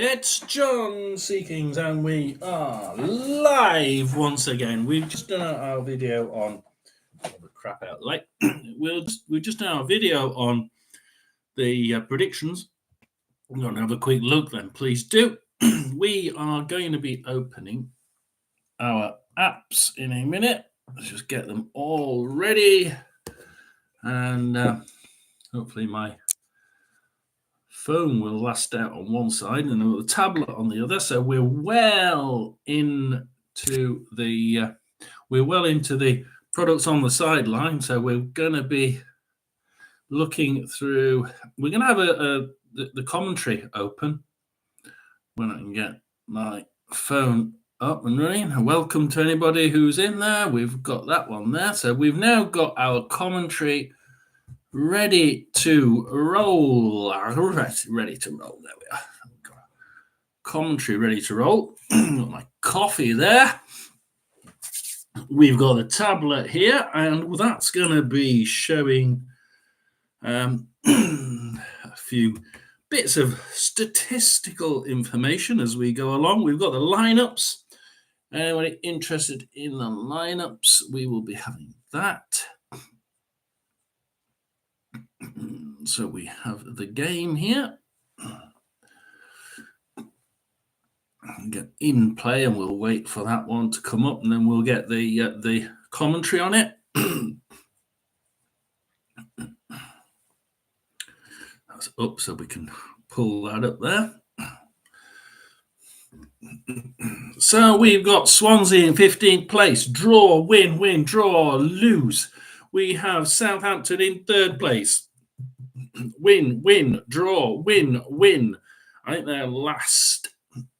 It's John Seekings, and we are live once again. We've just done our video on the crap out like we've just done our video on the predictions. We're going to have a quick look then, please do. We are going to be opening our apps in a minute. Let's just get them all ready, and hopefully my phone will last out on one side and the tablet on the other. So we're well into the products on the sideline. So we're going to be looking through. We're going to have the commentary open when I can get my phone up and running. Welcome to anybody who's in there. We've got that one there. So we've now got our commentary ready to roll. Ready to roll. There we are. Commentary ready to roll. Got my coffee there. We've got a tablet here, and that's going to be showing a few bits of statistical information as we go along. We've got the lineups. Anybody interested in the lineups, we will be having that. So we have the game here. Get in play, and we'll wait for that one to come up, and then we'll get the commentary on it. That's up, so we can pull that up there. So we've got Swansea in 15th place. Draw, win, win, draw, lose. We have Southampton in 3rd place. Win, win, draw, win, win. I think they're last.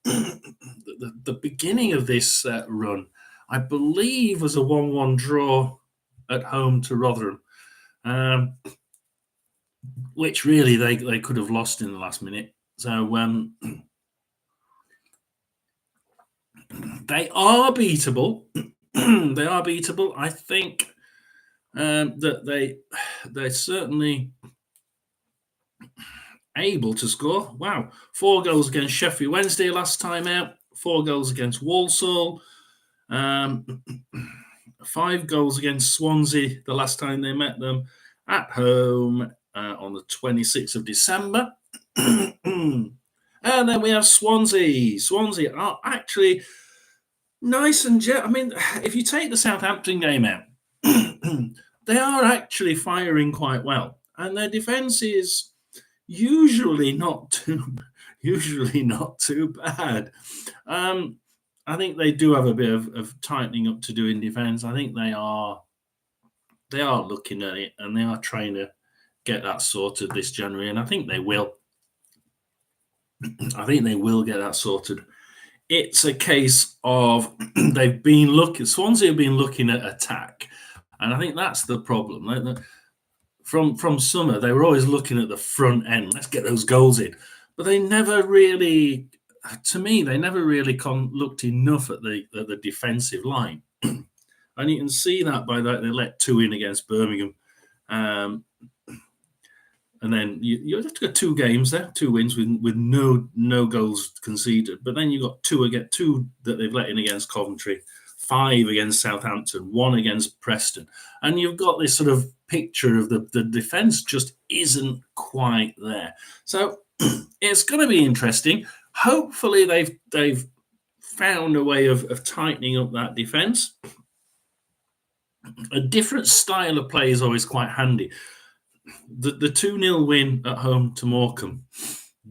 The beginning of this run, I believe, was a 1-1 draw at home to Rotherham, which really they could have lost in the last minute. So they are beatable. They are beatable. I think that they're certainly able to score. Wow, 4 goals against Sheffield Wednesday last time out, 4 goals against Walsall, 5 goals against Swansea the last time they met them at home on the 26th of December. And then we have Swansea. Swansea are actually nice and I mean, if you take the Southampton game out, they are actually firing quite well, and their defence is usually not too bad. I think they do have a bit of tightening up to do in defence. I think they are looking at it, and they are trying to get that sorted this January, and I think they will. I think they will get that sorted. It's a case of Swansea have been looking at attack, and I think that's the problem. From summer, they were always looking at the front end. Let's get those goals in. But they never really, to me, looked enough at the defensive line. And you can see that by that they let 2 in against Birmingham. And then you have to get 2 games there, 2 wins with no goals conceded. But then you've got 2 that they've let in against Coventry, 5 against Southampton, 1 against Preston. And you've got this sort of picture of the defence just isn't quite there. So it's going to be interesting. Hopefully they've found a way of tightening up that defence. A different style of play is always quite handy. The 2-0 win at home to Morecambe,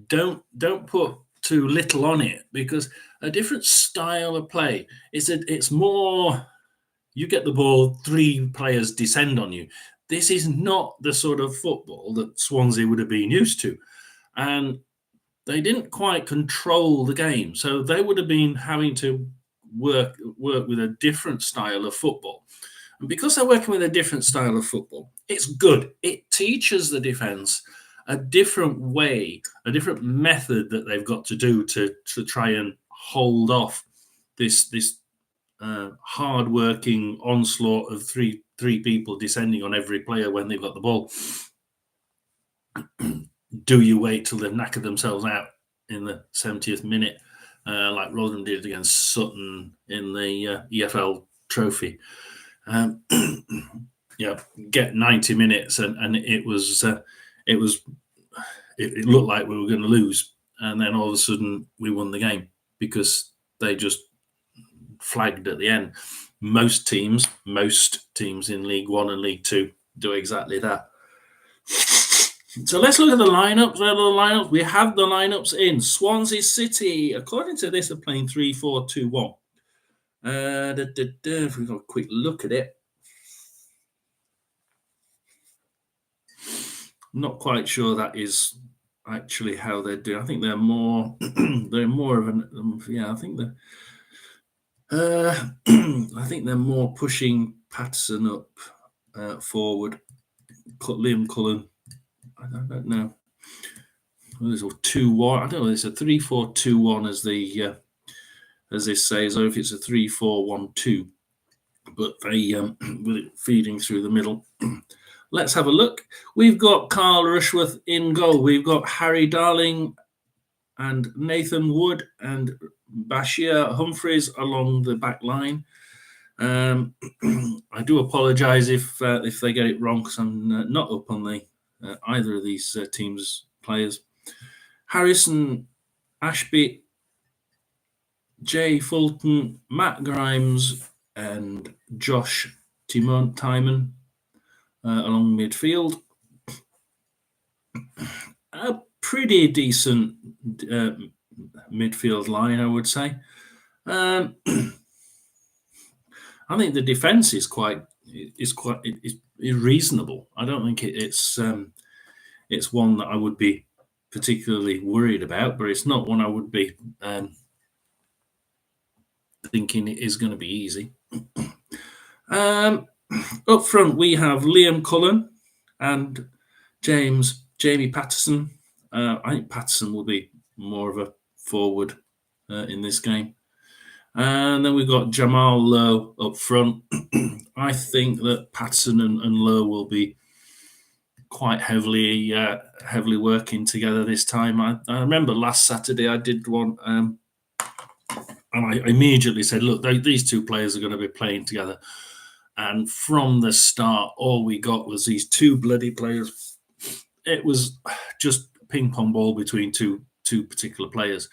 don't put too little on it, because a different style of play, it's more, you get the ball, 3 players descend on you. This is not the sort of football that Swansea would have been used to, and they didn't quite control the game, so they would have been having to work with a different style of football. And because they're working with a different style of football, it's good. It teaches the defence a different way, a different method that they've got to do to try and hold off this hard-working onslaught of three people descending on every player when they've got the ball. Do you wait till they've knackered themselves out in the 70th minute, like Rotherham did against Sutton in the EFL Trophy. Get 90 minutes, and it looked like we were going to lose, and then all of a sudden we won the game because they just flagged at the end. Most teams in League One and League Two do exactly that. So let's look at the lineups. Where are the lineups? We have the lineups in. Swansea City, according to this, are playing 3-4-2-1. If we got a quick look at it, I'm not quite sure that is actually how they're doing. I think they're more of an I think they're more pushing Patterson up forward. Liam Cullen, I don't know. There's a 2-1. I don't know. It's a 3-4-2-1 as they say, as though if it's a 3-4-1-2, but they with it feeding through the middle. Let's have a look. We've got Carl Rushworth in goal. We've got Harry Darling and Nathan Wood and Bashir Humphreys along the back line. I do apologise if they get it wrong, because I'm not up on the either of these teams' players. Harrison Ashby, Jay Fulton, Matt Grimes, and Josh Timon along midfield. A pretty decent midfield line, I would say. I think the defence is reasonable. I don't think it's one that I would be particularly worried about, but it's not one I would be thinking it is going to be easy. Up front, we have Liam Cullen and Jamie Patterson. I think Patterson will be more of a forward in this game. And then we've got Jamal Lowe up front. I think that Patterson and Lowe will be quite heavily working together this time. I remember last Saturday I did one, and I immediately said, look, these two players are going to be playing together. And from the start, all we got was these two bloody players. It was just a ping pong ball between two particular players.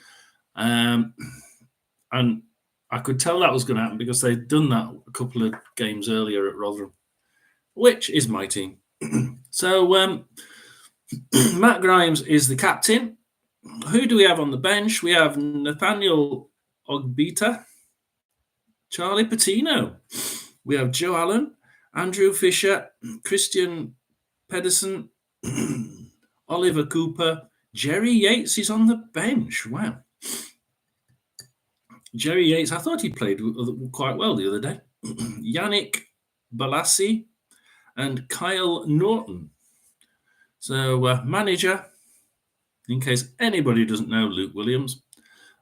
And I could tell that was going to happen because they'd done that a couple of games earlier at Rotherham, which is my team. So Matt Grimes is the captain. Who do we have on the bench? We have Nathaniel Ogbita, Charlie Patino. We have Joe Allen, Andrew Fisher, Christian Pedersen, Oliver Cooper. Jerry Yates is on the bench. Wow. Jerry Yates, I thought he played quite well the other day. Yannick Balassi and Kyle Norton. So manager, in case anybody doesn't know, Luke Williams.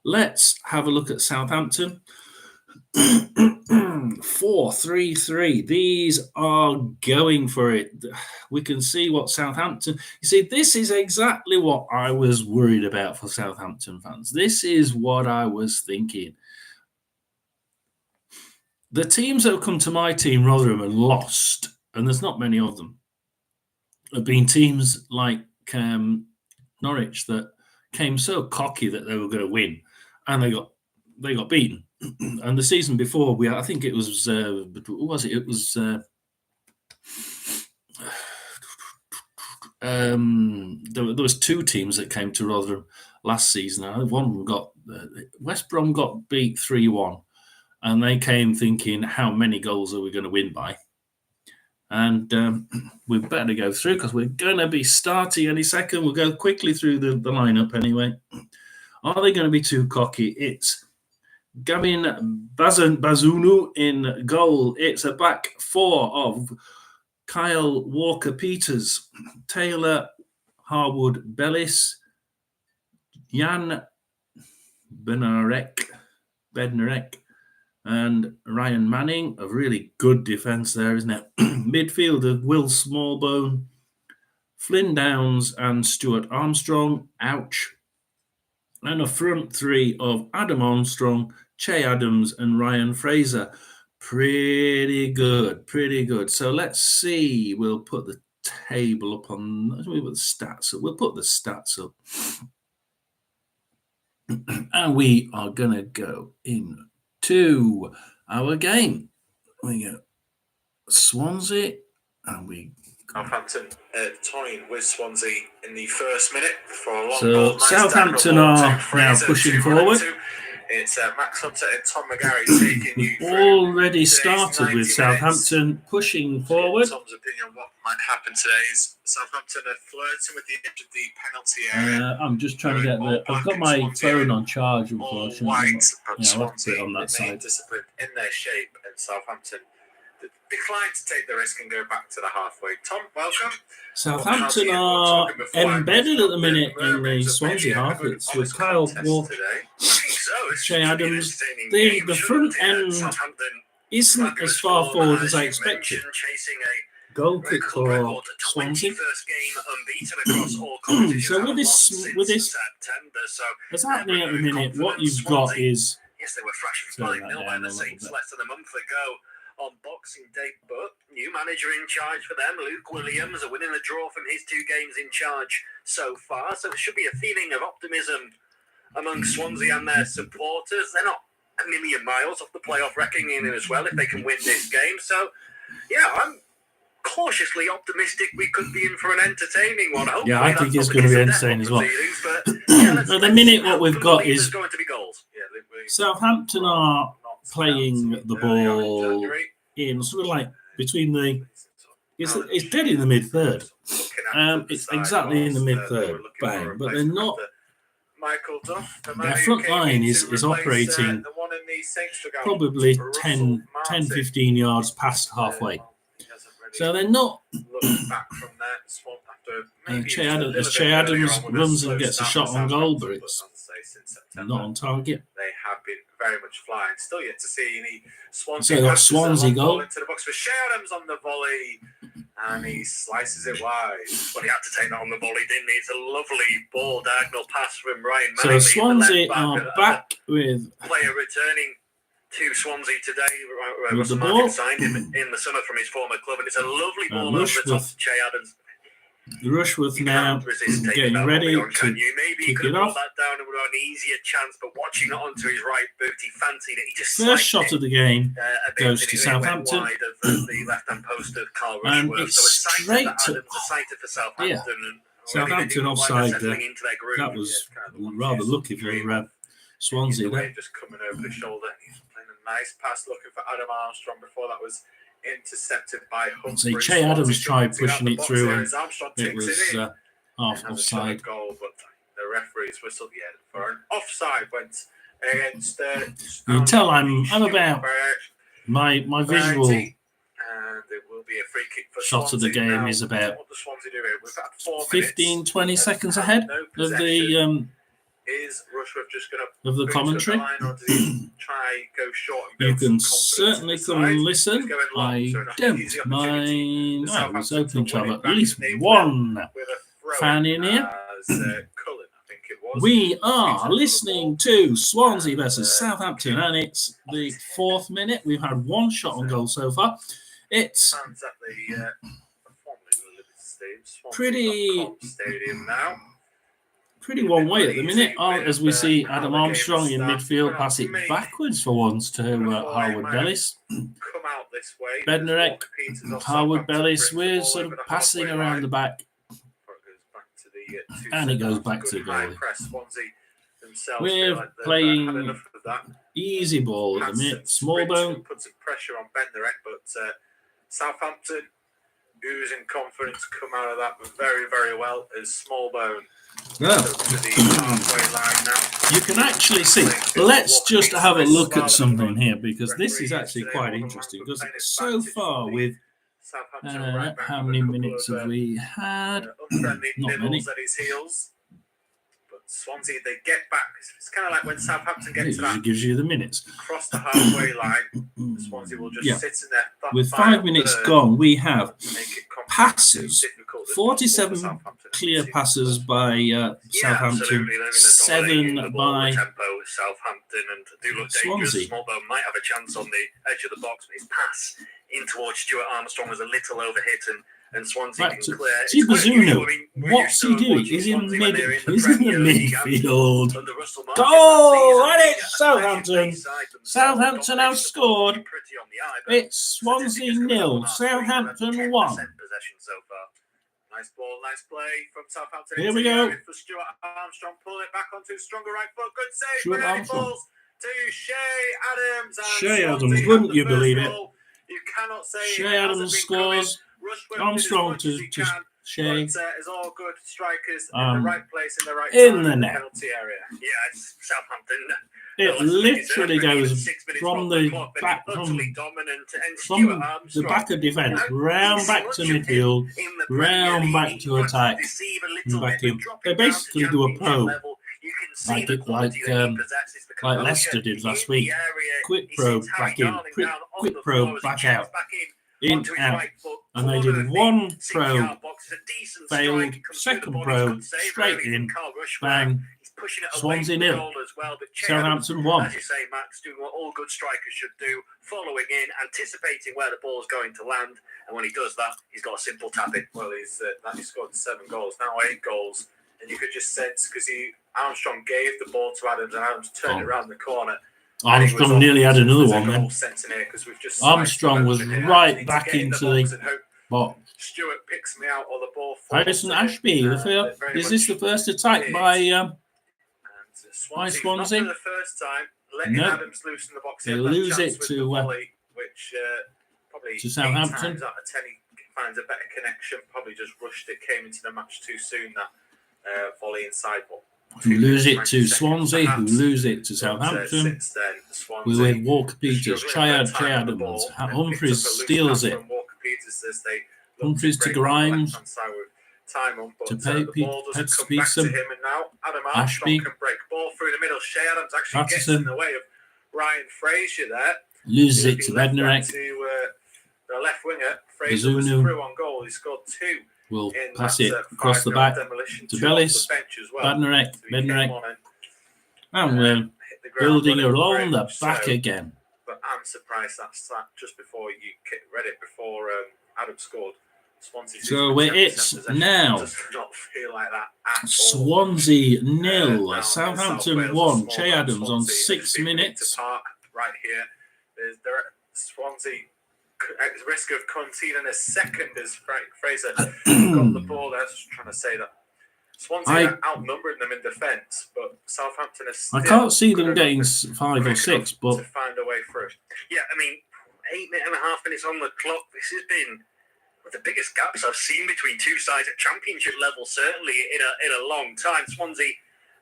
Let's have a look at Southampton. 4-3-3. These are going for it. We can see what Southampton... You see, this is exactly what I was worried about for Southampton fans. This is what I was thinking. The teams that have come to my team, Rotherham, and lost, and there's not many of them, have been teams like Norwich that came so cocky that they were going to win, and they got beaten. And the season before, I think it was who was it? It was there was two teams that came to Rotherham last season. One of them got West Brom got beat 3-1, and they came thinking, how many goals are we going to win by? And we better go through because we're going to be starting any second. We'll go quickly through the lineup anyway. Are they going to be too cocky? It's Gavin Bazunu in goal. It's a back four of Kyle Walker-Peters, Taylor Harwood-Bellis, Jan Bednarek, and Ryan Manning. A really good defence there, isn't it? Midfield of Will Smallbone, Flynn Downs and Stuart Armstrong. Ouch. And a front three of Adam Armstrong, Che Adams, and Ryan Fraser. Pretty good, pretty good. So let's see. We'll put the table up on. We'll put the stats up. We'll put the stats up. And we are going to go into our game. We go Swansea, and we Southampton toying with Swansea in the first minute for a long so ball. Nice Southampton are now pushing forward. It's Max Hunter and Tom McGarry taking you through. Already started with Southampton pushing forward. Tom's opinion on what might happen today is Southampton are flirting with the edge of the penalty area. I'm just trying to get I've got my phone on charge, unfortunately. White, but I'll have to Swansea put it on that side. Disciplined in their shape, and Southampton declined to take the risk and go back to the halfway. Tom, welcome. Southampton are embedded at the minute in the Swansea half. It's with Kyle Walker, Che Adams. The front end isn't as far forward as I expected. Goal kick for Swansea. So with this what's happening at the minute, what you've got is yes, they were thrashing 5-0 by the Saints less than a month ago on Boxing Day, but new manager in charge for them, Luke Williams, are winning the draw from his 2 games in charge so far, so there should be a feeling of optimism among Swansea and their supporters. They're not a million miles off the playoff reckoning as well if they can win this game, so yeah, I'm cautiously optimistic we could be in for an entertaining one. Hopefully yeah, I think it's going to be entertaining as well. At the minute, what we've got is going to be goals. Southampton are playing the ball in sort of like between the. It's dead in the mid third. It's exactly in the mid third, bang. But they're not. Their front line is operating probably 10, 15 yards past halfway. So they're not. Che Adams runs and gets a shot on goal, but it's not on target. They have been very much flying. Still yet to see any Swansea. So that Swansea goal into the box for Che Adams on the volley, and he slices it wide. But he had to take that on the volley, didn't he? It's a lovely ball diagonal pass from Ryan Manning. So Swansea are back with player returning to Swansea today. With the ball. Signed him in the summer from his former club, and it's a lovely ball over the top to Che Adams. Rushworth now getting ready to kick it off. That down and would have an easier chance, but watching it onto his right boot, he fancied it. He just first shot of the game goes to Southampton, wide of the left-hand post of Carl and Rushworth. it's straight to for Southampton. Yeah. Southampton offside there. That was rather lucky for Swansea there. Just coming over the shoulder. He's playing a nice pass, looking for Adam Armstrong before that was intercepted by Humphrey. So Che Adams tried pushing it through, and it was half offside. Goal, but the referee's whistled for an offside went against. You can tell I'm about my visual. And it will be a free kick for shot Swansea. Of the game now, is about what Swansea do here? We've had 15, 20 seconds ahead of the. Is Rushworth just going to of the commentary? Or does he try go short and you can certainly come and listen. I don't mind. I was hoping to have at least one fan in here. We are listening to Swansea versus Southampton, and it's the 4th minute. We've had one shot on goal so far. It's pretty one way at the minute, as we see Adam Armstrong in midfield pass it backwards for once to Harwood Bellis. Bednarek, Harwood Bellis, we're sort of passing around the back. And it goes back to the goalie. We're playing easy ball at the minute. Smallbone. Put some pressure on Bednarek, but Southampton, oozing confidence, come out of that very, very well as Smallbone. Yeah. You can actually see. Let's just have a look at something here, because this is actually quite interesting. Because so far, with how many minutes have we had? Not many. But Swansea, they get back. It's kind of like when Southampton get to that. It gives you the minutes. Across the halfway line, Swansea will just sit in there. With 5 minutes gone, we have passes 47 clear passes by Southampton, 7 by Southampton, and do look dangerous. Smallbone might have a chance on the edge of the box, but his pass in towards Stuart Armstrong was a little overhit, and Swansea can clear. See Bazunu, what's he doing? He's in the midfield. Goal! And it's Southampton. Southampton have scored. It's Swansea 0, Southampton 1. Nice ball, nice play from Southampton. Here we go. For Stuart Armstrong, pull it back onto stronger right foot. Good save. Stuart Armstrong. To Shea Adams. Shea Adams, wouldn't you believe it? You cannot say Shea Adams scores. Armstrong to Shea. It's all good strikers in the right place, in the right in time, the net. Penalty area. Yeah, it's Southampton. It literally goes from the back, from the back of defence, round back to midfield, round back to attack, and back in. They basically do a probe, like Leicester did last week. Quick probe back in, quick probe back out, in, out. And they did one probe, failed, second probe, straight in, bang. Swansea 0, Southampton 1. As you say, Max, doing what all good strikers should do, following in, anticipating where the ball's going to land, and when he does that, he's got a simple tap in. Well, he's scored 7 goals, now 8 goals, and you could just sense, because Armstrong gave the ball to Adams, and Adams turned it around the corner. Armstrong nearly had another one then. Armstrong was right back into the box. Stewart picks me out, or the ball. Harrison Ashby, is this the first attack by Swansea? Not for the first time. Letting Adams loose in the box. They lose it to volley, which probably to Southampton. 8 times out of 10 he finds a better connection. Probably just rushed it, came into the match too soon. That volley inside ball. Who lose it to Swansea, who lose it to Southampton. With Walker Peters, Che Adams, Humphreys steals it. Humphreys to Grimes. To Peterson, Ashby, Patterson, Ryan Fraser there loses it to Bednarek. The left winger, Fraser was Bazunu through on goal. He scored 2. Will pass it across the back to Bellis, Bednarek, and we're building along the back again. But I'm surprised that's just before you read it, before Adam scored. So it's now does not feel like that at all. Swansea 0, Southampton 1. Che Adams on 6 minutes. Right here, Swansea at risk of conceding a second as Fraser got the ball there. I was trying to say that Swansea outnumbered them in defence, but Southampton is still. I can't see them getting 5 or 6, but to find a way through. Yeah, I mean, 8.5 minutes on the clock. This has been one of the biggest gaps I've seen between two sides at championship level, certainly in a long time. Swansea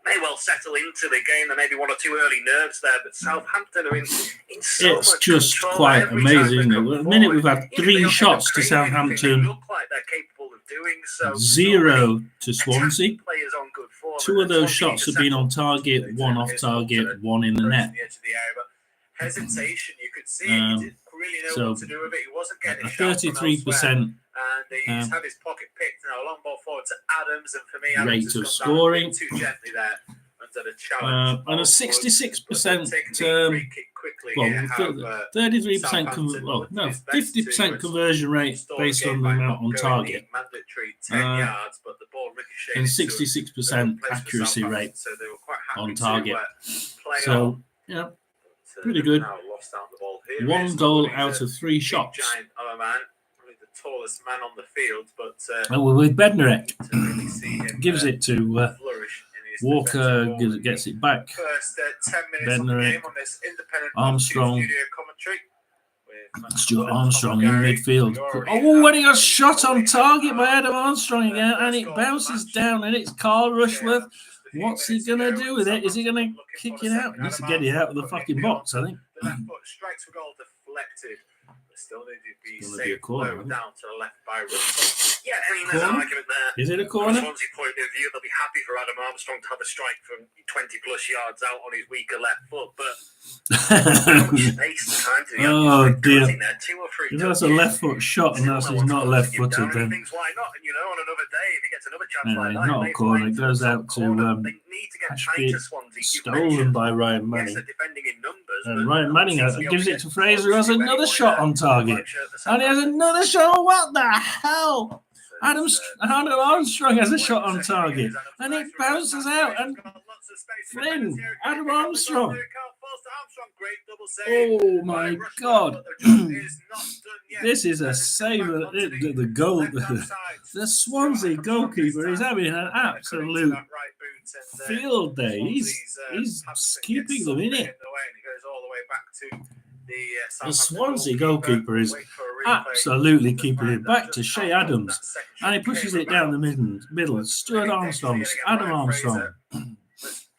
may well settle into the game. There may be 1 or 2 early nerves there, but Southampton are in so it's much just control quite every amazing. time they At come the minute, forward. we've had 3 shots to They Southampton, look like they're capable of doing so. 0 to Swansea. Players on good form. 2 of those shots have been on target, 1 off target, 1 in the net. Hesitation, you could see. He didn't really know what to do with it. He wasn't getting a shot from 33%. elsewhere. And he's had his pocket picked. Now a long ball forward to Adams, and for me, Adams Rate has of gone scoring. down too gently there under the challenge. And a 66%, 50% conversion rate based on the amount on target, mandatory 10 yards, but the ball ricocheted and into 66% accuracy rate so they were quite happy on target. play So, on. yeah, pretty good. Now lost out the ball. Here 1 goal out of 3 shots. Giant of a man, probably the tallest man on the field, but And we're with Bednarek. to really see him Gives it to flourish in his Walker, defensive gets it back. First 10 minutes of the Bednarek, game on this independent Armstrong, studio commentary. with Stuart Armstrong in midfield. Oh, when he got shot on target by Adam Armstrong again, and it bounces down, and it's Carl Rushworth. What's he going to do with it? Is he going to kick it out? He needs to get it out of the fucking box, I think. The left foot strikes for goal deflected. Still need to be It's gonna safe, be a corner, low isn't it? down to the left by Russell. Yeah, I mean, there's an Corner? argument there. Is it a From corner? Swansea point of view, they'll be happy for Adam Armstrong to have a strike from 20 plus yards out on his weaker left foot, but how much space and time do they have? Oh dear. There, 2 or 3 If that's a left foot shot and that's he's not left footed, then he thinks, why not? And on another day, if he gets another chance anyway, like that, not a corner. It goes out to they need to get Ashby, tighter, Swansea. stolen by Ryan Yes, Manning. they're defending in numbers, And Ryan Manning gives it to Fraser, who has another shot on target. and And he has another shot. What the hell? Adam Armstrong has a shot on target. And it bounces out. And Flynn, Adam Armstrong. Oh my God. This is a save. The goal. The Swansea goalkeeper is having an absolute field day. He's keeping them in it. The Swansea goalkeeper is absolutely keeping it back to Shea Adams, and he pushes it down the middle. Stuart Armstrong, Adam Armstrong,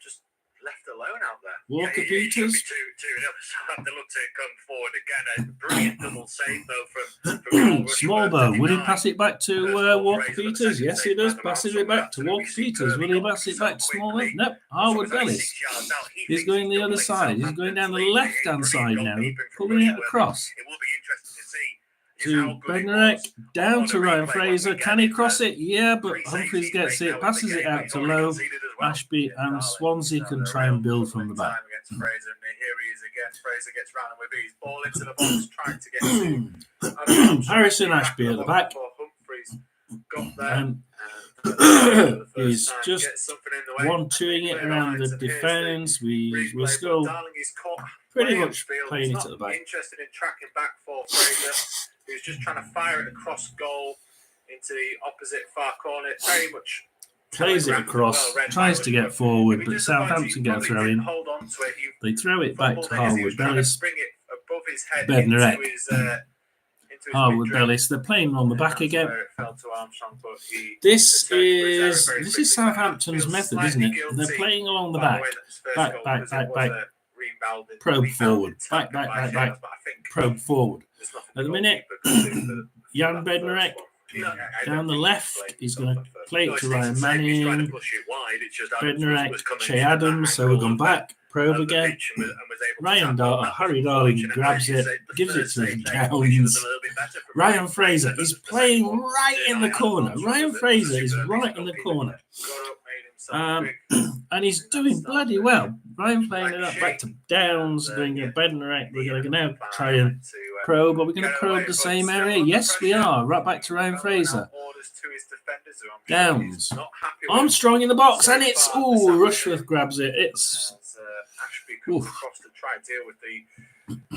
just left alone out there. Walker Peters. They look to come forward again. A brilliant double save though from Smallbone. Would he pass it back to Walker Peters? Yes, he does. Passes it back to Walker Peters. Will he pass it back to Smallbone? Nope. Harwood Bellis. He's going the other side. He's going down the left-hand side now, pulling it across. It will be interesting to see To Bednarek, down to Ryan Fraser. Can he cross it? Yeah, but Humphries gets it, passes it out to Lowe. Ashby and Swansea can try and build from the back. Here he is again. Fraser gets round with his ball into the box, trying to get Harrison Ashby at the back. Humphries got there. He's just 1-2ing it around the defence. We're still pretty much playing it at the back. Interested in tracking back for Fraser, who's just trying to fire it across goal into the opposite far corner. Very much plays it across, tries to get forward, but Southampton get a throw in. They throw it back to Harwood Bellis. Bednarek. Harwood Bellis. They're playing on the back again. This is Southampton's method, isn't it? They're playing along the back. Back. Probe forward. Back. Probe forward. At the minute, Jan Bednarek down the left, he's going to play it to Ryan Manning. Bednarek, Shea Adams, so we've gone back. Probe again. Harry Darling grabs it, gives it to Downs. Ryan Fraser is playing right in the corner. Ryan Fraser is right in the corner. And he's doing bloody well. Ryan playing it up back to Downs, doing a Bednarek. We're going to now try and probe. Are we going to probe the same area? Yes, we are. Right back to Ryan Fraser. Downs. Armstrong in the box, and it's Rushworth grabs it. It's Ashby comes across to try and deal with the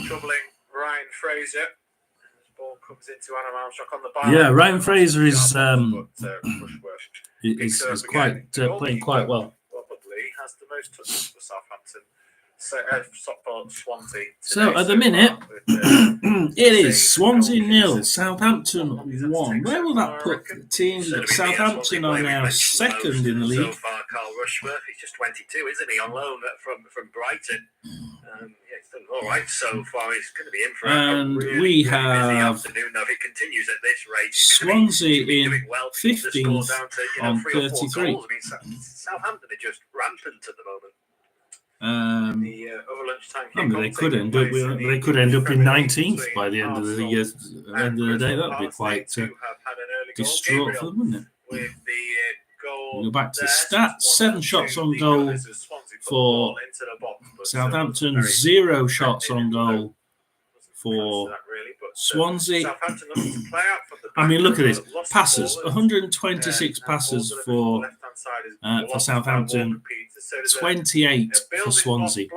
troubling Ryan Fraser. This ball comes into Adam Armstrong on the bar. Yeah, Ryan Fraser is quite playing quite well. Probably has the most touches for Southampton. Swansea. So at the minute, it is Swansea 0, Southampton 1. Where will that put the teams? Southampton are now second in the league. So far, Carl Rushworth, he's just 22, isn't he, on loan from Brighton? He's done all right so far. He's going to be in for and a really, we busy have afternoon. Now, if it continues at this rate, Swansea in 15th on 33. I mean, Southampton are just rampant at the moment. They could end up. They could end up in 19th by the end of the year. End of the day, that would be quite distraught for them, wouldn't it? We'll go back to the stats: 7 shots on goal for Southampton, 0 shots on goal for Swansea. I mean, look at this: passes, 126 passes for Southampton, 28 for Swansea.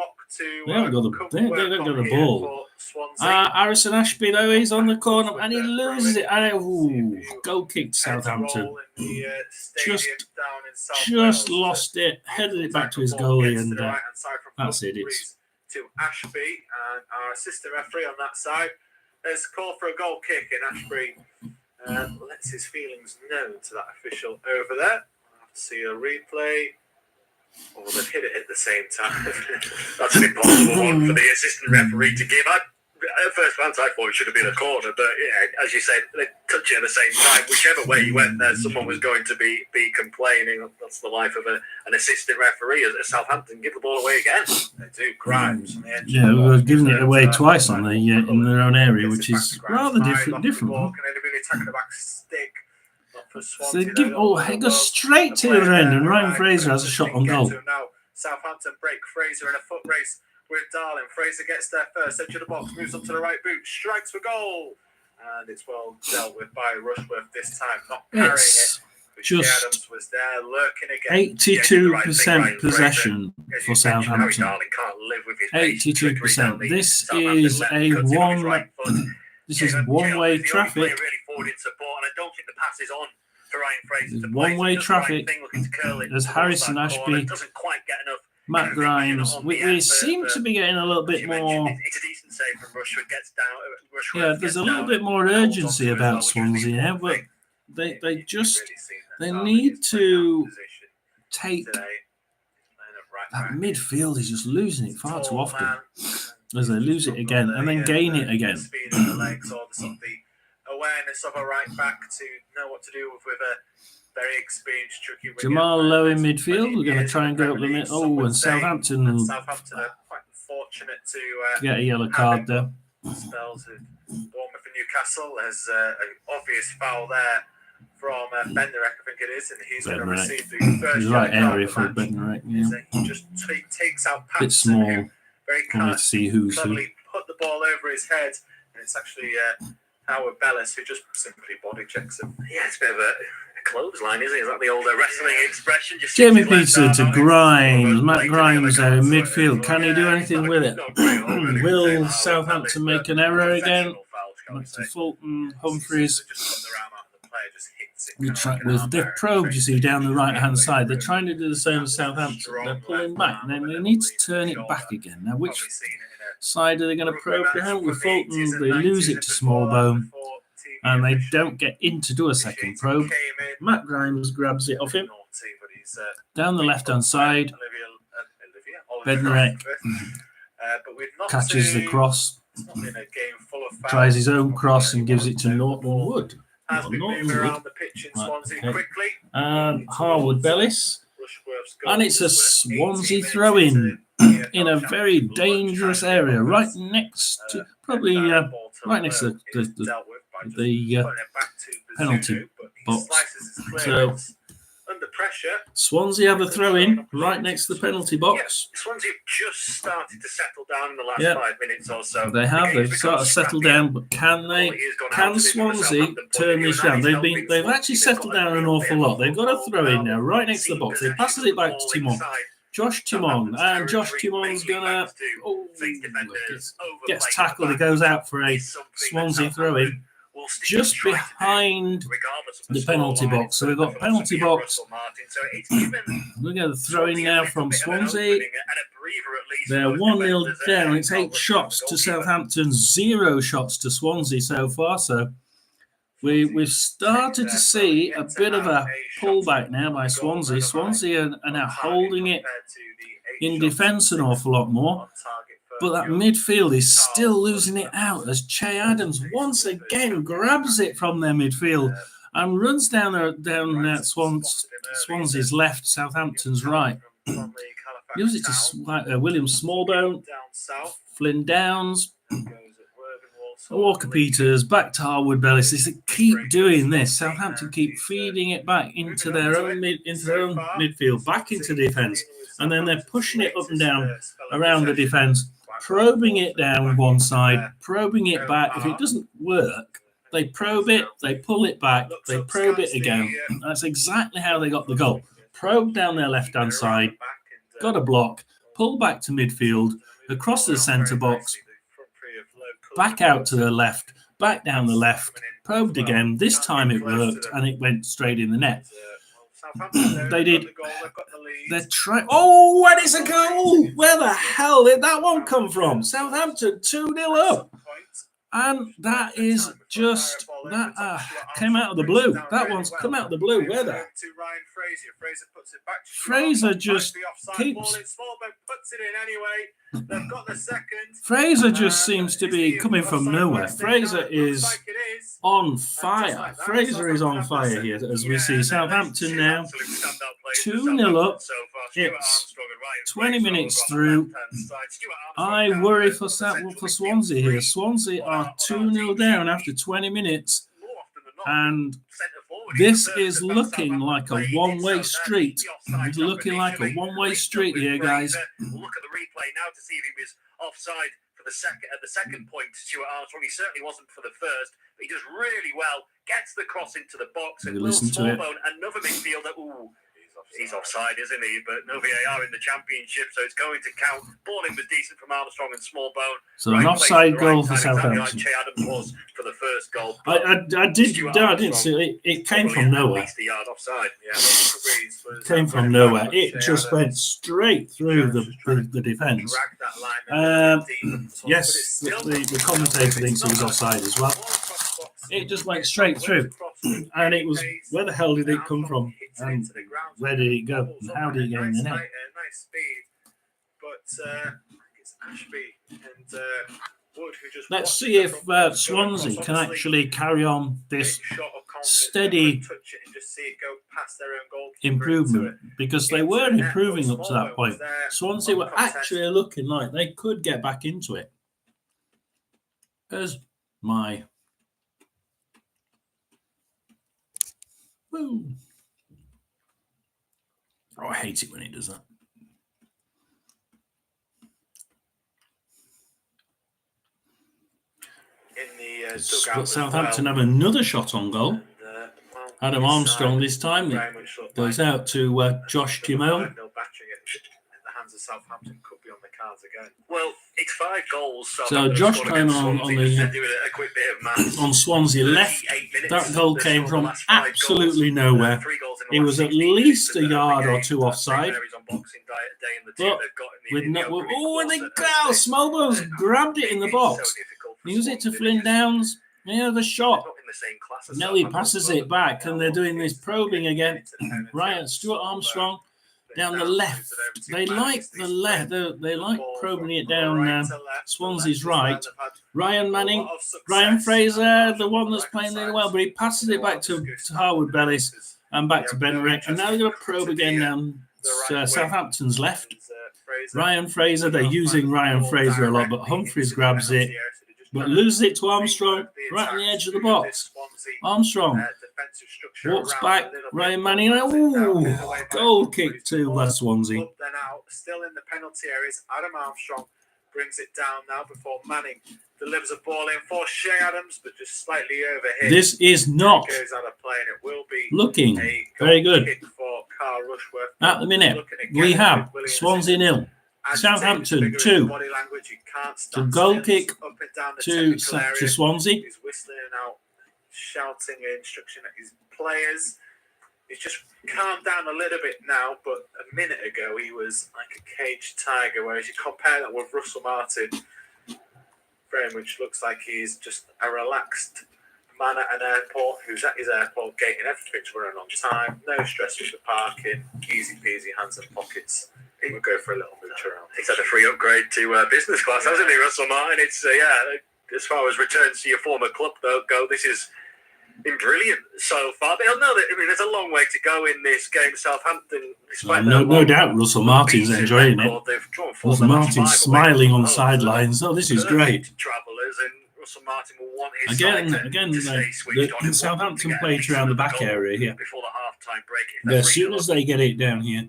They haven't got the ball. Harrison Ashby, though, he's on the corner and he loses it. And goal kick to Southampton. Just lost it, headed it back to his goalie, and that's it. It's to Ashby and our assistant referee on that side. There's a call for a goal kick, and Ashby lets his feelings known to that official over there. I'll have to see a replay. Or they've hit it at the same time. That's an impossible one for the assistant referee to give. At first glance, I thought it should have been a corner, but yeah, as you said, they touch it at the same time. Whichever way you went there, someone was going to be complaining. That's the life of an assistant referee at Southampton. Give the ball away again. They do. Grimes. Yeah, we've given it away twice on the in their own area, which is rather different. Attacking the back stick. So it goes straight to the end, and Ryan Fraser has a shot on goal. Southampton break Fraser in a foot race with Darling. Fraser gets there first, edge of the box, moves up to the right boot, strikes for goal, and it's well dealt with by Rushworth this time, not carrying it. Just Adams was there lurking again. 82% possession for Southampton. 82%. This is a one. This is one-way traffic. Really forward in support, and I don't think the pass is on for Ryan Fraser. One-way traffic. There's Harrison Ashby, doesn't quite get enough. Matt Grimes. We seem to be getting a little bit more. It's a decent save from Rushworth. Gets down. Yeah, there's a little bit more urgency about Swansea now, but they need to take that midfield is just losing it far too often. As they lose it again and then gain it again. Speed of the legs or the awareness of a right back to know what to do with a very experienced, tricky winger. Jamal low in midfield. We're going to try and go up the middle. Oh, and Southampton are quite unfortunate to get a yellow card there. Spells with Bournemouth and Newcastle. There's an obvious foul there from Benderek, I think it is, and he's going to receive the first right area for Benderek. Yeah. He just takes out Patson. Bit small. Very to see who's who. Put the ball over his head, and it's actually Howard Bellis who just simply body checks him. Yeah, it's a bit of a clothesline, isn't it? Is that the old wrestling expression? Just Jamie Peterson to Grimes. Matt Grimes there in midfield. Can he do anything with it? Will Southampton make an error again? Back to Fulton, Humphreys. They've probed, you see, down the right-hand side. They're trying to do the same as Southampton. They're pulling back. Then they need to turn it back again. Now, which side are they going to probe down? With Fulton, they lose it to Smallbone, and they don't get in to do a second probe. Matt Grimes grabs it off him. Down the left-hand side, Bednarek catches the cross, tries his own cross and gives it to Norton Wood. Has been moving around the pitch in Swansea quickly. And Harwood Bellis. And it's a Swansea throw-in in a very dangerous area, right next to right next to the penalty box. So under pressure, Swansea have a throw-in right next to the penalty box. Yeah, Swansea have just started to settle down in the last 5 minutes or so. They've started to settle down, but can Swansea turn this round? They've actually settled down an awful lot. They've got a throw-in now right next to the box. They passes it back to Timon. Josh Timon, and Josh Timon's gonna gets tackled. He goes out for a Swansea throw-in. Just behind the penalty box. So we've got penalty box. We're going to throw in now from Swansea. They're 1-0 down. It's 8 shots to Southampton, 0 shots to Swansea so far. So we've started to see a bit of a pullback now by Swansea. Swansea are now holding it in defence an awful lot more. But that midfield is still losing it out as Che Adams once again grabs it from their midfield and runs down Swansea's left, Southampton's right. Gives it to William Smallbone, Flynn Downs, Walker Peters, back to Harwood Bellis. They keep doing this. Southampton keep feeding it back into their own midfield, back into defence, and then they're pushing it up and down around the defence. Probing it down one side, probing it back. If it doesn't work, they probe it, they pull it back, they probe it again. That's exactly how they got the goal. Probe down their left-hand side, got a block, pull back to midfield, across the centre box, back out to the left, back down the left, probed again. This time it worked, and it went straight in the net. They did. They're trying. Oh, and it's a goal! Where the hell did that one come from? Southampton 2-0 up. And that is just, that came out of the blue. That one's come out of the blue. Where the? Fraser puts it back to Fraser just keeps. Puts it in anyway. They've got the second. Fraser just seems to be coming from nowhere. Fraser is on fire. Fraser is on fire here, as we see Southampton now 2-0 up. It's 20 minutes through. I worry for Swansea here. Swansea are 2-0 down after 20 minutes. And this is looking like a one-way street. It's looking like a one-way street here, guys. We'll look at the replay now to see if he was offside for the second point. Stuart Armstrong, he certainly wasn't for the first, but he does really well. Gets the cross into the box, and Will Smallbone, another midfielder. Ooh, he's offside, isn't he? But no VAR in the Championship, so it's going to count. Balling was decent from Armstrong and Smallbone. So an offside goal for Southampton. Like Che Adams was for the first goal. I didn't see it. It came from nowhere. At least a yard offside. Yeah, it came from nowhere. It just went straight through the defence. Yes, the commentator thinks it was offside as well. It just went straight through. And it was, where the hell did it come from? And where did it go? And how did it get in the net? Nice speed, but it's Ashby and Wood who just. Let's see if Swansea can actually carry on this steady improvement, because they weren't improving up to that point. Swansea were actually looking like they could get back into it. There's my. Woo. Oh, I hate it when it does that. In the Southampton have another shot on goal. Adam Armstrong this time. It goes out to Josh Kimone. Southampton could be on the cards again. Well, it's 5 goals. So Josh came on Swansea left. That goal came from absolutely nowhere. It was at least a yard or two offside. But with no, and the goal, Smallbone's grabbed it in the box. Use it to Flynn Downs. Yeah, the shot. Nelly passes it back, and they're doing this probing again. Stuart Armstrong. Down the left, they like the left. They like probing it down Swansea's right. Ryan Manning, Ryan Fraser, the one that's playing really well, but he passes it back to Harwood Bellis and back to Benrick, and now they're going to probe again down Southampton's left. Ryan Fraser, they're using Ryan Fraser a lot, but Humphreys grabs it, but loses it to Armstrong right on the edge of the box. Armstrong walks back, Ryan Manning, goal kick to Swansea. Then out, still in the penalty areas, Adam Armstrong brings it down now before Manning delivers a ball in for Che Adams, but just slightly overhit. This is not goes out of play, and it will be looking very good. Kick for Carl Rushworth. At the minute, we have Swansea 0. Southampton 2. The goal kick to Swansea. He's whistling out, shouting instruction at his players. He's just calmed down a little bit now, but a minute ago he was like a caged tiger. Whereas you compare that with Russell Martin, which looks like he's just a relaxed man at an airport who's at his airport gate and everything's running on time. No stress with the parking. Easy peasy, hands in pockets. He would go for a little mooch around. He's had a free upgrade to business class, hasn't he, Russell Martin? It's as far as returns to your former club though go, this has been brilliant so far. But he'll know that. I mean, there's a long way to go in this game. Southampton, despite no doubt, Russell Martin's enjoying it. Russell Martin's smiling on the sidelines. Oh, this is great. Travellers and Russell Martin will want his again. The Southampton played around the back area here. Before the half-time break. As soon as they get it down here,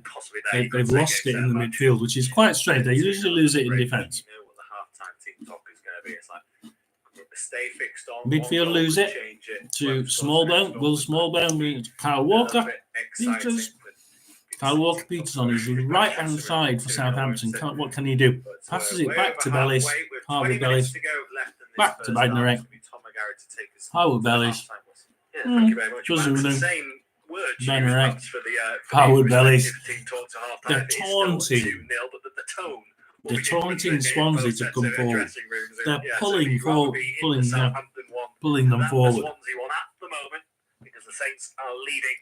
they've lost it in the midfield, which is quite strange. They usually lose it in defence. You know what the half-time team talk is going to be. It's like stay fixed on. Midfield lose it to Smallbone. Will Smallbone, Kyle Walker Peters. Kyle Walker Peters on his right hand side for Southampton. What can he do? Passes it back to Bellis. Harwood Bellis. Back to Badnarek. Harwood Bellis. Jozunu. Benrick. Harwood Bellis. They're taunting They're taunting Swansea to come forward. They're pulling them forward. Swansea one at the moment because the Saints are leading.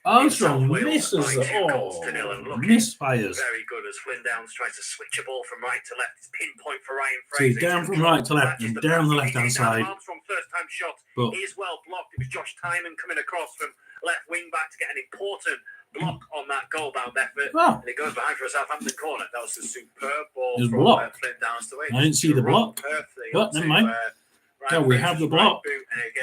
Armstrong misses. Misfires. Very good as Flynn Downs tries to switch a ball from right to left. It's pinpoint for Ryan Fraser. So down from right to left and down the left-hand side. Armstrong first time shot is well blocked. It was Josh Tyman coming across from left wing back to get an important block on that goal-bound effort. And it goes behind for a Southampton corner. That was a superb ball from Flynn Downs to I didn't see the block. But never mind. So we have the block,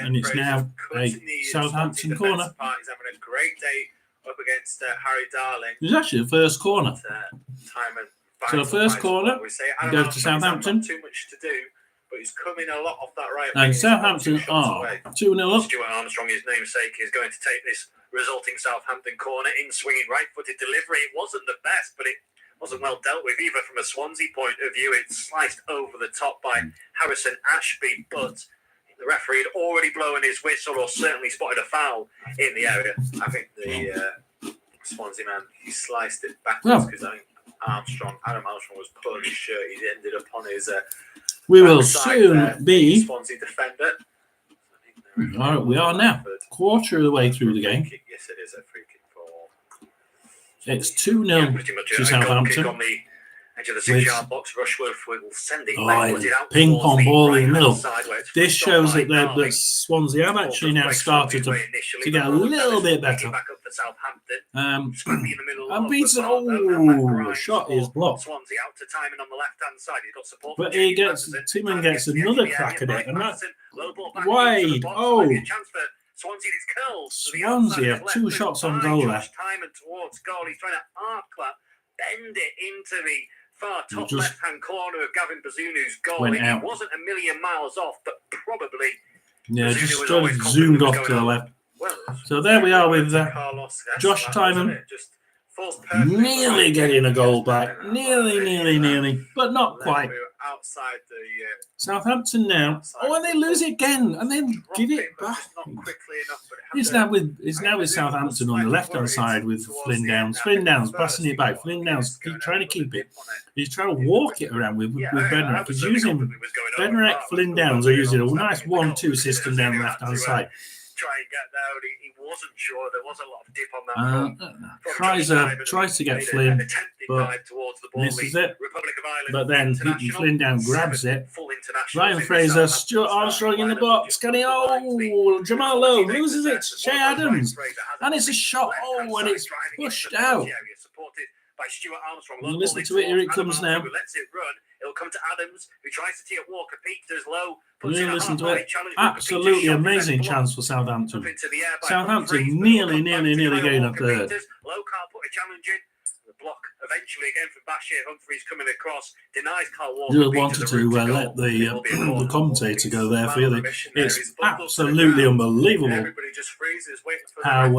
and it's now a Southampton corner. He's having a great day up against Harry Darling. It was actually the first corner. So the first corner goes to Southampton. Too much to do, but he's coming a lot off that right. And Southampton are 2-0 up. Stuart Armstrong, his namesake, is going to take this resulting Southampton corner in swinging right-footed delivery. It wasn't the best, but it wasn't well dealt with either from a Swansea point of view. It's sliced over the top by Harrison Ashby, but the referee had already blown his whistle or certainly spotted a foul in the area. I think the Swansea man, he sliced it backwards because I think Adam Armstrong was pulling his shirt. He ended up on his we will soon be Swansea defender. We are now quarter of the way through the game. Yes, it is a free kick for. It's 2-0 to Southampton. On the edge of the 6-yard box, Rushworth will send it out. Ping pong ball in the middle. This shows that Swansea have actually now started to get a little bit better. And Beaton, the shot is blocked. Swansea out to Timon on the left-hand side. He's got support. But Timon gets another crack at it, and that's wide. Swansea have 2 shots on goal left. Timon towards goal. He's trying to arc that, bend it into the far top left-hand corner of Gavin Bazunu's goal. It wasn't a million miles off, but probably. Yeah, just sort of zoomed off to the left. So there we are with Josh Timon nearly getting a goal back. Nearly, but not quite. Outside the Southampton now. And they lose it again, and then give it back. It's now with Southampton on the left-hand side with Flynn Downs. Flynn Downs passing it back. Flynn Downs trying to keep it. He's trying to walk it around with Bednarek. He's using Bednarek, Flynn Downs are using a nice 1-2 system down the left-hand side. Try and get there. He wasn't sure. There was a lot of dip on that. Tries to get Flynn, but misses it. But then Flynn down grabs it. Ryan Fraser, Stuart Armstrong in the box. Jamal Lowe loses it to Che Adams. And it's a shot. And it's pushed out. By Stuart Armstrong. Listen to it. Here it comes now. Lets it run. It'll come to Adams, who tries to tee at Walker Peters low. Listen to it. Absolutely amazing chance for Southampton. Southampton nearly getting a third. Low Carl put a challenge in. The block eventually again from Bashir Humphreys coming across. Denies Carl Walker. You wanted to let the commentator go there for you. It's absolutely unbelievable Everybody just freezes waiting for how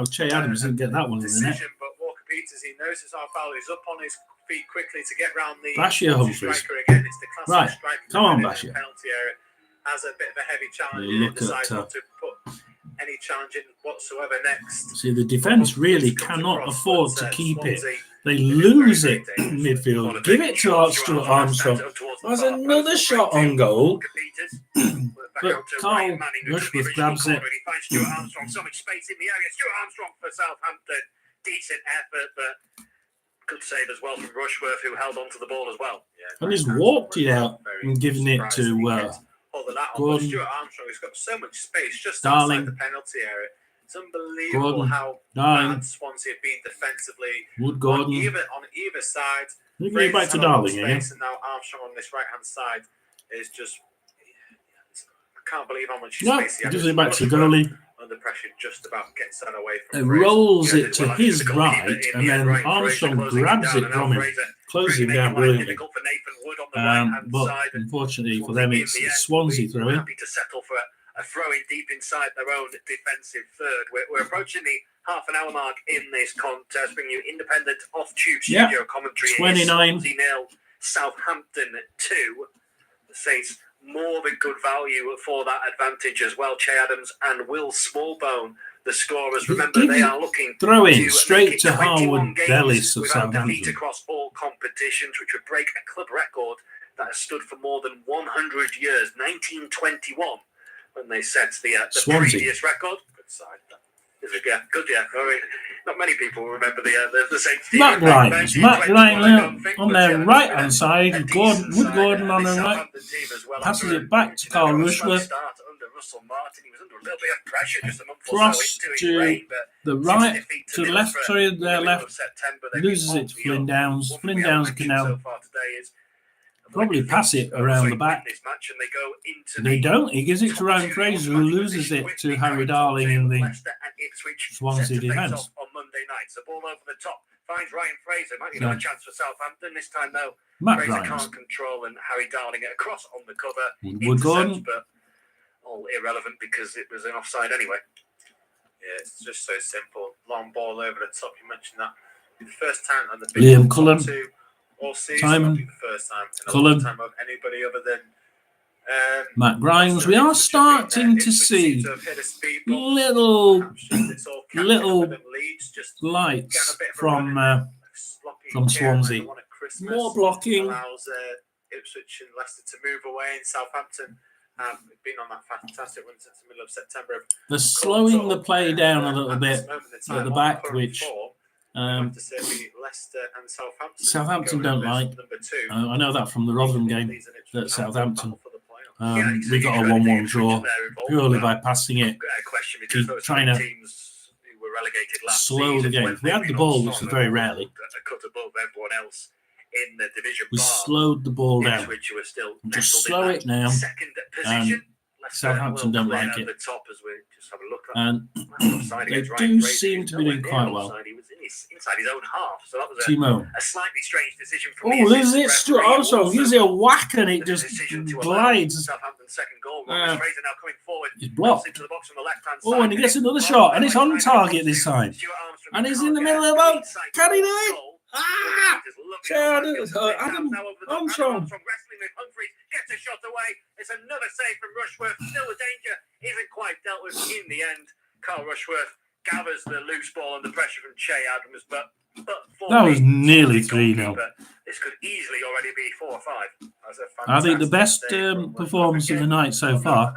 Che Adams didn't get that one in the net. But Walker Peters, he notices our foul. He's up on his feet quickly to get round the Bashir Humphreys. Again. It's the classic striker. Come on, Bashir. Penalty area has a bit of a heavy challenge. Look not to put any challenge in whatsoever next. See, the defence really cannot afford to keep it. They lose it in midfield. Give it to Stuart Armstrong. There's another shot on goal. But Carl Rushworth grabs it. Stuart Armstrong, so much space in the area. Stuart Armstrong for Southampton. Decent effort, but good save as well from Rushworth, who held onto the ball as well. And he's walked it out and given it to Gordon. Stuart Armstrong has got so much space just Darling. outside the penalty area. It's unbelievable how bad Swansea have been defensively. Gordon. On either side. You can go back to Darling again. And now Armstrong on this right-hand side is just... I can't believe how much space he has. Gives it back to the goalie. Under pressure, just about gets that away from it rolls it to his right, and then Armstrong grabs it from him, closes him down brilliantly. But unfortunately for them, it's Swansea throwing. Happy to settle for a throw-in deep inside their own defensive third. We're approaching the half-an-hour mark in this contest, bringing you independent off-tube studio commentary. 29. 0, Southampton 2. The Saints more than good value for that advantage as well. Che Adams and Will Smallbone the scorers. Remember, they are looking throw in to straight to 21 Harwood games Bellis of without defeat Southampton. across all competitions, which would break a club record that has stood for more than 100 years. 1921, when they set the Swansea. previous record. Good side. Good, yeah. I mean, not many people remember the same team. Matt Ryan on their right-hand side. Wood Gordon on the right. Passes it back to Carl Rushworth. Cross to the right, to the left, sorry, their left. Loses it to Flynn Downs. Flynn Downs can now probably pass it around the back. They don't. He gives it to Ryan Fraser, who loses it to Harry Darling in the Swansea defence. On Monday night, the ball over the top finds Ryan Fraser. Might have a chance for Southampton this time, though. Matt Fraser Ryan can't control, and Harry Darling it across on the cover. Wood Gordon, but all irrelevant because it was an offside anyway. Yeah, it's just so simple. Long ball over the top. You mentioned that the first time on the Liam Cullen. All season, Simon, the first time in a Cullen, long time of anybody other than Matt Grimes. We are starting to see little lights from Swansea. More blocking. Allows Ipswich and Leicester to move away, and Southampton have been on that fantastic run since the middle of September. They're slowing the play down a little bit at the back, which Leicester and Southampton don't like. I know that from the Rotherham game at Southampton. We got a 1-1 draw purely by passing it, trying to slow the game. If we had the ball, which is very rarely, we slowed the ball down. Just slow it now. Southampton don't like it. And they do seem to be doing quite well. Inside his own half, so that was Timo. a slightly strange decision from there's it. Stuart Armstrong gives it a whack and it just glides. Southampton's second goal. Fraser now coming forward. He's blocked. Into the box on the left-hand side. And he gets another shot, and it's on target this time. And he's in the middle of the boat. Can he do it? Adam Armstrong. Wrestling with Humphreys, gets a shot away. It's another save from Rushworth. Still the danger isn't quite dealt with in the end. Carl Rushworth gathers the loose ball under pressure from Che Adams, but that was nearly 3-0. This could easily already be 4 or 5. I think the best performance of the night so far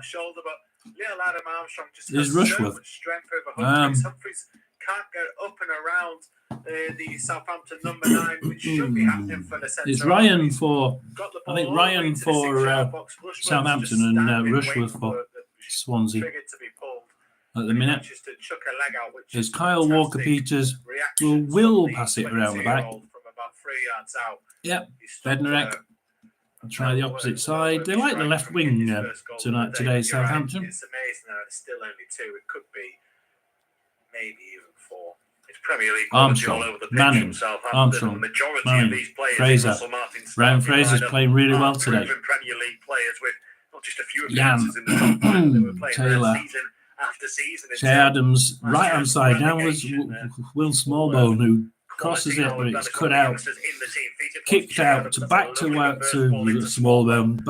is Rushworth. Humphreys can't get up and around the Southampton number 9, which should be happening for the centre. It's Ryan for Southampton and Rushworth for Swansea. At the minute, there's Kyle Walker-Peters who will pass it around the back. Yep, Bednarek. I'll try the opposite side. They like the left wing today, Southampton. It's amazing that it's still only 2. It could be maybe even 4. It's Premier League Armstrong, all over the Manning, Armstrong, Manning, Fraser. Ryan Fraser's playing really well today. Premier League players with not just a few Jan, Taylor, Che Adams, right hand side. Now was Will Smallbone who crosses it, but it's cut out, kicked out to back to Smallbone.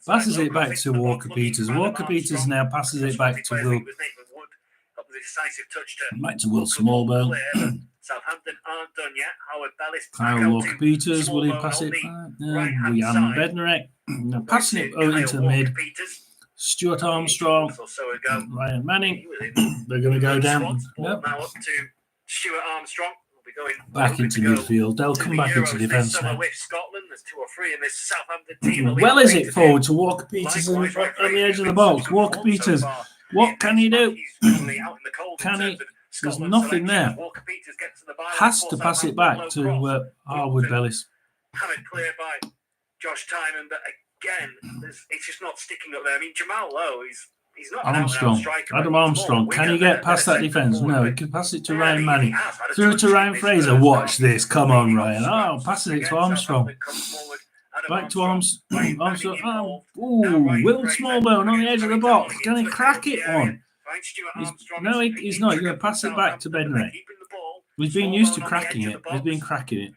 Passes it back to Walker-Peters. Walker-Peters now passes it back to Will. Back to Will Smallbone. Southampton aren't done yet. Howard Bellis. Kyle Walker-Peters, will he pass it back? Jan Bednarek. Now passing it into the mid. Stuart Armstrong, Ryan Manning. They're going to go down. Yep. Now up to Stuart Armstrong. We'll be going back into midfield. They'll come back into defence now. With Scotland, there's 2 or 3 in this Southampton team. Well, is it forward to Walker-Peters on the edge of the box? Walker-Peters, what can he do? Can he? There's nothing there. Has to pass it back to Harwood Bellis. Hammered clear by Josh Tynan, but again, it's just not sticking up there. I mean, Jamal Lowe, he's not Armstrong. Adam Armstrong, can he get past that defence? No, he can pass it to Ryan Manning. Through to Ryan Fraser. Watch this. Come on, Ryan. Oh, passing it to Armstrong. Back to Armstrong. Will Smallbone on the edge of the box. Can he crack it on? No, he's not. He's going to pass it back to Bednarek. He's been used to cracking it. He's been cracking it.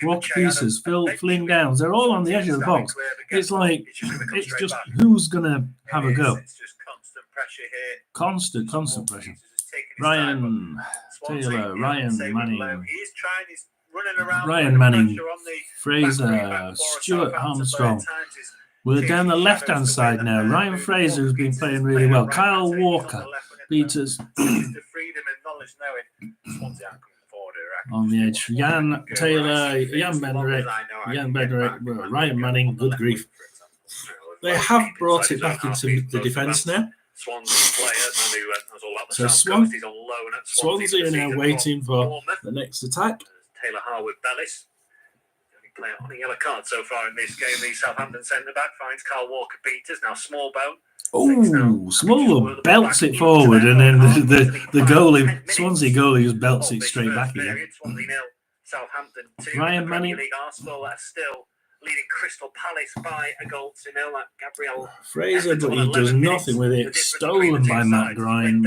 Walker-Peters, Flynn Downs, they're all on the edge of the box. It's like, it's just who's going to have a go? It's just constant pressure here. Constant pressure. taking his time. Ryan Taylor, Ryan Manning. He's trying. He's running around. Ryan Manning, Fraser, Stuart Armstrong. We're down the left-hand side now. Ryan Fraser, who's been playing really well. Kyle Walker, Peters on the edge. Jan Taylor, Jan Bedrick, Ryan Manning. Good grief. They have brought it back into the defence now. So Swansea are now waiting for the next attack. Taylor Harwood Bellis. Player on a yellow card so far in this game. The Southampton centre-back finds Kyle Walker-Peters. Now Smallbone. Oh, Smallbone belts it forward, and then the goalie, Swansea goalie, just belts it straight back again. Southampton 2. Ryan Manning. Arsenal are still leading Crystal Palace by a goal to nil. Gabriel Fraser, but he does nothing with it. Stolen by Matt Grimes,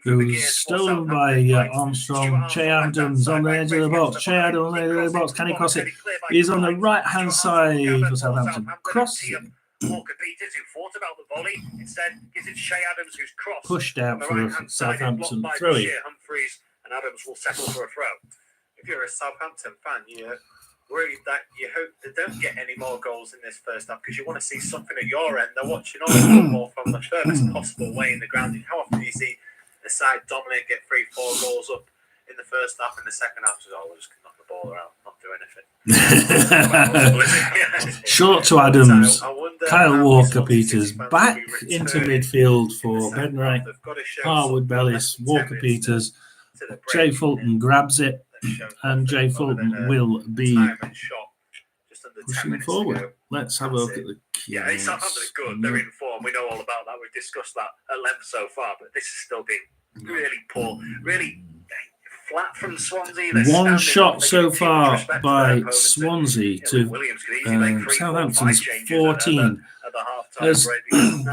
who's stolen by Armstrong. Che Adams on the edge of the box. Che Adams on the edge of the box. Can he cross it? He's on the right-hand side for Southampton. Crossing. Walker-Peters, who thought about the volley, instead gives it to Che Adams, who's crossed. Pushed out for a Southampton throw-in. Humphreys, and Adams will settle for a throw. If you're a Southampton fan, you're worried that you hope they don't get any more goals in this first half because you want to see something at your end. They're watching all the football from the furthest possible way in the ground. How often do you see the side dominate, get 3-4 goals up in the first half, and the second half is always knock the ball around, not do anything? Short to Adams. Kyle Walker-Peters back into midfield for Bednarik. Harwood Bellis, Walker-Peters. Jay Fulton grabs it, and Jay Fulton will be pushing forward. Let's have a look at the key. Yeah, Southampton is good. They're in form. We know all about that. We've discussed that at length so far, but this has still been really poor. Really flat from Swansea. One shot so far by Swansea to Southampton's 14. As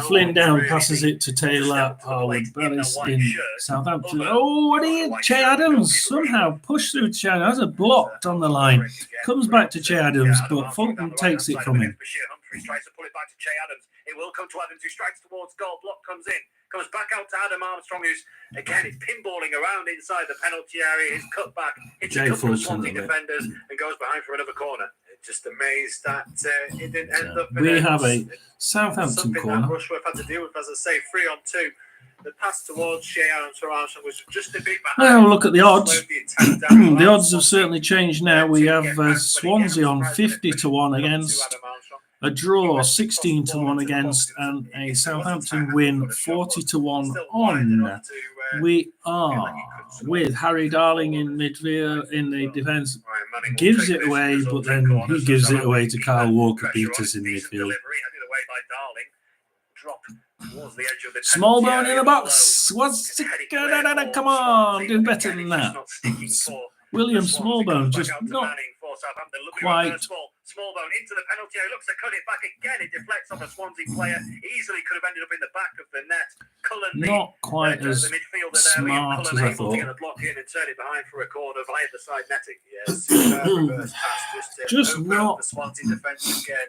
Flynn Down passes it to Taylor Harwood Bellis in Southampton. Oh, what are you? Che Adams somehow pushed through Che Adams. Has a blocked on the line. Comes back to Che Adams, but Fulton takes it from him. Humphreys tries to pull it back to Che Adams. It will come to Adams, who strikes towards goal. Block comes in. Comes back out to Adam Armstrong, who's, again, is pinballing around inside the penalty area. He's cut back. It's a couple of Swansea defenders and goes behind for another corner. Just amazed that it didn't end up. We have a Southampton corner. That Rushworth had to deal with, as I say, 3-on-2. The pass towards Che Adams for Armstrong was just a bit behind. Well, look at the odds. The odds have certainly changed now. We have Swansea on 50-1 against, a draw 16-1 against, and a Southampton win 40-1 on. We are with Harry Darling in midfield in the defence. Gives it away, but then he gives it away to Kyle Walker-Peters in midfield. Smallbone in the box. What's it? Come on, do better than that. William Smallbone just not quite. Smallbone into the penalty area, looks to cut it back again. It deflects off a Swansea player. Easily could have ended up in the back of the net. Cullen, not quite as smart as I thought. To get the block in and turn it behind for a corner via the side netting. Yes, reverse pass, just not. The Swansea defence again.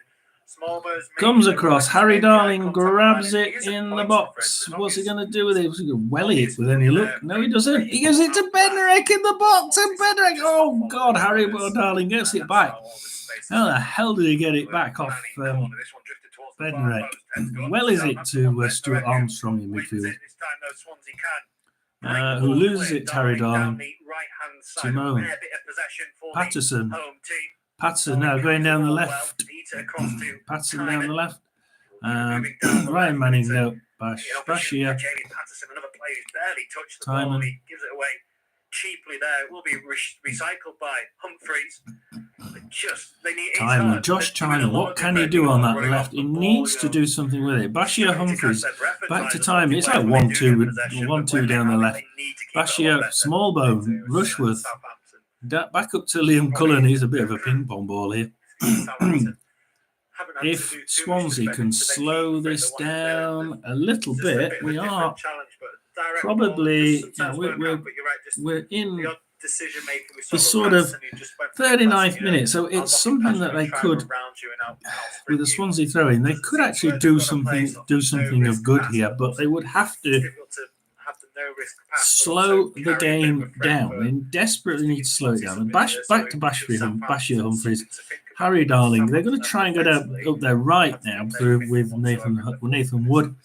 Comes across. Harry Darling grabs it in the box. What's he going to do with it? What's he going to welly it with any look? No, he doesn't. He gives it to Bednarik in the box. And Bednarik, oh God, Harry Darling gets it back. How the hell did he get it back off Bednarik? Well, is it to Stuart Armstrong in midfield, who loses it to Harry Darling. Simone. Patterson now going down the left. Patterson down the left. Ryan Manning, no. Bashir. Timon. Gives it away cheaply there. It will be recycled by Humphreys. Timon. Josh Timon. What can he do on that left? He needs to do something with it. Bashir Humphreys. Back to Timon. It's like 1-2 down the left. Bashir, Smallbone, Rushworth. Back up to Liam Cullen. He's a bit of a ping pong ball here. If Swansea can slow this down a little bit, we are probably we're in the sort of 39th minute. So it's something that they could, with the Swansea throw-in, they could actually do something of good here, but they would have to risk pass. slow the game down. They desperately need to slow it down. And back to Bashir Humphries, Harry Darling. They're going to try and go down up there right now through with Nathan Wood.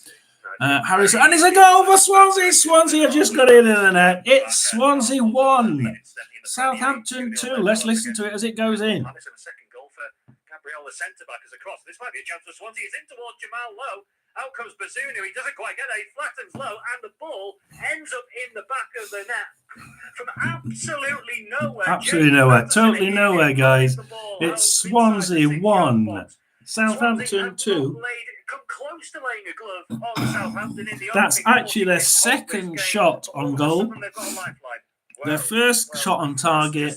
Harrison, and it's a goal for Swansea. Swansea have just got in the net. It's Swansea 1, Southampton 2. Let's listen to it as it goes in. The centre-back is across. This might be a chance for Swansea. He's in towards Jamal Lowe. Out comes Bazunu. He doesn't quite get it. He flattens Lowe, and the ball ends up in the back of the net from absolutely nowhere. Absolutely nowhere. Totally nowhere, guys. It's Swansea 1, Southampton 2. Come close to laying a glove on Southampton in the That's actually their second shot on goal. Their first shot on target,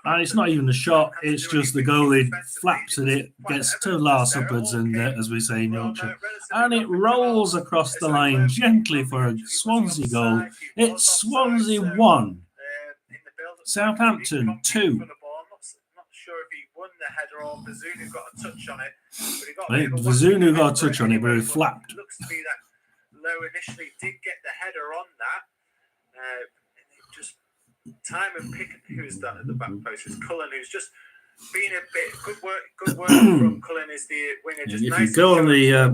and it's not even a shot, it's just the goalie flaps at it, gets to Lars upwards, and as we say in Yorkshire, and it rolls across the line gently for a Swansea goal. It's Swansea 1, Southampton 2. Not sure if he won the header or Bazunu got a touch on it. I think Bazunu got a touch on it, but he flapped. It looks to be that Lowe initially did get the header on that. Just time and pick who's that at the back post. It's Cullen who's just been a bit good work from Cullen is the winger. Just if nice you go on the app,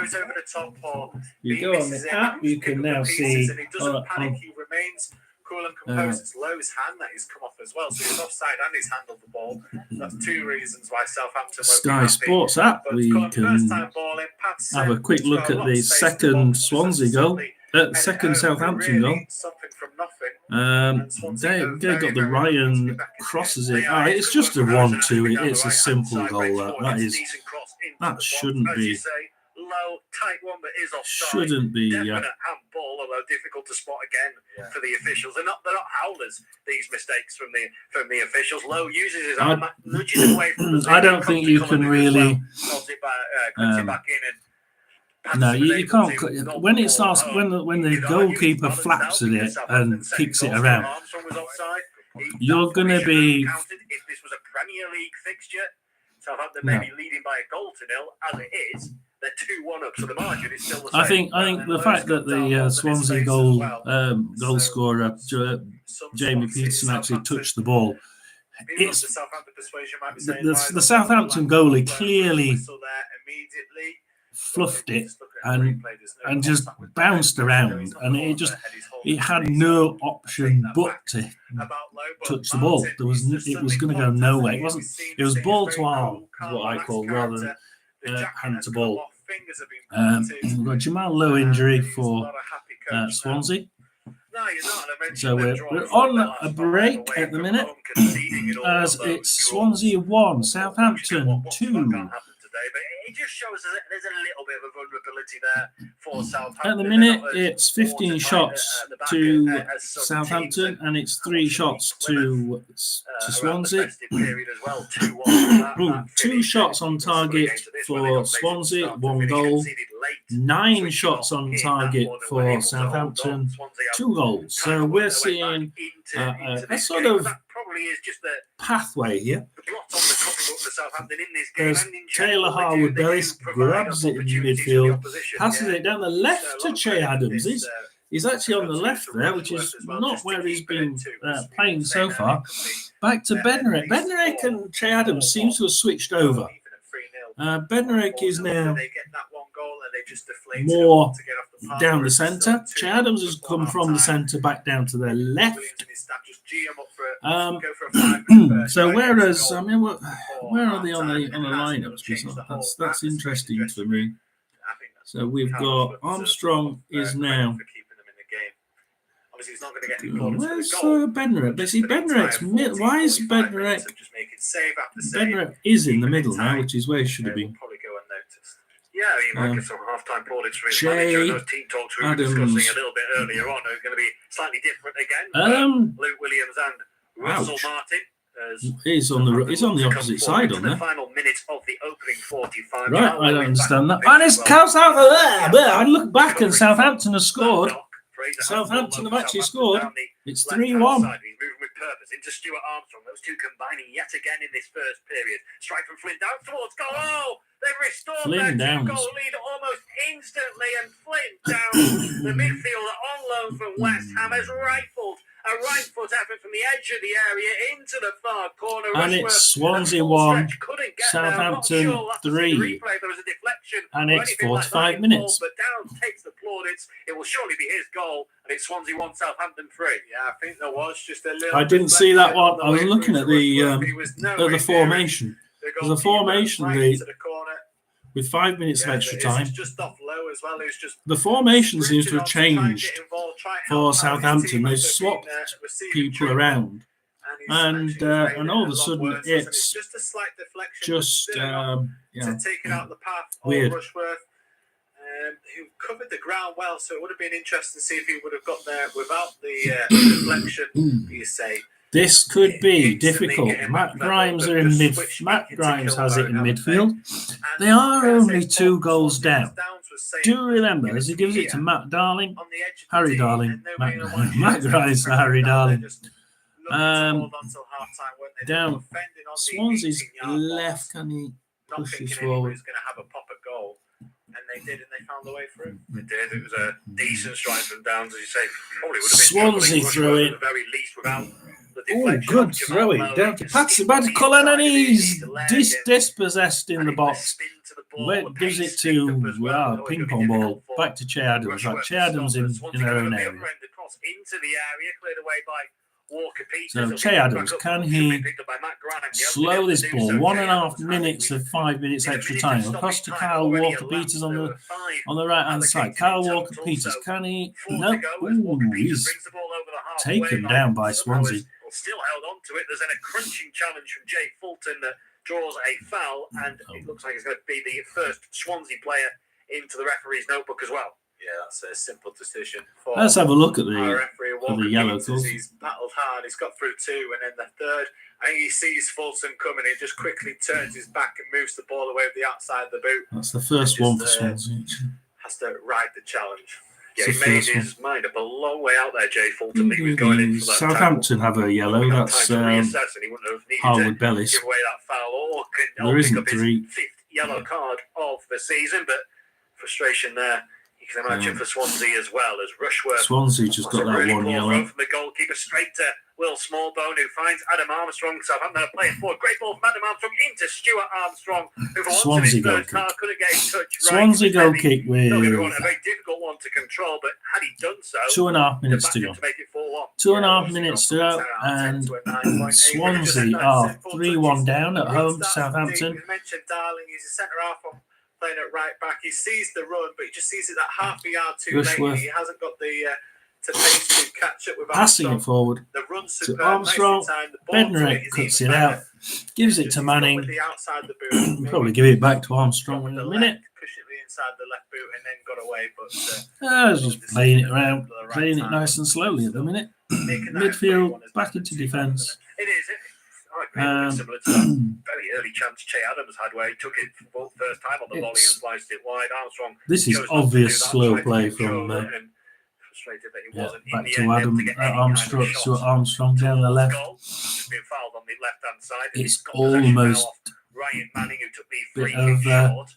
goes over the top or you go on the app, you can now see. And he doesn't panic. He remains cool and composed. It's Lowe's hand that he's come off as well, so he's offside and he's handled the ball. That's two reasons why Southampton won't Sky Sports app, we can have a quick look at the second Swansea goal. Second Southampton goal. They got the Ryan crosses it. It's just a 1-2. It's a simple goal. That shouldn't be. Low, tight one, but is offside. Shouldn't be. Definite handball, although difficult to spot again for the officials. They're not howlers. These mistakes from the officials. Lowe uses his arm, nudges away from the. I don't think you can really. No, you can't. When it starts, when the goalkeeper flaps at it and kicks it around, you're going to be. If this was a Premier League fixture, Southampton may be leading by a goal to nil. As it is, they're 2-1 up, so the margin is still the same. I think the fact that the Swansea goal scorer Jamie Peterson actually touched the ball. It's the Southampton goalie clearly fluffed it and just bounced around, and it had no option but to touch the ball. It was going to go nowhere. It was ball to arm, is what I call, rather than hand to ball. We've got Jamal Lowe injury for Swansea. So we're on a break at the minute, as it's Swansea 1, Southampton 2. But it just shows that there's a little bit of a vulnerability there for Southampton. At the minute, it's 15 shots to Southampton, and it's 3 shots to Swansea. 2 shots on target for Swansea, 1 goal. 9 shots on target for Southampton, 2 goals. So we're seeing a sort of pathway here. There's Taylor Harwood-Bellis, grabs it in midfield, passes it down the left to Che Adams. He's actually on the left there, which is not where he's been playing so far. Back to Bednarek. Bednarek and Che Adams seems to have switched over. Bednarek is now more down the centre. Che Adams has come from the centre back down to their left. So whereas, where are they on the lineups? That's interesting for me. So we've got Armstrong is now. Where's Bednarek? Bednarek's why is Bednarek? Bednarek is in the middle now, which is where he should have been. Yeah, you might get some half-time audits for his Che manager. Those team talks we were discussing a little bit earlier on are going to be slightly different again. Luke Williams and Russell Martin. He's on the opposite side on there. The final minute of the opening 45. Right, I don't understand that. And it's comes out of there. I look back and Southampton has scored. Southampton have actually scored. It's 3-1. He's moving with purpose into Stuart Armstrong. Those two combining yet again in this first period. Strike from Flynn down towards goal. Oh, they've restored their goal lead almost instantly, and Flynn down the midfielder on loan from West Ham has rifled a right foot effort from the edge of the area into the far corner. And Rushworth, it's Swansea a full 1, stretch, couldn't get Southampton there. I'm not sure we'll have to see the 3. replay if there was a deflection And or it's anything like 45 that minutes. involved, but Downs takes the plaudits. It will surely be his goal, and it's Swansea 1, Southampton 3. Yeah, I think there was just a little. I didn't see that one. I was looking at the formation. There's a formation right the corner. with 5 minutes of extra time. Just off low as well. It's just the formation seems to have changed for Southampton. They've swapped people around, and all of a sudden it's just a slight deflection. To take it out of the path. Weird. Rushworth, who covered the ground well, so it would have been interesting to see if he would have got there without the deflection. You say. This could be difficult. Matt Grimes are in mid. Matt Grimes has it in midfield. They are only 2 goals down. Do remember, as he gives it to Matt Darling, Harry Darling, Matt Grimes to Harry Darling. Down Swansea's left, can he pushes forward? Going to have a pop at goal, and they did, and they found a way through. They did. It was a decent strike from Downs, as you say. Probably would have been Swansea throw it. At the very least without. Oh, good throwing down to Patsy Cullen, and he's dispossessed in the box. Gives it to ping pong ball back to Che Adams. Right, Che Adams in their own area. So Che Adams, can he slow this ball? 1.5 minutes of 5 minutes extra time across to Kyle Walker-Peters on the right hand side. Kyle Walker-Peters, can he? No, he's taken down by Swansea. Still held on to it. There's then a crunching challenge from Jay Fulton that draws a foul, and it looks like it's going to be the first Swansea player into the referee's notebook as well. Yeah, that's a simple decision. Let's have a look at the yellow card. He's battled hard. He's got through 2, and then the third, I think he sees Fulton coming. He just quickly turns his back and moves the ball away with the outside of the boot. That's the first one for Swansea. Has to ride the challenge. Yeah, he made his mind up a long way out there, Jay Fulton. He was going in for that Southampton have a yellow. That's Harwood Bellis. Give away that foul, there isn't 3. 5th yellow card of the season, but frustration there. You can imagine for Swansea as well as Rushworth. Swansea just got that really 1 yellow. From the goalkeeper straight to Will Smallbone, who finds Adam Armstrong. Southampton are playing forward. Great ball from Adam Armstrong into Stuart Armstrong, who for once in his first half couldn't get his touch right. Swansea goal kick with a very difficult one to control, but had he done so, 2.5 minutes to go. 2.5 minutes to go, and Swansea are 3-1 down at home to Southampton. You mentioned Darling, he's a centre half playing at right back. He sees the run, but he just sees it that half a yard too late. He hasn't got the pace to catch up with passing it forward to Armstrong. Bednarek cuts it out, gives it to Manning. Probably give it back to Armstrong in a minute. Inside the left boot and then got away, but just playing it around, playing it nice and slowly at the minute. Midfield back into defence. It is. Similar to that very early chance Che Adams had where he took it for the first time on the volley and sliced it wide. Armstrong. This is obvious slow play from frustrated that he wasn't back to Adam Armstrong down the left. Been fouled on the left-hand side. It's almost Ryan Manning, who took the free bit of short.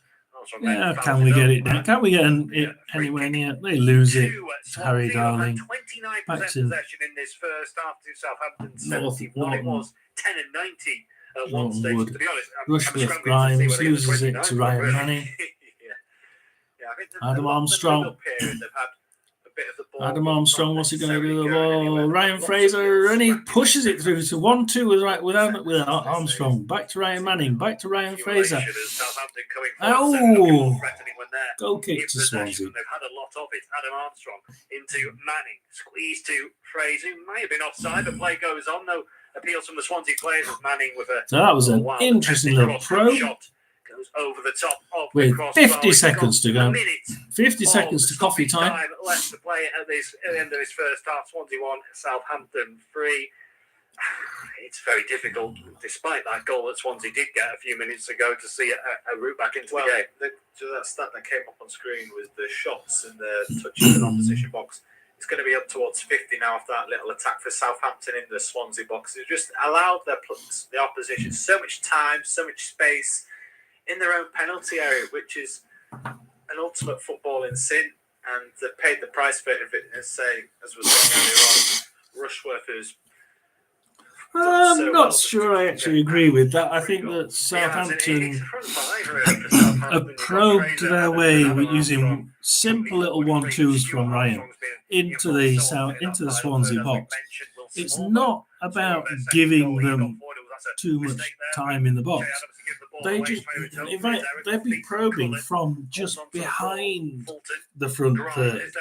Can we get it down? Can we get it anywhere near? They lose it to Harry Darling. 29% possession in this first half to Southampton. 71 it was 10 and 90 at one stage. To be honest, Rushworth Grimes loses it to Ryan Manning. Adam Armstrong. Adam Armstrong, what's he going to do with the ball? Ryan Fraser, and he pushes it through to 1-2 with Armstrong. Back to Ryan Manning, back to Ryan Fraser. Oh, goal kick to Swansea. They've had a lot of it. Adam Armstrong into Manning, squeeze to Fraser. Might have been offside, but play goes on. No appeals from the Swansea players as Manning with a. So that was an interesting little probe. Goes over the top of with the 50 seconds to go. 50 seconds to coffee time. Left to play at the end of his first half. Swansea 1, Southampton 3. It's very difficult, despite that goal that Swansea did get a few minutes ago, to see a route back into the game. That stat that came up on screen was the shots and the touches in the opposition box. It's going to be up towards 50 now after that little attack for Southampton in the Swansea box. It just allowed the opposition so much time, so much space in their own penalty area, which is an ultimate footballing sin. and they've paid the price for it. If it is, say, as was saying earlier on, Rushworth, who's I'm not sure I actually agree with that. I think that Southampton have probed their way with using simple little 1-2s from Ryan into the Swansea box. It's not about giving them too much time in the box. They just, in fact, they'd be probing from just behind the front third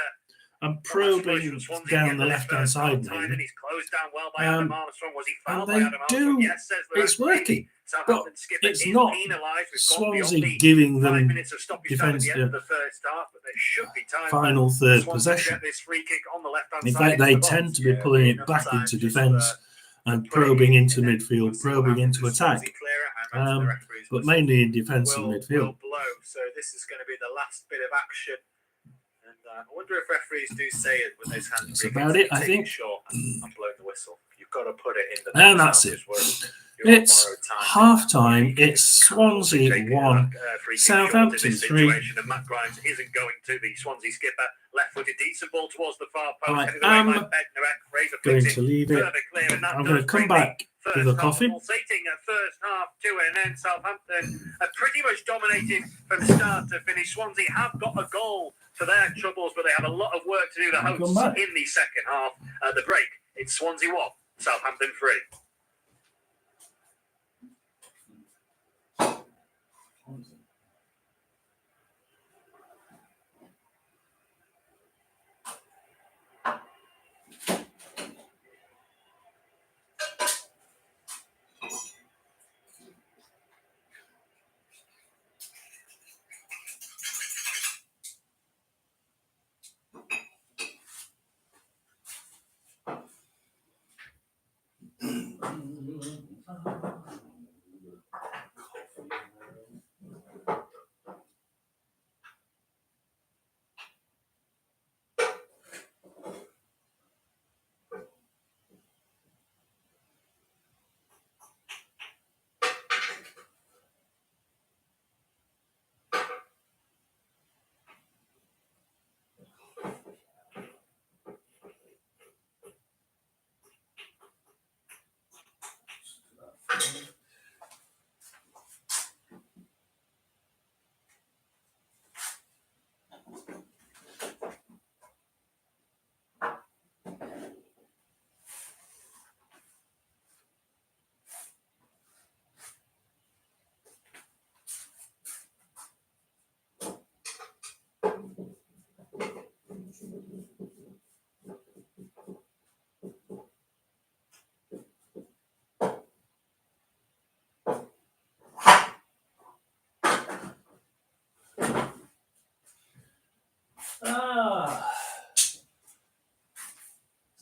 and probing down the left-hand side, maybe. And they do. It's working. But it's not Swansea giving them final third possession. In fact, they tend to be pulling it back into defence and probing into midfield, probing into attack, but mainly in defence and midfield. So this is going to be the last bit of action. I wonder if referees do say it when those hands. That's about it, I think. Short and blow the whistle. You've got to put it in the. And that's it. It's half time. It's Swansea 1, Southampton 3. And Matt Grimes isn't going to the Swansea skipper. Left-footed, decent ball towards the far post. I am going to leave it. I'm going to come back with a coffee. Pulsating at first half, 2, and then Southampton are pretty much dominated from start to finish. Swansea have got a goal for their troubles, but they have a lot of work to do, the hosts, in the second half. At the break, it's Swansea 1, Southampton 3.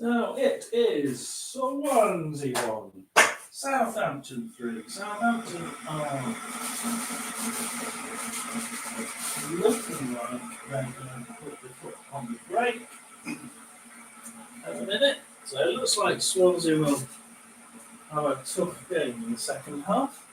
So it is Swansea 1, Southampton 3. Southampton are looking like they're going to put the foot on the brake at the minute. So it looks like Swansea will have a tough game in the second half.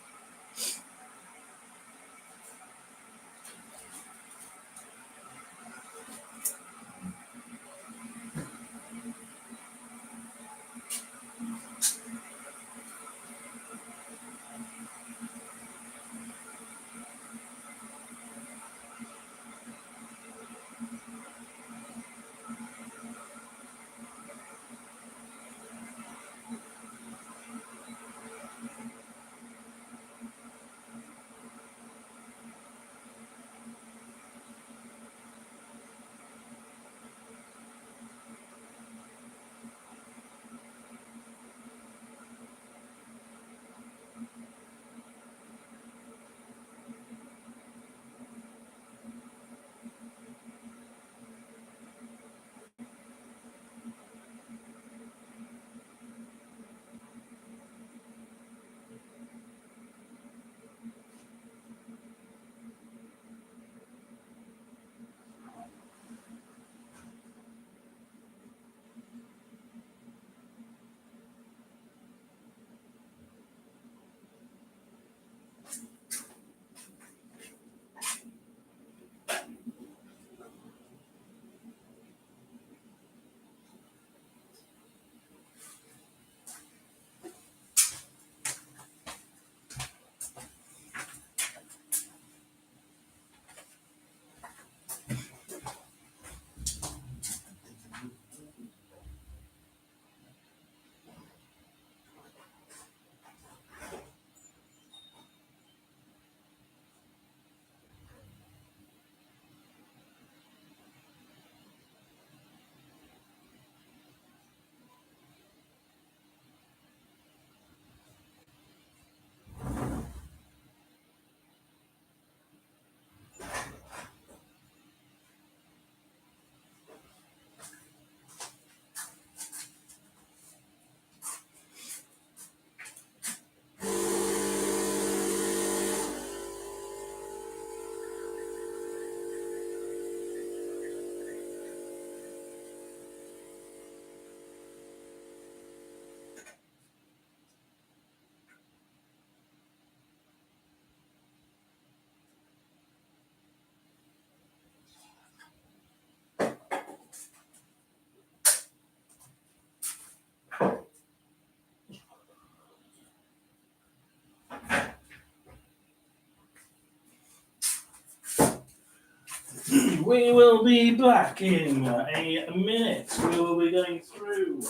We will be back in a minute. We will be going through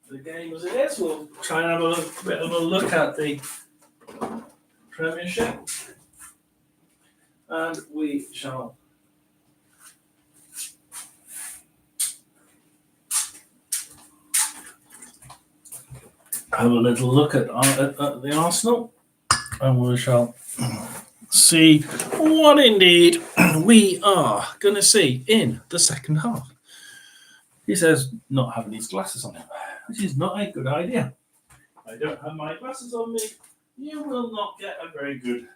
the game as it is. We'll try and have a bit of a look at the Premiership. And we shall have a little look at the Arsenal, and we shall see what indeed we are going to see in the second half. He says not having his glasses on him, which is not a good idea. If I don't have my glasses on me, you will not get a very good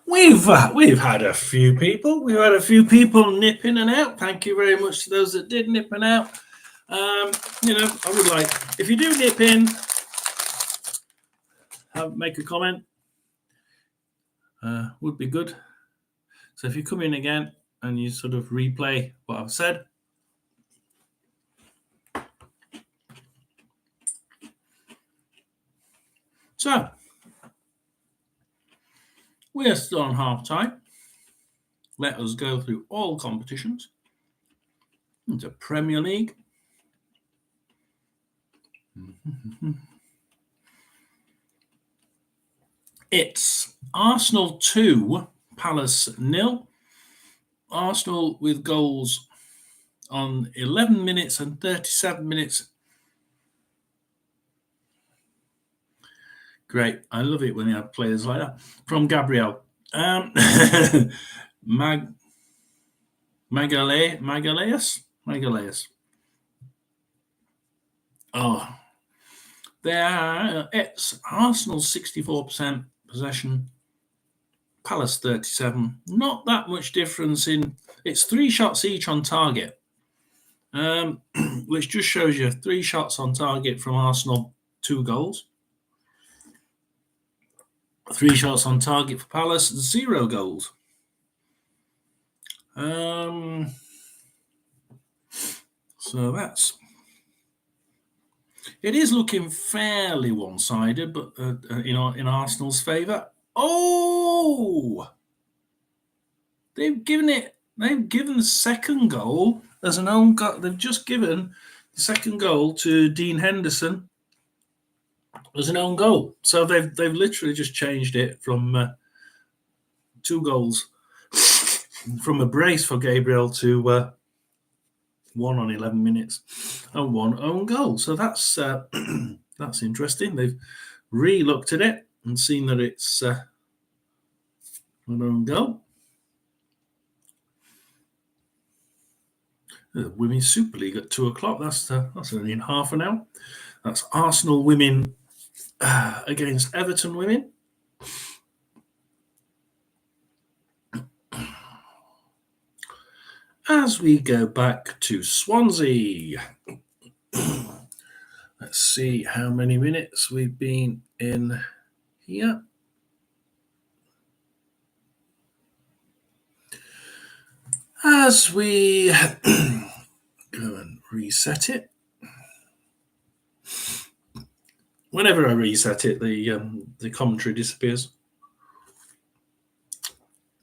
We've had a few people. We've had a few people nip in and out. Thank you very much to those that did nip in and out. I would like, if you do nip in, make a comment. Would be good. So if you come in again and you sort of replay what I've said. So, we are still on half time. Let us go through all competitions. Into Premier League. It's Arsenal 2, Palace 0. Arsenal with goals on 11 minutes and 37 minutes. Great. I love it when you have players like that. From Gabriel. Magaleus. Oh. It's Arsenal 64% possession. Palace 37. Not that much difference in. It's 3 shots each on target. Which just shows you 3 shots on target from Arsenal, 2 goals. 3 shots on target for Palace, 0 goals. So it is looking fairly one-sided, but in Arsenal's favour. Oh, they've given the second goal as an own goal. They've just given the second goal to Dean Henderson as an own goal. So they've literally just changed it from 2 goals from a brace for Gabriel to 1 on 11 minutes and 1 own goal. So that's interesting. They've re-looked at it and seen that it's an own goal. The Women's Super League at 2:00. That's only in half an hour. That's Arsenal women against Everton women. As we go back to Swansea, let's see how many minutes we've been in here. As we go and reset it. Whenever I reset it, the commentary disappears.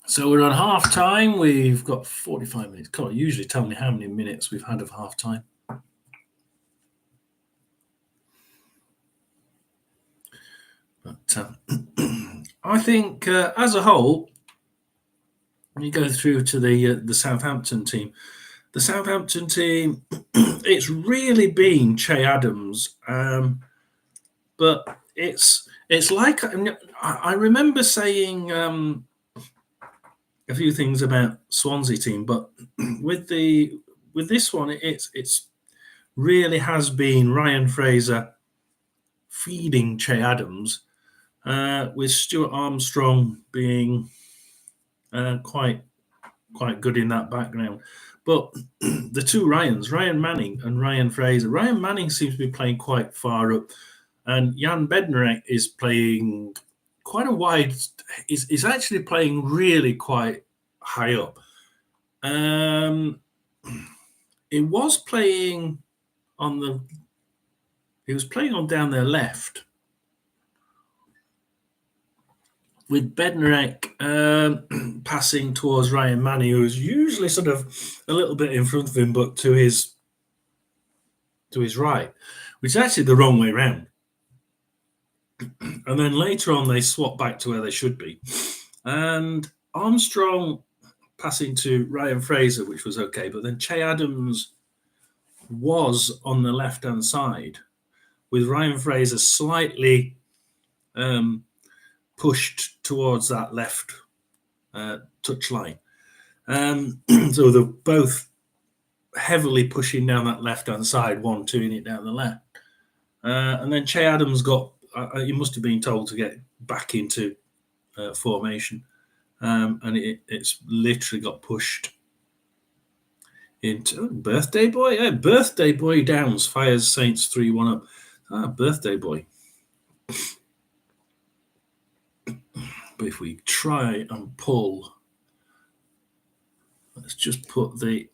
So we're on half time. We've got 45 minutes. Can't usually tell me how many minutes we've had of half time. But I think as a whole, when you go through to the Southampton team, it's really been Che Adams, but it's like I remember saying a few things about Swansea team, but with this one, it's really has been Ryan Fraser feeding Che Adams, with Stuart Armstrong being quite good in that background. But the two Ryans, Ryan Manning and Ryan Fraser. Ryan Manning seems to be playing quite far up, and Jan Bednarek is playing quite a wide. Is actually playing really quite high up. It was playing on the. he was playing on down their left with Bednarek passing towards Ryan Manny, who was usually sort of a little bit in front of him, but to his right, which is actually the wrong way round. And then later on, they swapped back to where they should be. And Armstrong passing to Ryan Fraser, which was okay, but then Che Adams was on the left-hand side with Ryan Fraser slightly pushed towards that left touch line. So they're both heavily pushing down that left-hand side, 1-2ing it down the left. And then Che Adams he must have been told to get back into formation. And it's literally got pushed into Birthday Boy. Yeah, Birthday Boy Downs fires Saints 3-1 up. Birthday Boy. But if we try and pull, let's just put the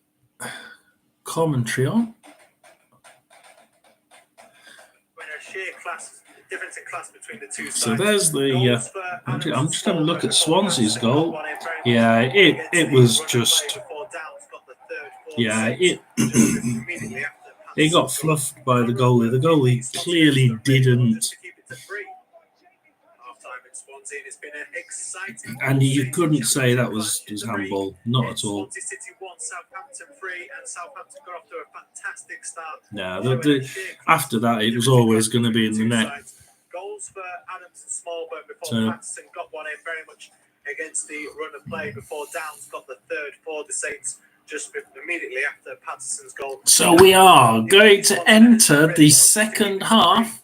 commentary on. Difference in class between the two sides. So there's the. I'm just having a look at Swansea's goal. Yeah, it was just. Yeah, it got fluffed by the goalie. The goalie clearly didn't. And you couldn't say that was his handball, not at all. No, after that, it was always going to be in the net. Goals for Adams and Smallburn before Patterson got one in very much against the run of play before Downs got the third for the Saints just immediately after Patterson's goal. So we are going to enter the second half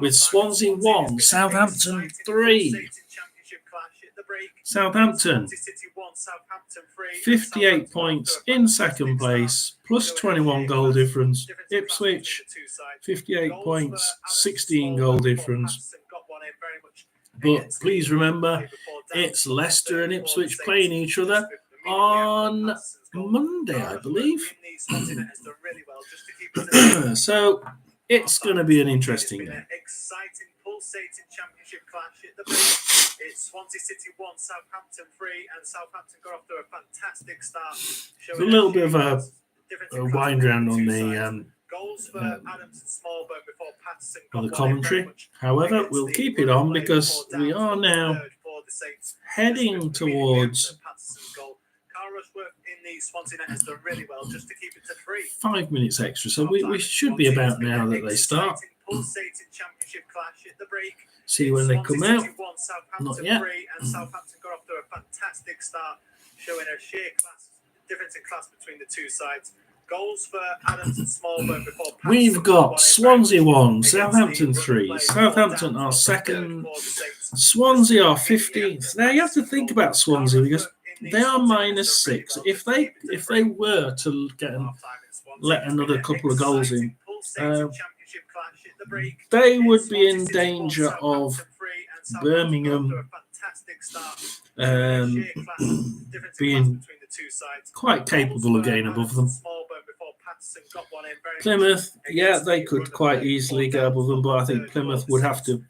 with Swansea 1, Southampton 3. Southampton, 58 points in second place, plus 21 goal difference. Ipswich, 58 points, 16 goal difference. But please remember, it's Leicester and Ipswich playing each other on Monday, I believe. So it's going to be an interesting game. Exciting, pulsating championship clash at the break. It's Swansea City 1, Southampton 3, and Southampton got off to a fantastic start. There's a little bit of a wind round on the goals for Adams and Smallburn before Patterson on the commentary. However, we'll keep it on because we are now heading towards. In the Swansea net has done really well just to keep it to 3. 5 minutes extra, so we should be about now that they start. See when they come out. Not yet. And Southampton got off to a fantastic start, showing a sheer difference in class between the two sides. Goals for Adams and Smallburn before Patterson. We've got Swansea 1, Southampton 3. Southampton are second. Swansea are 15th. Now you have to think about Swansea because they are -6. If they were to let another couple of goals in, they would be in danger of Birmingham being quite capable of getting above them. Plymouth, yeah, they could quite easily get above them, but I think Plymouth would have to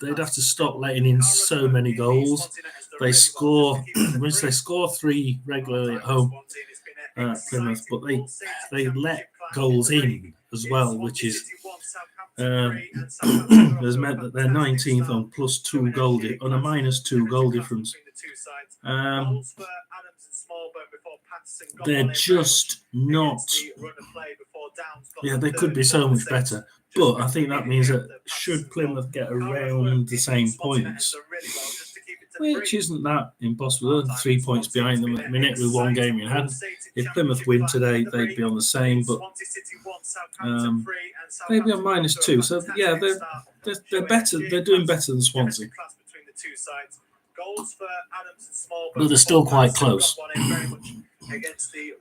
they'd have to stop letting in so many goals. They score, once they score 3 regularly at home, Plymouth, but they let goals in as well, which is has meant that they're 19th on +2 goal on a -2 goal difference. They're just not. Yeah, they could be so much better, but I think that means that should Plymouth get around the same points, which isn't that impossible. They're 3 points behind them at the minute with 1 game in hand. If Plymouth win today, they'd be on the same, but they'd be on -2. So yeah, they're better. They're doing better than Swansea, but they're still quite close.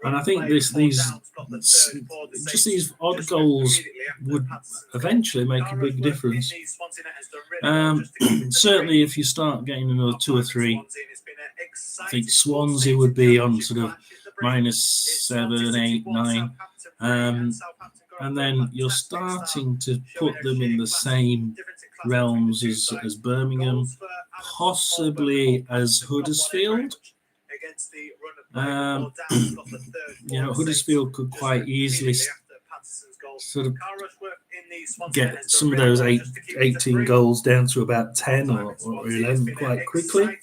And I think these odd goals would eventually make a big difference. Certainly, if you start getting another 2 or 3, I think Swansea would be on sort of -7, 8, 9. and then you're starting to put them in the same realms as Birmingham, possibly as Huddersfield. Huddersfield could quite easily sort of get some of those 18 goals down to about 10 or 11 quite quickly.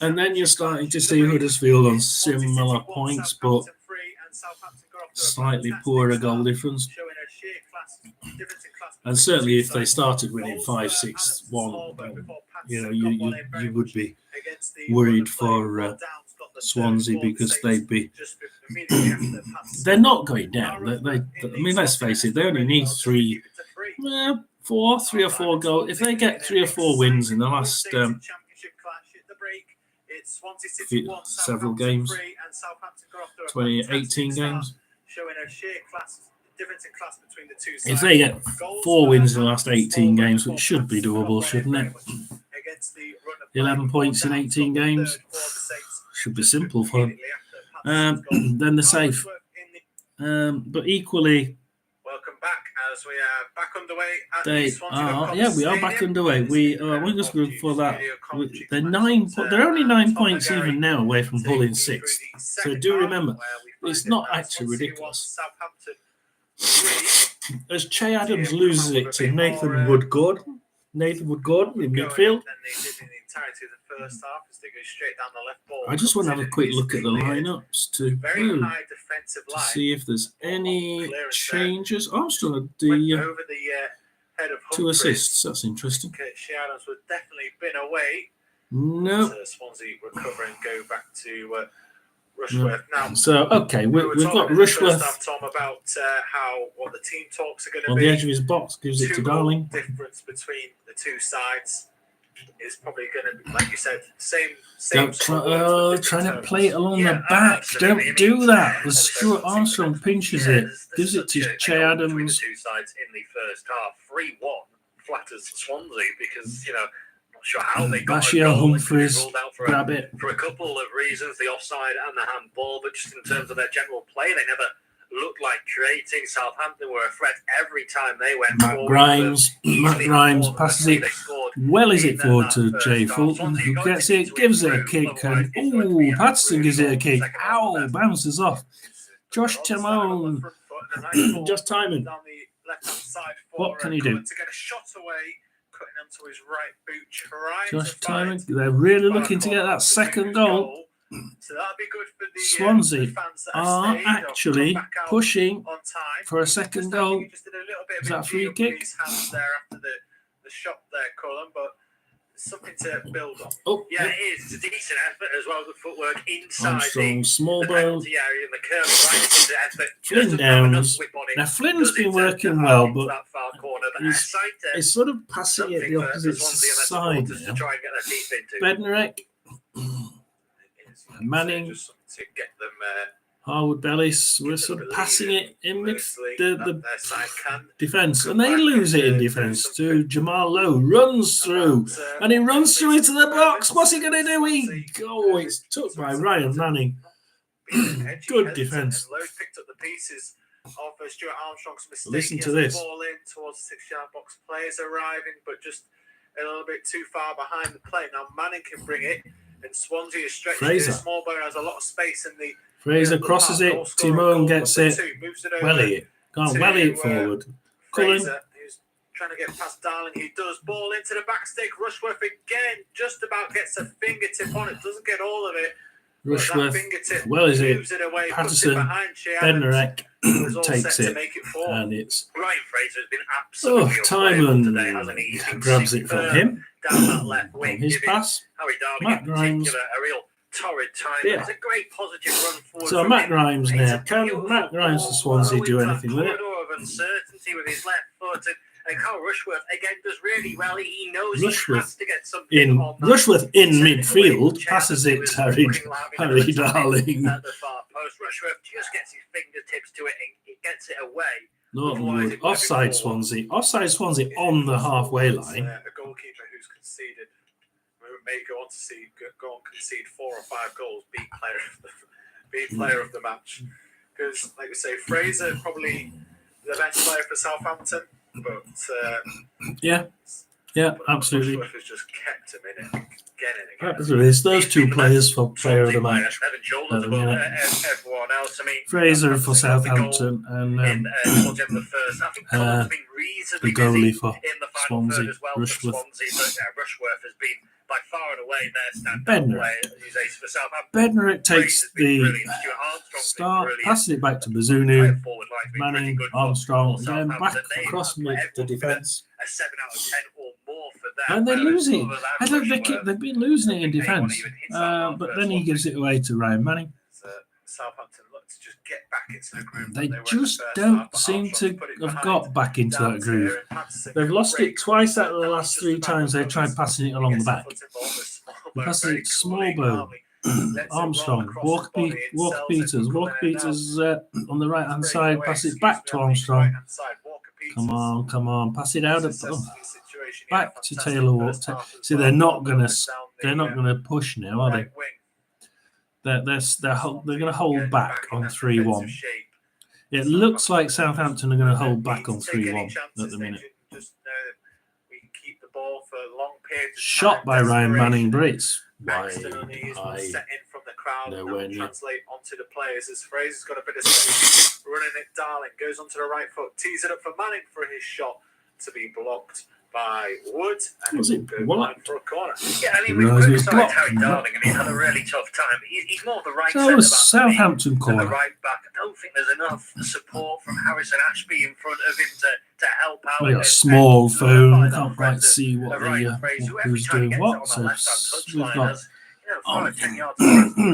And then you're starting to see Huddersfield on similar points, but slightly poorer goal difference. And certainly if they started winning 5-6-1, you would be worried for Swansea, because they're not going down. Let's face it, they only need three or four goals. If they get 3 or 4 wins in the last several games, 18 games. If they get 4 wins in the last 18 games, which should be doable, shouldn't it? 11 points in 18 games should be simple for them. Then they're safe. But equally, welcome back as we are back underway. We are back underway. We're just good for that. They're only 9 points even now away from pulling 6th. So do remember, it's not actually ridiculous. As Che Adams loses it to Nathan Wood-Gordon in midfield. I just want to have a quick look at the lineups to see if there's any changes. Armstrong had the 2 assists. That's interesting. Che Adams would definitely been away. No. Swansea recover and go back to Rushworth. Now, so okay, we've got Rushworth. Tom, about what the team talks are going to be. On the edge of his box, gives it to Darling. Difference between the two sides is probably going to be, like you said, same. Trying to play it along the back. Don't do that. As Stuart Armstrong pinches it, gives it to Che Adams. The two sides in the first half, 3-1 flatters Swansea because not sure how they got Bashir Humphries grab it for a couple of reasons, the offside and the handball, but just in terms of their general play, they never looked like creating. Southampton were a threat every time they went forward. Matt Grimes passes it forward to Jay Fulton, who gets it, gives it a kick, and Patterson gives it a kick. Ow, bounces off. Josh Timon. Just timing. What can he do? To get a shot away, cutting onto his right boot, Josh Timon. They're really looking to get that second goal. So that'll be good for the Swansea fans that are actually pushing for a second goal. Is that a free kick? Hands there after the shot there, Colin, but something to build on. Yeah, it is. It's a decent effort as well. Good footwork inside the penalty area and the curve right into the effort. Flynn Downs. Now Flynn's been working well, but he's sort of passing it the opposite side now. Bednarek. Manning, to get them, Harwood Bellis, we're sort of passing it in the defence, and they lose it in defence too. Jamal Lowe runs through, and he runs through into the box. What's he going to do? It's took by Ryan Manning. Good defence. Lowe picked up the pieces of Stuart Armstrong's mistake. Listen to this. Ball in towards the 6-yard box. Players arriving, but just a little bit too far behind the play. Now Manning can bring it. And Swansea is stretched. Fraser. Small ball has a lot of space in the. Fraser crosses it. Timon gets it. Welly it. Can't welly it forward. Fraser, who's trying to get past Darling. He does. Ball into the back stick. Rushworth again. Just about gets a fingertip on it. Doesn't get all of it. Rushworth. Well, is it? Patterson. Bednarek takes it. And it's. Ryan Fraser has been absolutely. Timon grabs it from him. Down that left wing, his pass. Harry Darling in particular, a real torrid time. Yeah. It's a great positive run forward. So Matt Grimes now. Can Matt Grimes for Swansea do anything with it? Of uncertainty with his left foot, and Carl Rushworth again does really well. He knows Rushworth he has to get something on that. Rushworth in midfield passes it to Harry Darling. At the far post, Rushworth just gets his fingertips to it and he gets it away. Norton Wood, offside Swansea on the halfway line. A goalkeeper who's conceded, may go on to concede 4 or 5 goals, be player of the match. Because, like I say, Fraser probably the best player for Southampton, but Yeah, absolutely. Rushworth has just kept him in it again and again. Absolutely. It's those two players for player of the match. Everyone else. I mean, Fraser for Southampton and towards the end of the first. I think Cullen's been the reasonably goalie busy for in the final Swansea, third as well Rushworth. for Swansea, but Rushworth has been by far and away their standout Bednar. player. He's ace for Southampton. Bednar takes the start, passes it back to Bazunu. Manning, Armstrong, again back across the defence. A 7 out of 10 or more for them. And they lose it. I don't think they've been losing it in defence. But then he gives it away to Ryan Manning. Southampton look to just get back into the groove. They just don't seem to have got back into that groove. They've lost it twice out of the last 3 times they've tried passing it along the back. They pass it to Smallbone, Armstrong, Walker Peters. Walker Peters on the right hand side, pass it back to Armstrong. Come on, pass it out back to Taylor Walker. See, they're not gonna push now, are they? They're going to hold back on 3-1. It looks like Southampton are going to hold back on 3-1 at the minute. Shot by Ryan Manning, but it's wide. Nowhere near. Translate onto the players as Fraser's got a bit of space, running it. Darling goes onto the right foot, tees it up for Manning for his shot to be blocked by Wood. And was it blocked? For a corner. Yeah, I mean, we criticised Harry Darling, and he's had a really tough time. He's more the right So was Southampton corner. The right back. I don't think there's enough support from Harrison Ashby in front of him to help out. We got a small phone, can't quite see what who's doing what. So we've got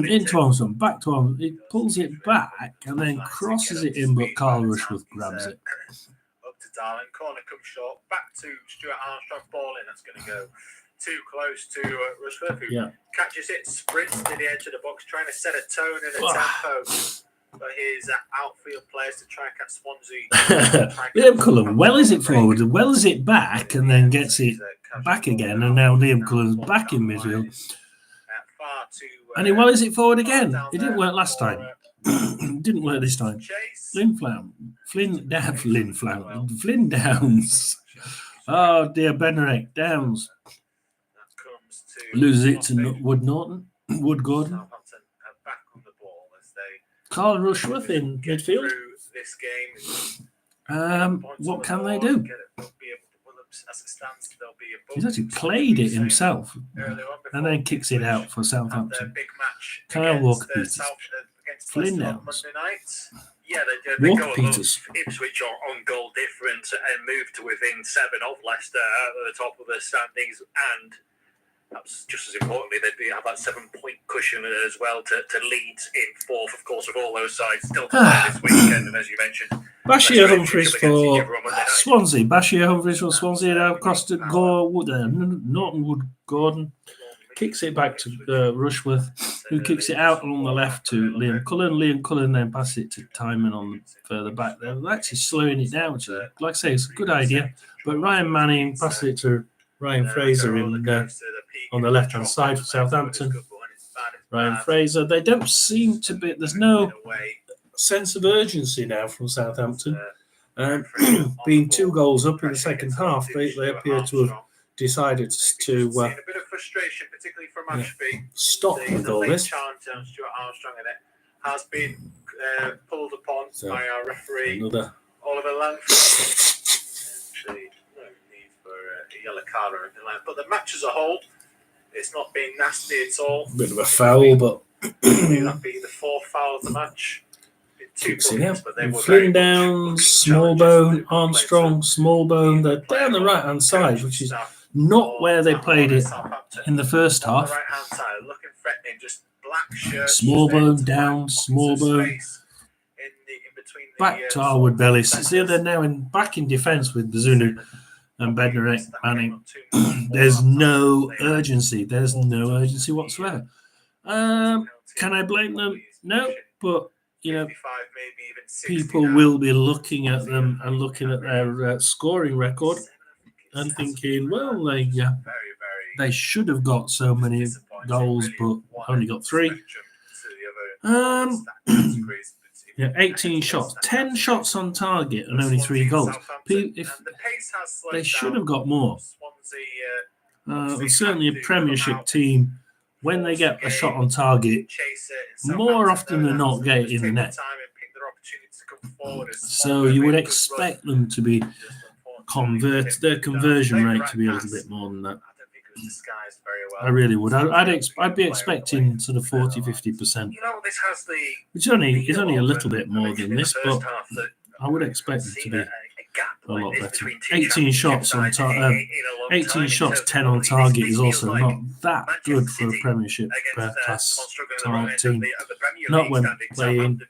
into Armstrong, back to Armstrong. It pulls it back and then crosses it in, but Carl Rushworth grabs it. Darling, corner comes short, back to Stuart Armstrong, ball in, that's going to go too close to Rushworth, who catches it, sprints to the edge of the box, trying to set a tone and a tempo for his outfield players to try and catch Swansea. Liam Cullen wells it forward, wells it back, and then gets it back again, and now Liam Cullen's back in midfield. And he wells it forward again. It didn't work last time. Didn't work this time. Flynn Downs. Oh dear, Bednar Downs. Loses it to Wood Gordon. Carl Rushworth in midfield. What can they do? He's actually played it himself and then kicks it out for Southampton. Kyle Walker Peters. Flynn Downs. Yeah, they Walker go Peters. Ipswich on goal difference and move to within 7 of Leicester at the top of the standings, and that's just as importantly, they'd have that 7-point cushion as well to Leeds in 4th, of course, with all those sides still to play this weekend. And as you mentioned, Bashir Humphries for Swansea. Bashir Humphries for Swansea now across to Norton Wood Gordon. Kicks it back to Rushworth, who kicks it out along the left to Liam Cullen. Liam Cullen then passes it to Timon on the further back there. They're actually slowing it down, which is, like I say, it's a good idea. But Ryan Manning passes it to Ryan Fraser on the left-hand side for Southampton. Ryan Fraser. They don't seem to be... There's no sense of urgency now from Southampton. Being 2 goals up in the second half, they appear to have decided to stop with all this. Has been pulled upon by our referee, Oliver Langford. Actually, no need for a yellow card or anything like that. But the match as a whole, it's not been nasty at all. Bit of a foul, but that'd be the 4th foul of the match. Flynn Downs, Smallbone, Armstrong, Smallbone. They're down the right-hand side, which is not where they played it in the first half. Smallbone down, Smallbone back to Arwood Bellis. See, they're now back in defence with Bazunu and Bednar Manning. There's no urgency. There's no urgency whatsoever. Can I blame them? No, but you know, people will be looking at them and looking at their scoring record and thinking, well, they should have got so many goals, but only got 3. Yeah, 18 shots, 10 shots on target, and only 3 goals. If the pace has slowed they should down. have got more. Swansea, It's certainly a Premiership team. When they get a shot on target, chase it, more often than not, get it in the net. So you would expect them to be their conversion rate to be a little bit more than that. I don't think it was disguised very well. I really would. I'd be expecting sort of 40-50%. You know, this has the Which is only a little bit more than this, but I would expect them to be a lot better. 18 shots on 18 shots, 10 on target is also not that good for a Premiership class team. Not when playing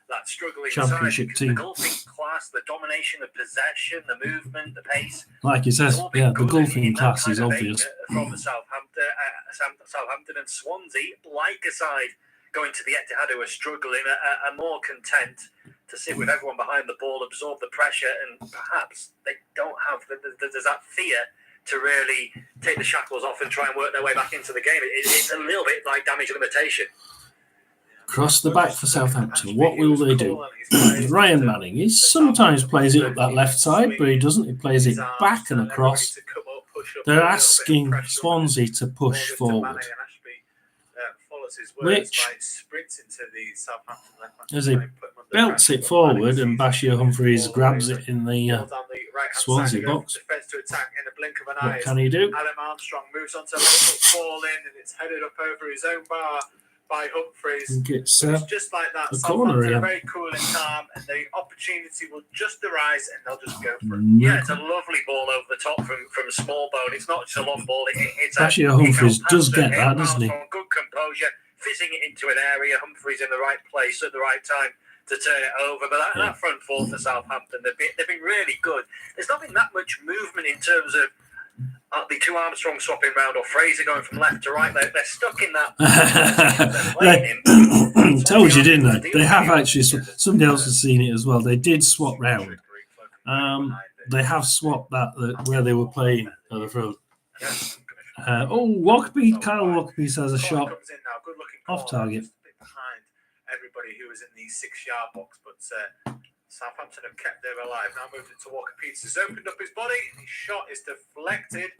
that struggling Championship side, team. The golfing class, the domination, the possession, the movement, the pace. Like he says, the golfing class is obvious. From Southampton and Swansea, like a side going to the Etihad who are struggling, are more content to sit with everyone behind the ball, absorb the pressure, and perhaps they don't have there's that fear to really take the shackles off and try and work their way back into the game. It's a little bit like damage limitation. Cross the back for Southampton. What will they do? Ryan Manning, he sometimes plays it up that left side, but he doesn't. He plays it back and across. They're asking Swansea to push forward. Which, as he belts it forward and Bashir Humphreys grabs it in the Swansea box, what can he do? Adam Armstrong moves on to let the ball in, and it's headed up over his own bar by Humphreys. It's just like that. a corner again. Very cool and calm, and the opportunity will just arise, and they'll just go for it. Yeah, it's a lovely ball over the top from Smallbone. It's not just a long ball. It's Bashir Humphreys does get that, doesn't he? Good composure, fizzing it into an area. Humphreys in the right place at the right time to turn it over. But that front four for Southampton, they've been really good. There's not been that much movement in terms of the two Armstrong swapping round or Fraser going from left to right. They're stuck in that. Told you, didn't they? They have actually. Somebody else has seen it as well. They did swap round. They have swapped that where they were playing at the front. Kyle Walkerby has a shot off target. Behind everybody who was in the 6-yard box, but Southampton have kept them alive. Now moved it to Walker Peters. He's opened up his body. His shot is deflected.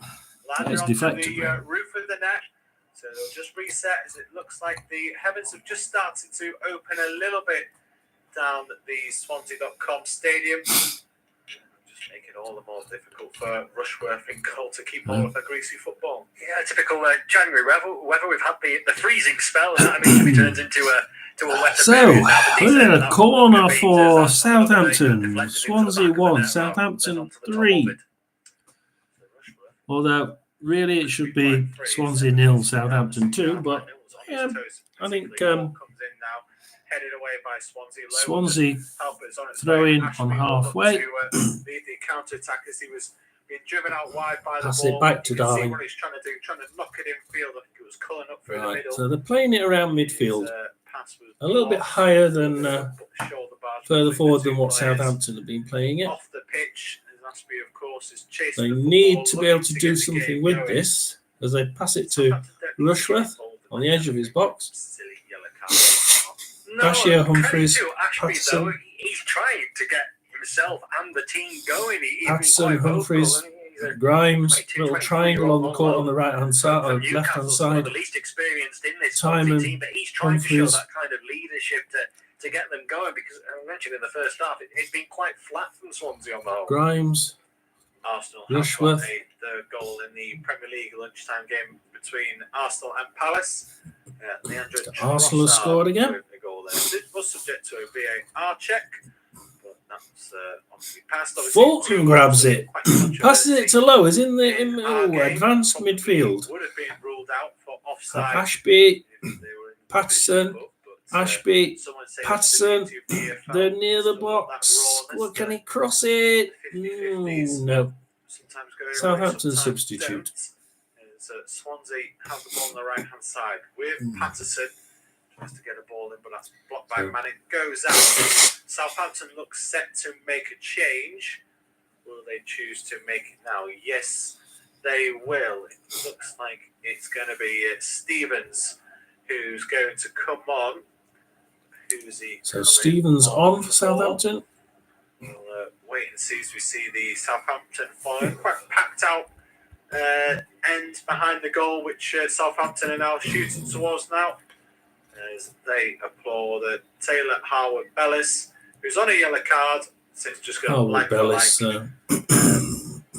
Landed onto the roof of the net. So they'll just reset as it looks like the heavens have just started to open a little bit down at the Swansea.com stadium. Just make it all the more difficult for Rushworth and Cole to keep all of their greasy football. Yeah, typical January weather. We've had the freezing spell, and that immediately turns into a So, we're in a corner for Southampton. Swansea 1, Southampton 3. Although, really, it should be Swansea 0, Southampton 2. But, yeah, I think Swansea throw in on halfway. The counter-attack as he was being driven out wide by the Pass ball. it back to Darling. See what he's trying to do, trying to knock it in field. I think it was culling up through the middle. So they're playing it around midfield. A little bit higher than further forward than what Southampton have been playing it. Off the pitch, Ashby, of course, is chasing They the football, need to be able to looking do get the something game with going. this as they pass it to Rushworth on the edge of his box. Silly yellow card. Bashir Humphreys, Ashby, Patterson. though, he's trying to get himself and the team going. Patterson, Humphreys, Grimes, little triangle on the court on the right-hand side, or left-hand side. The least experienced in this Timon, team, but he's trying Humphreys. to show that kind of leadership to get them going, because I mentioned in the first half, it's been quite flat from Swansea on the whole. Grimes, Arsenal Rushworth. have got the goal in the Premier League lunchtime game between Arsenal and Palace. Leandro Arsenal has scored again. with the goal there. It was subject to a VAR check, but that's obviously passed. Obviously, Fulton grabs it, quite controversy. passes it to Lowe. Is in the Our game advanced probably midfield. would have been ruled out for offside. Ashby, if they were in the Patterson, position above, but, Ashby, someone say Patterson, it's the beauty of they're VAR. near the So box. that rawness What, can that he cross it? 50-50s No. sometimes go away, Southampton sometimes substitute. don't. So Swansea have the ball on the right hand side with Patterson. Tries to get a ball in, but that's blocked by Manning. Goes out. Southampton looks set to make a change. Will they choose to make it now? Yes, they will. It looks like it's going to be Stevens who's going to come on who's he? So Stevens on for Southampton. We'll wait and see as we see the Southampton following. Quite packed out end behind the goal, which Southampton are now shooting towards now. As they applaud Taylor Harwood Bellis, who's on a yellow card. So it's just going like Bellis,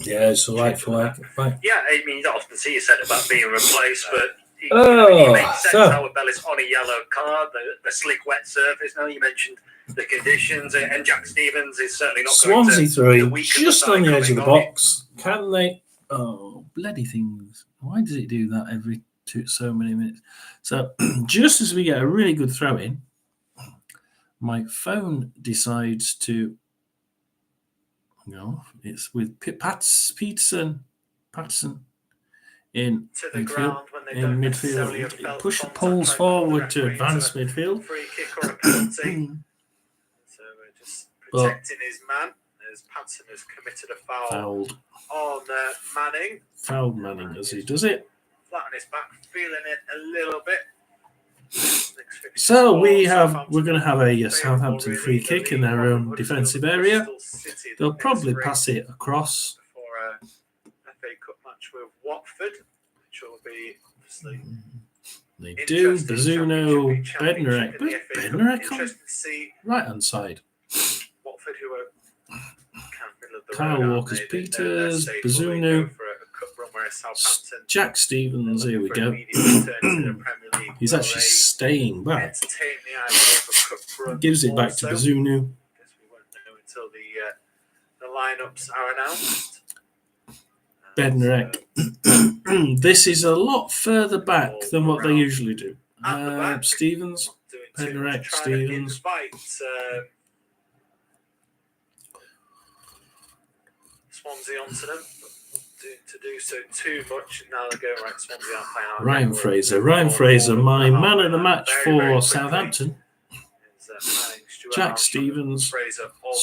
yeah, it's like for like. Yeah, I mean, you don't often see you said about being replaced, but he makes sense. Harwood Bellis on a yellow card, the slick wet surface. Now you mentioned the conditions, and Jack Stevens is certainly not Swansea going to three, just on the edge of the box. Can they? Oh, bloody things! Why does it do that every so many minutes? So just as we get a really good throw in, my phone decides to. No, it's with Patterson in to the midfield. Ground when they In don't midfield, it push the poles forward to advance midfield. Free kick or a penalty. So we're just protecting his man as Patterson has committed a foul on Manning. Fouled Manning as he does it. Flat on his back, feeling it a little bit. So we're going to have a Southampton free kick in their own defensive area. They'll probably pass it across. For a FA Cup match with Watford, which will be obviously. They do. Bazzuno, Bednarek. But Bednarek on right hand side. Watford, who are kind of middle of the Kyle road, Walker-Peters, Bazzuno, Jack Stevens. Here we go. He's actually staying back. Gives it back to Bazzuno. Guess we won't know until the lineups are announced. Bednarek. This is a lot further back than what they usually do. Stevens, Bednarek, Stevens. Swansea onto them. To do so too much. Now they go right. Swansea aren't playing out. Ryan Fraser, my man of the match for Southampton. Jack Stevens,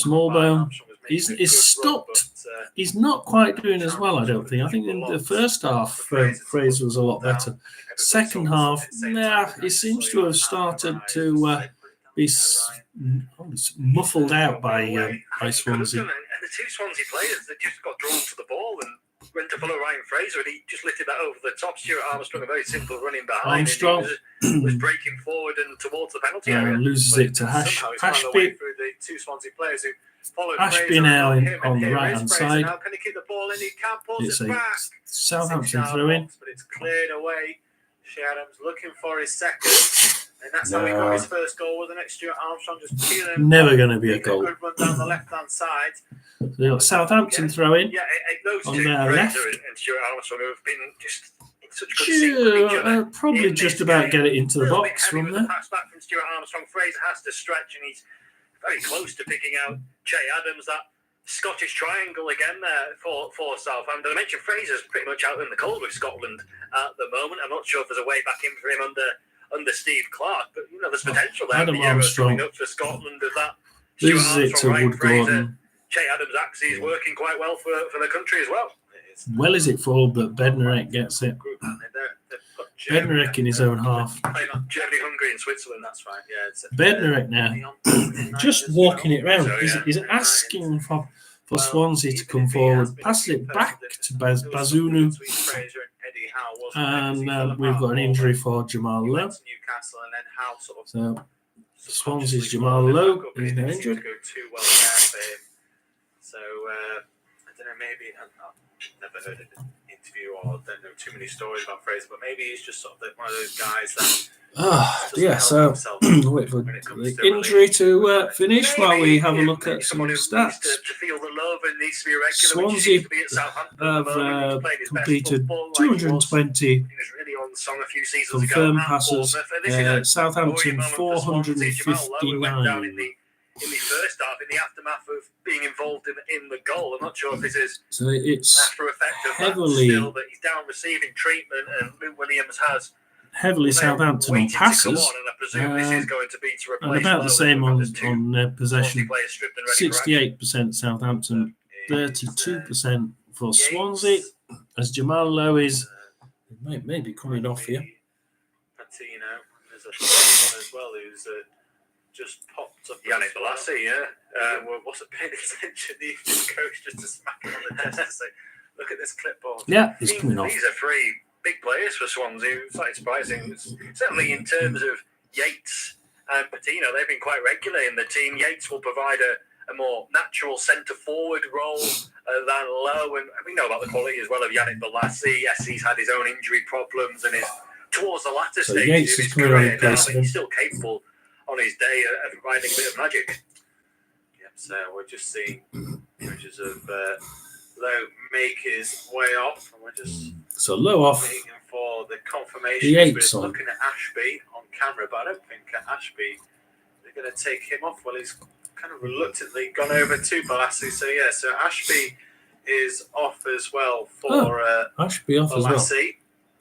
Smallbone. He's stopped. He's not quite doing as well, I don't think. I think in the first half, Fraser was a lot better. Second half, he seems to have started to be muffled out by Swansea. And the two Swansea players that just got drawn to the ball and went to follow Ryan Fraser, and he just lifted that over the top. Stuart Armstrong, a very simple running behind. Armstrong was breaking forward and towards the penalty area. Loses it to Ashby. Through the two Swansea players who followed Ashby now on the right hand side. How can he keep the ball in? He can't pulls It's it a back. Southampton throw in. But it's cleared away. Shea Adams looking for his second. And that's how he got his first goal, wasn't it? Stuart Armstrong just peeling. Never going to be a goal. Good run down the left-hand side. Southampton throw in. Yeah, those on two, their Fraser left. and Stuart Armstrong, who have been just in such good sync with each other. Probably just about get it into the box from there. Pass back from Stuart Armstrong. Fraser has to stretch, and he's very close to picking out Che Adams. That Scottish triangle again there for Southampton. I mentioned Fraser's pretty much out in the cold with Scotland at the moment. I'm not sure if there's a way back in for him under Steve Clarke, but there's potential there. Adam Armstrong coming up for Scotland with that. loses it to Wood Gordon. Che Adams actually is working quite well for the country as well. Well is it for, but Bednarek gets it. Bednarek in his own half. Germany, Hungary, and Switzerland. That's right. Yeah. Bednarek now, just walking it round. He's asking for Swansea to come forward, passes it back to Bazzuno, and we've got an injury for Jamal Lowe. So Swansea's Jamal Lowe is now injured. So I don't know. Maybe I've never heard of an interview or don't know too many stories about Fraser, but maybe he's just sort of one of those guys that. So wait for the injury to finish while we have a look at some stats. Swansea have completed 220 confirmed passes. Southampton 459. In the first half, in the aftermath of being involved in the goal. I'm not sure if this is so it's after effect of heavily, that still, but he's down receiving treatment, and Luke Williams has heavily Southampton on passes, and I presume this is going to be to replace and about the same on possession. 68% Southampton, 32% for Swansea, as Jamal Lowe is maybe coming off here. Patino, there's a one as well who's just popped up. Yannick Bolasie, Wasn't paying attention. The coach just to smack him on the chest to say, "Look at this clipboard." Yeah, he's coming off. These are 3 big players for Swansea. It's slightly surprising. Certainly in terms of Yates and Patino, they've been quite regular in the team. Yates will provide a more natural centre-forward role than Lowe. And we know about the quality as well of Yannick Bolasie. Yes, he's had his own injury problems and is towards the latter stage of his career now, but he's still capable on his day of providing a bit of magic. Yep, so we're just seeing images of Lowe make his way off, and we're just so Lowe off. waiting for the confirmation. We're looking at Ashby on camera, but I don't think Ashby, they're going to take him off. Well, he's kind of reluctantly gone over to Bolasie. So yeah, so Ashby is off as well for Ashby off Bolasie. as well.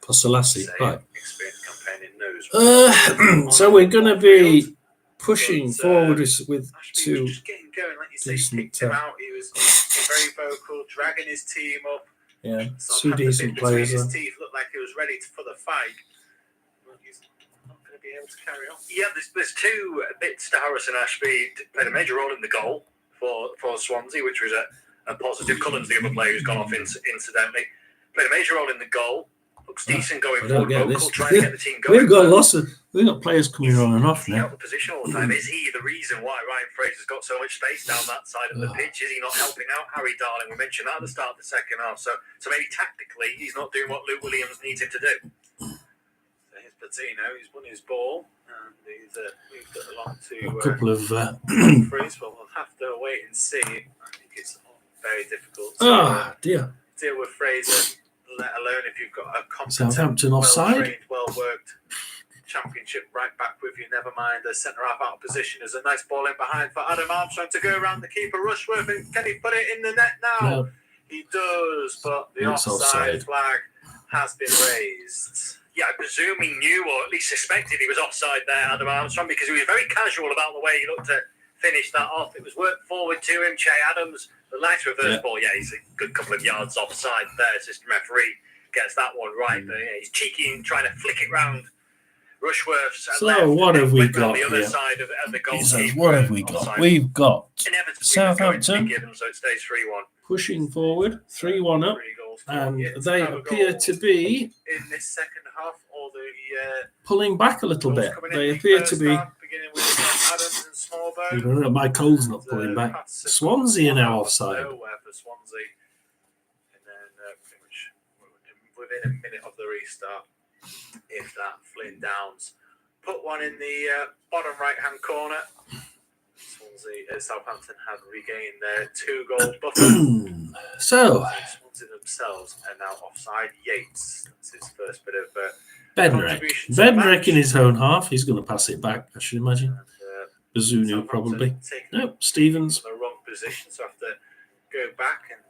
For Selassie, right. Experienced campaign in knows. So we're going to be pushing forward with Ashby 2 was just getting going, like you say, decent, picked him out. He was very vocal, dragging his team up. yeah, So 2 decent players. His teeth looked like he was ready for the fight. But he's not going to be able to carry on. Yeah, there's 2 bits to Harrison. Ashby played a major role in the goal for Swansea, which was a positive. Cullen's the other player who's gone off incidentally. Played a major role in the goal. Looks decent going forward. Vocal, trying to get the team going. We've got players coming on and off now. Out of position all the time. Is he the reason why Ryan Fraser's got so much space down that side of the pitch? Is he not helping out Harry Darling? We mentioned that at the start of the second half. So maybe tactically he's not doing what Luke Williams needs him to do. So here's Patino. He's won his ball and he's moved it along to A couple of Humphries. Well, we'll have to wait and see. I think it's very difficult to dear. deal with Fraser, let alone if you've got a competent, Southampton offside. well-trained, well-worked championship right back with you. Never mind the centre-half out of position. There's a nice ball in behind for Adam Armstrong to go around the keeper Rushworth. And can he put it in the net now? No. He does, but the It's offside offside. flag has been raised. Yeah, I presume he knew or at least suspected he was offside there, Adam Armstrong, because he was very casual about the way he looked to finish that off. It was worked forward to him. Che Adams, the nice reverse ball. Yeah, he's a good couple of yards offside there. Assistant referee gets that one right. But yeah, he's cheeky and trying to flick it round Rushworth's So left. what have we Went round got the other here? side of the goal. What have we got? We've got Inevitably Southampton given, so it stays 3-1. pushing forward, 3-1 up, 3 goals. and Yet to they have a appear goal to be in this second half, or the pulling back a little goals bit. coming in They the appear to first be. half, beginning with Adams and Smallbone. My Cole's not pulling back. Swansea are now offside. Nowhere for Swansea. And then pretty much within a minute of the restart, if that, Flynn Downs put one in the bottom right-hand corner. Southampton have regained their 2-goal buffer. So, Swansea themselves are now offside. Yates, that's his first bit of Bedrick. contribution to the Bedrick match. in his own half. He's going to pass it back, I should imagine. And, Bazunu probably. taking No, Stevens. the wrong position, so have to go back, and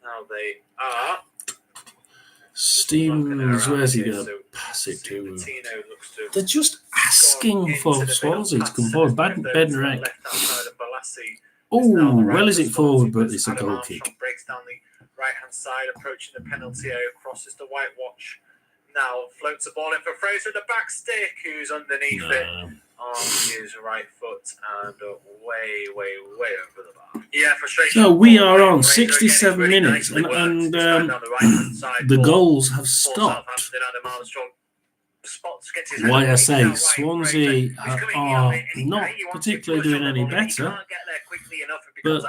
now they are. Stevens, where's he going to pass it to? Patino looks to They're just asking for Swansea to come forward. Bedrick. Oh, well is it forward, but it's a goal kick. Breaks down the right-hand side, approaching the penalty area, crosses the white watch. Now floats the ball in for Fraser, the back stick, who's underneath it on his right foot, and way over the bar. Yeah, frustration. So we are on 67 minutes, and the goals have stopped. Why I say Swansea are not particularly doing any better, but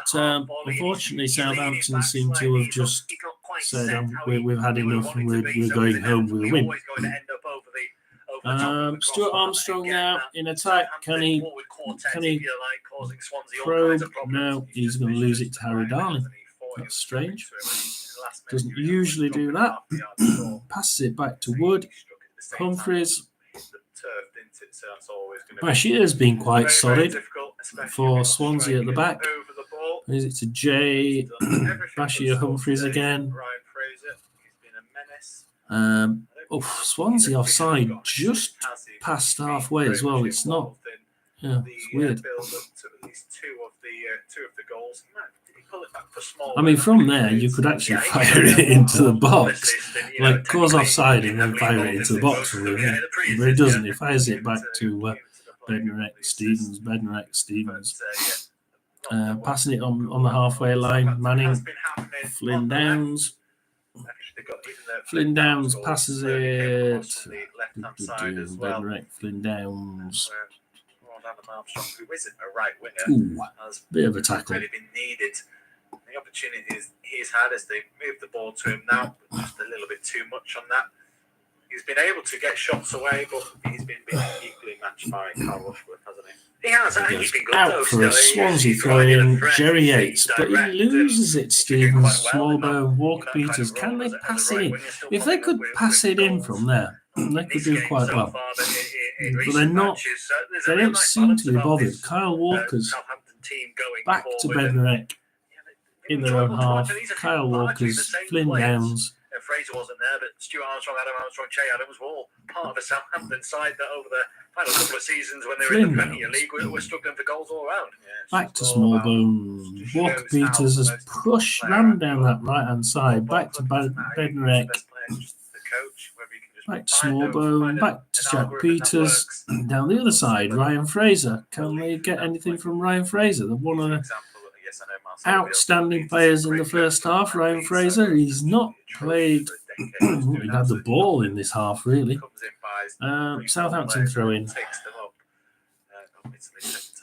unfortunately Southampton seem to have just said we've had enough and we're going home with a win. Stuart Armstrong now in attack. Can he probe? No, he's going to lose it to Harry Darling. That's strange. Doesn't usually do that. Passes it back to Wood. Humphries. Bashir has been quite solid for Swansea at the back. Is it to Jay? Bashir Humphries again. Swansea offside just past halfway as well. It's not. Yeah, it's weird. I mean, from there you could actually fire it into the box, cause offside and then fire it into the box. But he doesn't. He fires it back to Bednarek, Stevens, Bednarek, Stevens. But, Passing it on the halfway line. Manning, Flynn Downs. Flynn Downs passes it. Bednarek, Flynn Downs. Who isn't a right winger, Ooh, has bit of a tackle. really been needed. The opportunities he's had as they move the ball to him now, but just a little bit too much on that. He's been able to get shots away, but he's been equally matched by Carl Rushworth, hasn't he? He has. I think he's been good. Out for a Swansea throw in, Jerry Yates, but he loses it. Stevens, Smallbone, Walker Peters. Can they pass it in? If they could pass it in from there, they could do quite well. But they're not. They don't seem to be bothered. Kyle Walker's back to Bednarek in their own half. Kyle Walker's, Flynn Downs. Fraser wasn't there, but Stuart Armstrong, Adam Armstrong, Che Adams were all part of a Southampton side that over the final couple of seasons when they were in the Premier League were struggling for goals all around. Back to Smallbone. Walker Peters has pushed ran down that right hand side. Back to Bednarek. Back to Smallbone. Back to Jack Peters. Down the other side, Ryan Fraser. Can they get anything from Ryan Fraser? They're one of the outstanding players in the first half. Ryan Fraser. He's not played. He had the ball in this half, really. Southampton throw in.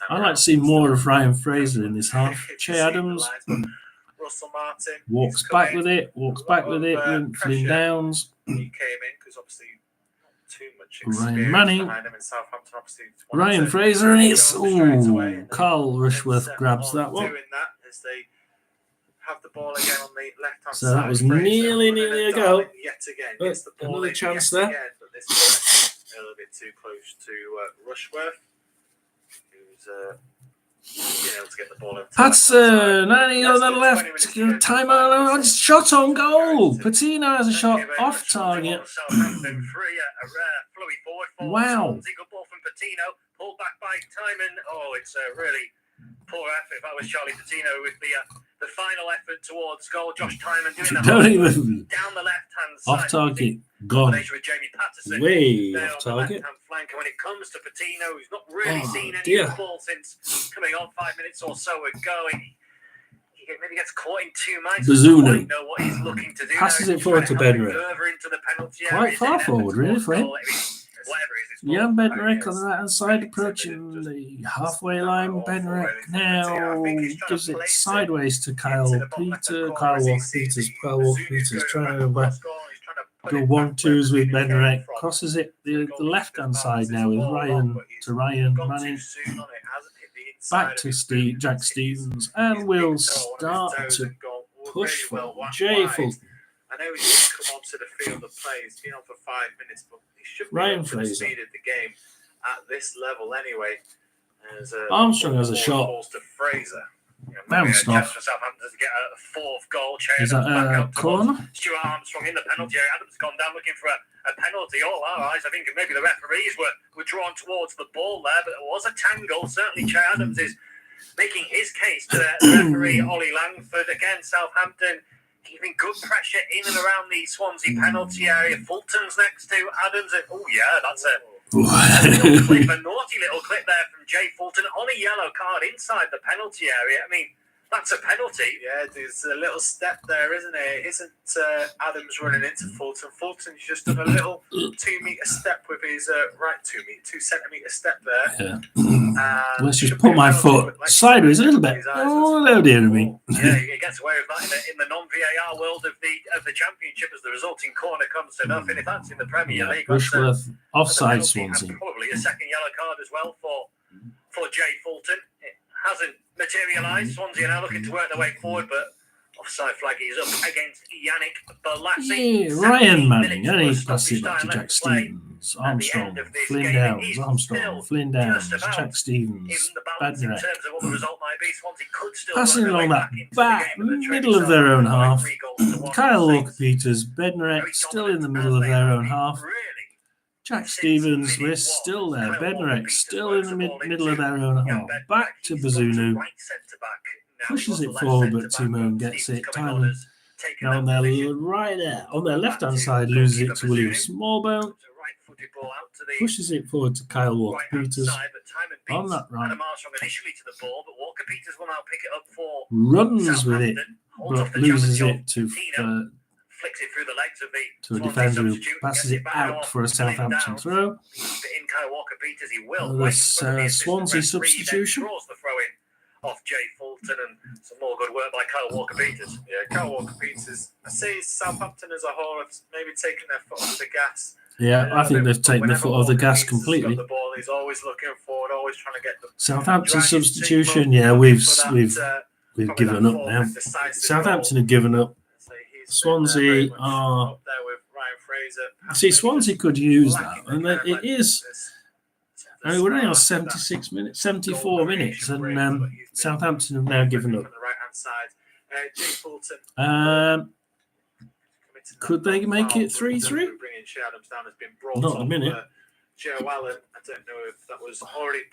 I'd like to see more of Ryan Fraser in this half. Che Adams walks back with it. Flynn Downs. He came in because obviously not too much Ryan Manning. behind him in Southampton. Obviously, Ryan Fraser, and it's Carl Rushworth grabs that one. Doing that as they have the ball again on the left-hand So side. that was nearly a goal. Yet again, But gets the ball another in chance yet there. Again, but this time a little bit too close to Rushworth, who's being able to get the ball in. Patterson, 90 on the left. Time on shot on goal. Patino has a shot off target. Southampton free, a rare flowy forward for Wow. Swansea. Good ball from Patino, pulled back by Timon. Oh, it's a really poor effort. If I was Charlie Patino with the final effort towards goal, Josh Timon doing that Don't even down the left-hand side. off target. Gone. Combination with Jamie Patterson. Way there off on the target. left-hand flank. And when it comes to Patino, who's not really Oh, seen any dear. of the ball since coming on 5 minutes or so ago, he maybe gets caught in two minds. Bazunu. Doesn't know what he's looking to do. Passes now. it forward to Bednarek. Further into the penalty Quite area. far Is it forward, really, for him. goal? I mean, whatever it is, it's Yeah, goal. Bednarek on the right hand side, approaching the halfway line. Bednarek now gives it sideways to Kyle Walker Peters. Kyle Walker Peters trying to go 1-2s with Bednarek. Crosses it the left hand side now with Ryan Manning. Back to Jack Stevens, and we'll start to push for Jay Fulton. I know he's come onto the field of play. He's been on for 5 minutes, but he should be Ryan up to the Fraser. speed of the game at this level anyway. As, Armstrong has a ball shot. falls to Fraser. Bounced Maybe a chance off. for Southampton to get a fourth goal. Is that a corner? Stuart Armstrong in the penalty area. Adams gone down looking for a penalty. All our eyes, I think maybe the referees were drawn towards the ball there, but it was a tangle. Certainly, Che Adams is making his case to the referee, Ollie Langford. Again, Southampton keeping good pressure in and around the Swansea penalty area. Fulton's next to Adams. And, oh, yeah, that's a little clip, a naughty little clip there from Jay Fulton on a yellow card inside the penalty area. I mean, that's a penalty. Yeah, there's a little step there, isn't it? Isn't Adams running into Fulton? Fulton's just done a little 2 metre step with his right 2 centimetre step there. Yeah. Let's just put my foot sideways a little bit. Oh, hello, dear me. Yeah, he gets away with that in the non-VAR world of the Championship as the resulting corner comes to nothing. If that's in the Premier League, Rushworth offside that's a penalty, Swansea. and probably a second yellow card as well for Jay Fulton. It hasn't materialised. Swansea are now looking to work their way forward, but offside flag is up against Yannick Balassi. Yeah, Ryan Manning, and he passes it back to Jack Stevens. Armstrong, Flynn Downs, Jack Stevens, Bednarek. Passing along that back, middle of their own half. Kyle Walker Peters, Bednarek still in the middle of their own half. Jack Stevens, we're still there. Bednarek still in the middle of their own half. Back to Bazunu. Pushes it forward, but Timon gets it. Timon now on their left hand side loses it to William Smallbone. right-footed ball out to the pushes it forward to Kyle right-hand Walker-Peters. side, but Timon beats On that right. Adam Armstrong initially to the ball, but Walker-Peters will now pick it up for Runs with it, Southampton. Holds off but the loses challenge it to Tino. Flicks it through the legs of the a Swansea defender who substitute, passes gets it back out off, for a still in Southampton doubt. throw. Keep it in Kyle Walker-Peters, he will. This Right in front of the assistant Swansea referee, substitution. then draws the throw in off Jay Fulton, and some more good work by Kyle Walker-Peters. Yeah, Kyle Walker-Peters. I say Southampton as a whole have maybe taken their foot off the gas. Yeah, I think they've taken the Whenever foot off the gas Walker-Peters has completely. got the ball, he's always looking forward, always trying to get the Southampton drag his substitution. team up, Yeah, looking we've for that, probably given that up now. forward decisive Southampton goal. have given up. So he's been, Swansea very much are. up there with Ryan Fraser. See, Swansea could use that, Lacking and the kind of it is. this I mean, we're only on spark, that 76 minutes, 74 goal minutes, creation and brings, but he's been Southampton have now given from up. the right-hand side. Jay Fulton. Could they make it 3-3? Bringing Shea Adams down has been brought Not in a off, minute. Joe Allen. I don't know if that was already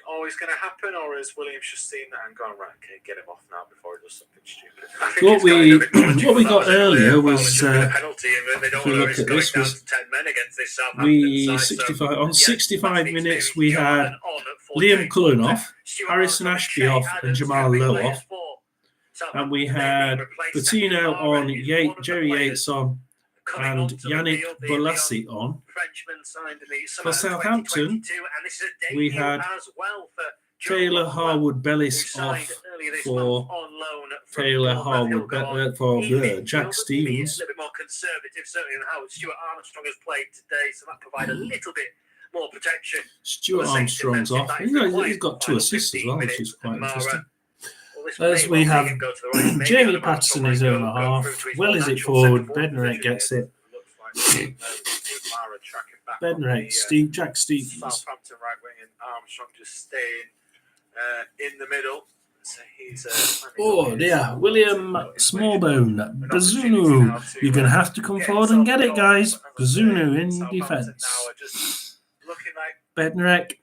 always going to happen, or has Williams just seen that and gone, right, okay, get him off now before he does something stupid. What we got earlier was penalty, and they don't if we want look to at risk this going was down to 10 men against this Southampton side. 65 on 65 massive minutes experience. we Joe had Allen on at Liam 48. Cullen off, Stuart Harrison Armstrong, Ashby Shea off, and Adams, Jamal Kevin Lowe Players off, for and Southampton. we They've been had replaced Patino second on, already. One of the Jerry players Yates on, coming and onto the Yannick field, the Bolasie on. Frenchman signed in the For summer of Southampton, 2022, and this is a we debut had as well for Joe Taylor Rockwell, Harwood who Bellis signed off earlier this for month on loan from Taylor Bournemouth. Harwood He'll go on for in midfield, Jack but maybe Stevens. a little bit more conservative, certainly in how Stuart Armstrong has played today, so that provides a little bit more protection. Stuart Armstrong's off. He's got 2 assists as well, which is quite interesting. As we have Jamie Patterson is in the half. Well, is it forward? Bednarek gets it. Bednarek, Jack Stevens. Southampton right wing and Armstrong just staying in the middle. So he's Oh dear, William Smallbone, Bazunu. You're going to have to come forward and get it, guys. Bazunu in defence. Bednarek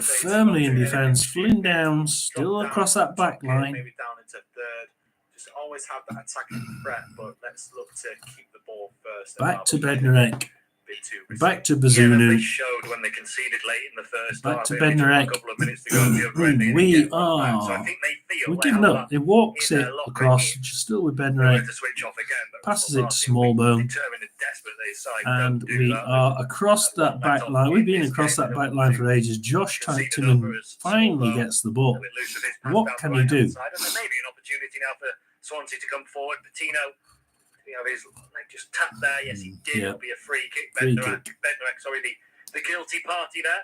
firmly in defence. Flynn down, still across that back line. Maybe down into third. Just always have that attacking threat, but let's look to keep the ball first. Back to Bednarek. Back to Bazunu. They showed when they conceded late in the first Back half. to They only took Bednarek. a couple of minutes to go on the other end. They We didn't get one back. are. So I think they feel We're they giving have up. that It walks in it their locker across, in. still with They're Bednarek. ready to switch off again, but Passes it to Southampton, Smallbone. determined and desperate they side, And don't do we that. are across that back line. We've been across that back line for ages. Josh Tyson finally gets the ball. A bit loose with his pass What down can the he do? right-hand side, and there may be an opportunity now for Swansea to come forward. Patino, you know, his leg just tapped there. Yes, he did. Yeah. It'll be a free kick. Free Bednarek, sorry, the guilty party there.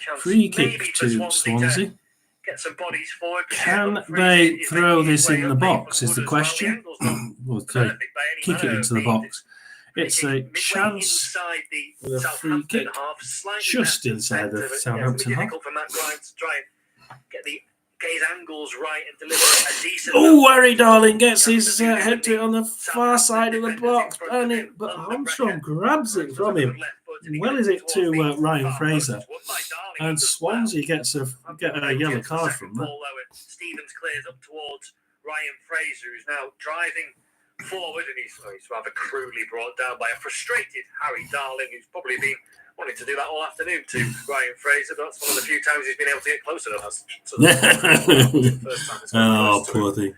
Chance Free maybe kick for to Swansea. get some bodies forward. Can Free they kick, if throw keep this way in up, the they box would is the as well. question. angle's not Well, perfect by any kick it manner into of the means. box. It's Free a kick midway chance inside the with a free Southampton kick half, slightly just left of inside centre, the but, yeah, it's Southampton half. difficult from that line to try and get his angles right and deliver a decent. Oh, Harry Darling gets his head to it on the far side of the box, but Armstrong grabs it from him. Well, is it to Ryan Fraser? And Swansea get a yellow card from that. Stevens clears up towards Ryan Fraser, who's now driving forward, and he's rather crudely brought down by a frustrated Harry Darling, who's probably been wanting to do that all afternoon to Ryan Fraser, but that's one of the few times he's been able to get closer to us. Oh, poor thing.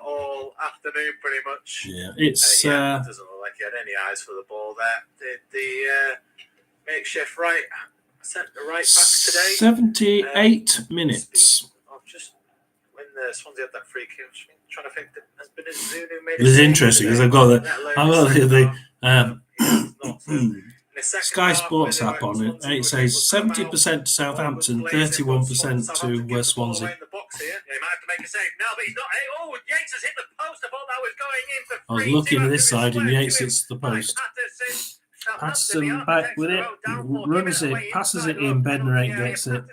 All afternoon, pretty much. Yeah, it's doesn't look like he had any eyes for the ball there. The makeshift right back today. 78 minutes. Just when Swansea had that free kick, I'm trying to think that has been Zunu made. It was interesting because I've got the Sky Sports app on it, and it says 70% to Southampton, 31% to Swansea. He might have to make a save now, but he's not. Oh, Yates has hit the post. I thought that was going in for I was free. looking at this side, and Yates hits the post. Patterson back with it, runs it, passes it in, Bednarek gets it.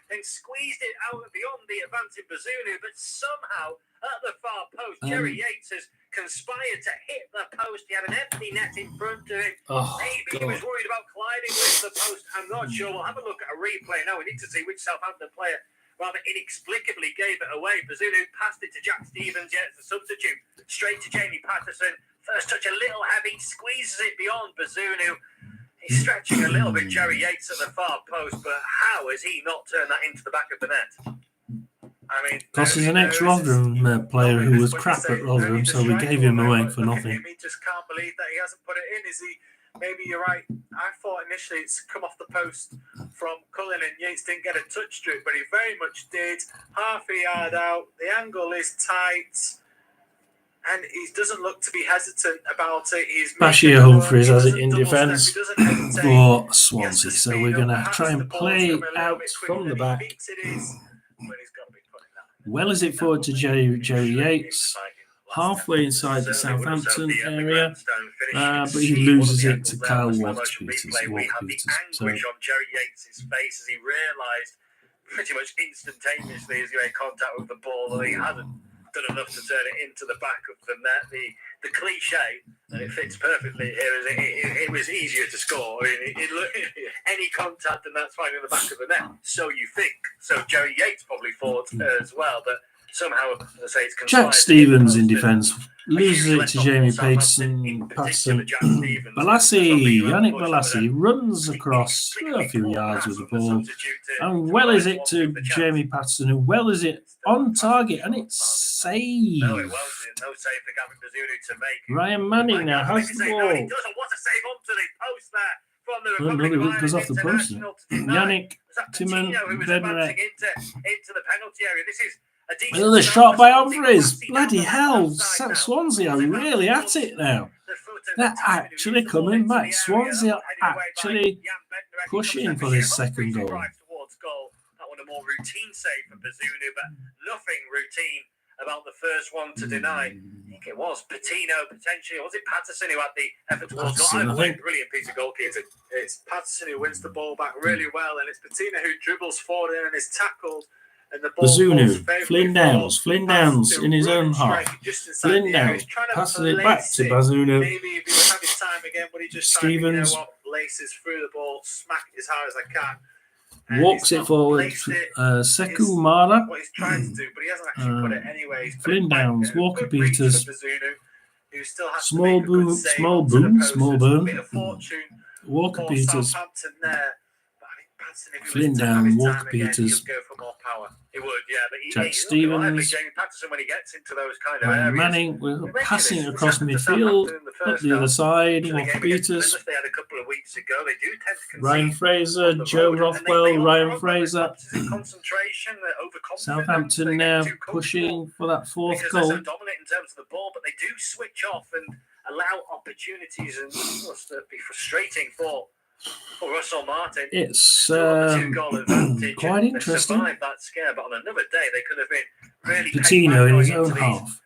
And squeezed it out beyond the advancing Bazunu, but somehow at the far post, Jerry Yates has conspired to hit the post. He had an empty net in front of him. Maybe he was worried about colliding with the post. I'm not sure. We'll have a look at a replay now. We need to see which Southampton player rather inexplicably gave it away. Bazunu passed it to Jack Stevens. Yeah, it's a substitute. Straight to Jamie Patterson. First touch a little heavy, squeezes it beyond Bazunu. He's stretching a little bit, Jerry Yates, at the far post, but how has he not turned that into the back of the net? I mean, because he's an ex-Rotherham player who was crap at Rotherham, so we gave him away for nothing. He just can't believe that he hasn't put it in. Is he? Maybe you're right. I thought initially it's come off the post from Cullen and Yates didn't get a touch to it, but he very much did. Half a yard out. The angle is tight. And he doesn't look to be hesitant about it. Bashir Humphreys has it in defence for Swansea. So we're going to try and play out from the back. Well is it forward to Jerry Yates, halfway inside the Southampton area, but he loses it to Kyle Walker-Peters. So on Jerry Yates' face as he realised pretty much instantaneously as he made contact with the ball that he hadn't done enough to turn it into the back of the net. The cliche, and it fits perfectly here, is it was easier to score. I mean, any contact and that's fine in the back of the net. So you think. So Jerry Yates probably thought as well, but somehow, as I say, it's Jack Stevens in defence loses it to Jamie Patterson. Balassi, Yannick Balassi runs across a few yards with the ball, and well is it to Jamie Patterson, who well is it on target, and it's saved. No, it wasn't. No save for Gavin Bazunu to make. Ryan Manning now has the ball. No, he doesn't. What a save onto the post there from the Republic it goes off the post. Yannick, Timon, Bednarek. Into the penalty area. This is Another shot by Humphreys. Bloody hell, Swansea are really at it now. They're actually coming back. Swansea are actually pushing for this second goal. That one a more routine save for Bazunu, but nothing routine about the first one to deny. I think it was Patino potentially. Was it Patterson who had the effort towards goal? Brilliant piece of goalkeeping. It's Patterson who wins the ball back really well, and it's Patino who dribbles forward and is tackled. And the ball Bazunu, Flynn Downs in his own half. Flynn Downs passes it back to Bazunu. Maybe if he would have his time again, but he just Stevens laces through the ball, smack it as hard as I can. Walks it forward. Sekou Mara. What he's trying to do, but he hasn't actually put it anyway. Flynn Downs, Walker-Peters. Small boom. Walker-Peters. Flynn Downs, Walker-Peters. He would, yeah, but Jack Stevens. Jamie Patterson when he gets into those kind of areas. Manning, we're passing across midfield, up the other side, Walker-Peters. They had a couple of weeks ago. They do tend to concede. Ryan Fraser, Joe Rothwell, Ryan Fraser. Concentration, Southampton now pushing for that fourth goal. They're so dominant in terms of the ball, but they do switch off and allow opportunities, and it must be frustrating for Russell Martin. It's quite interesting. That scare, but on another day they could have been really Patino in his own half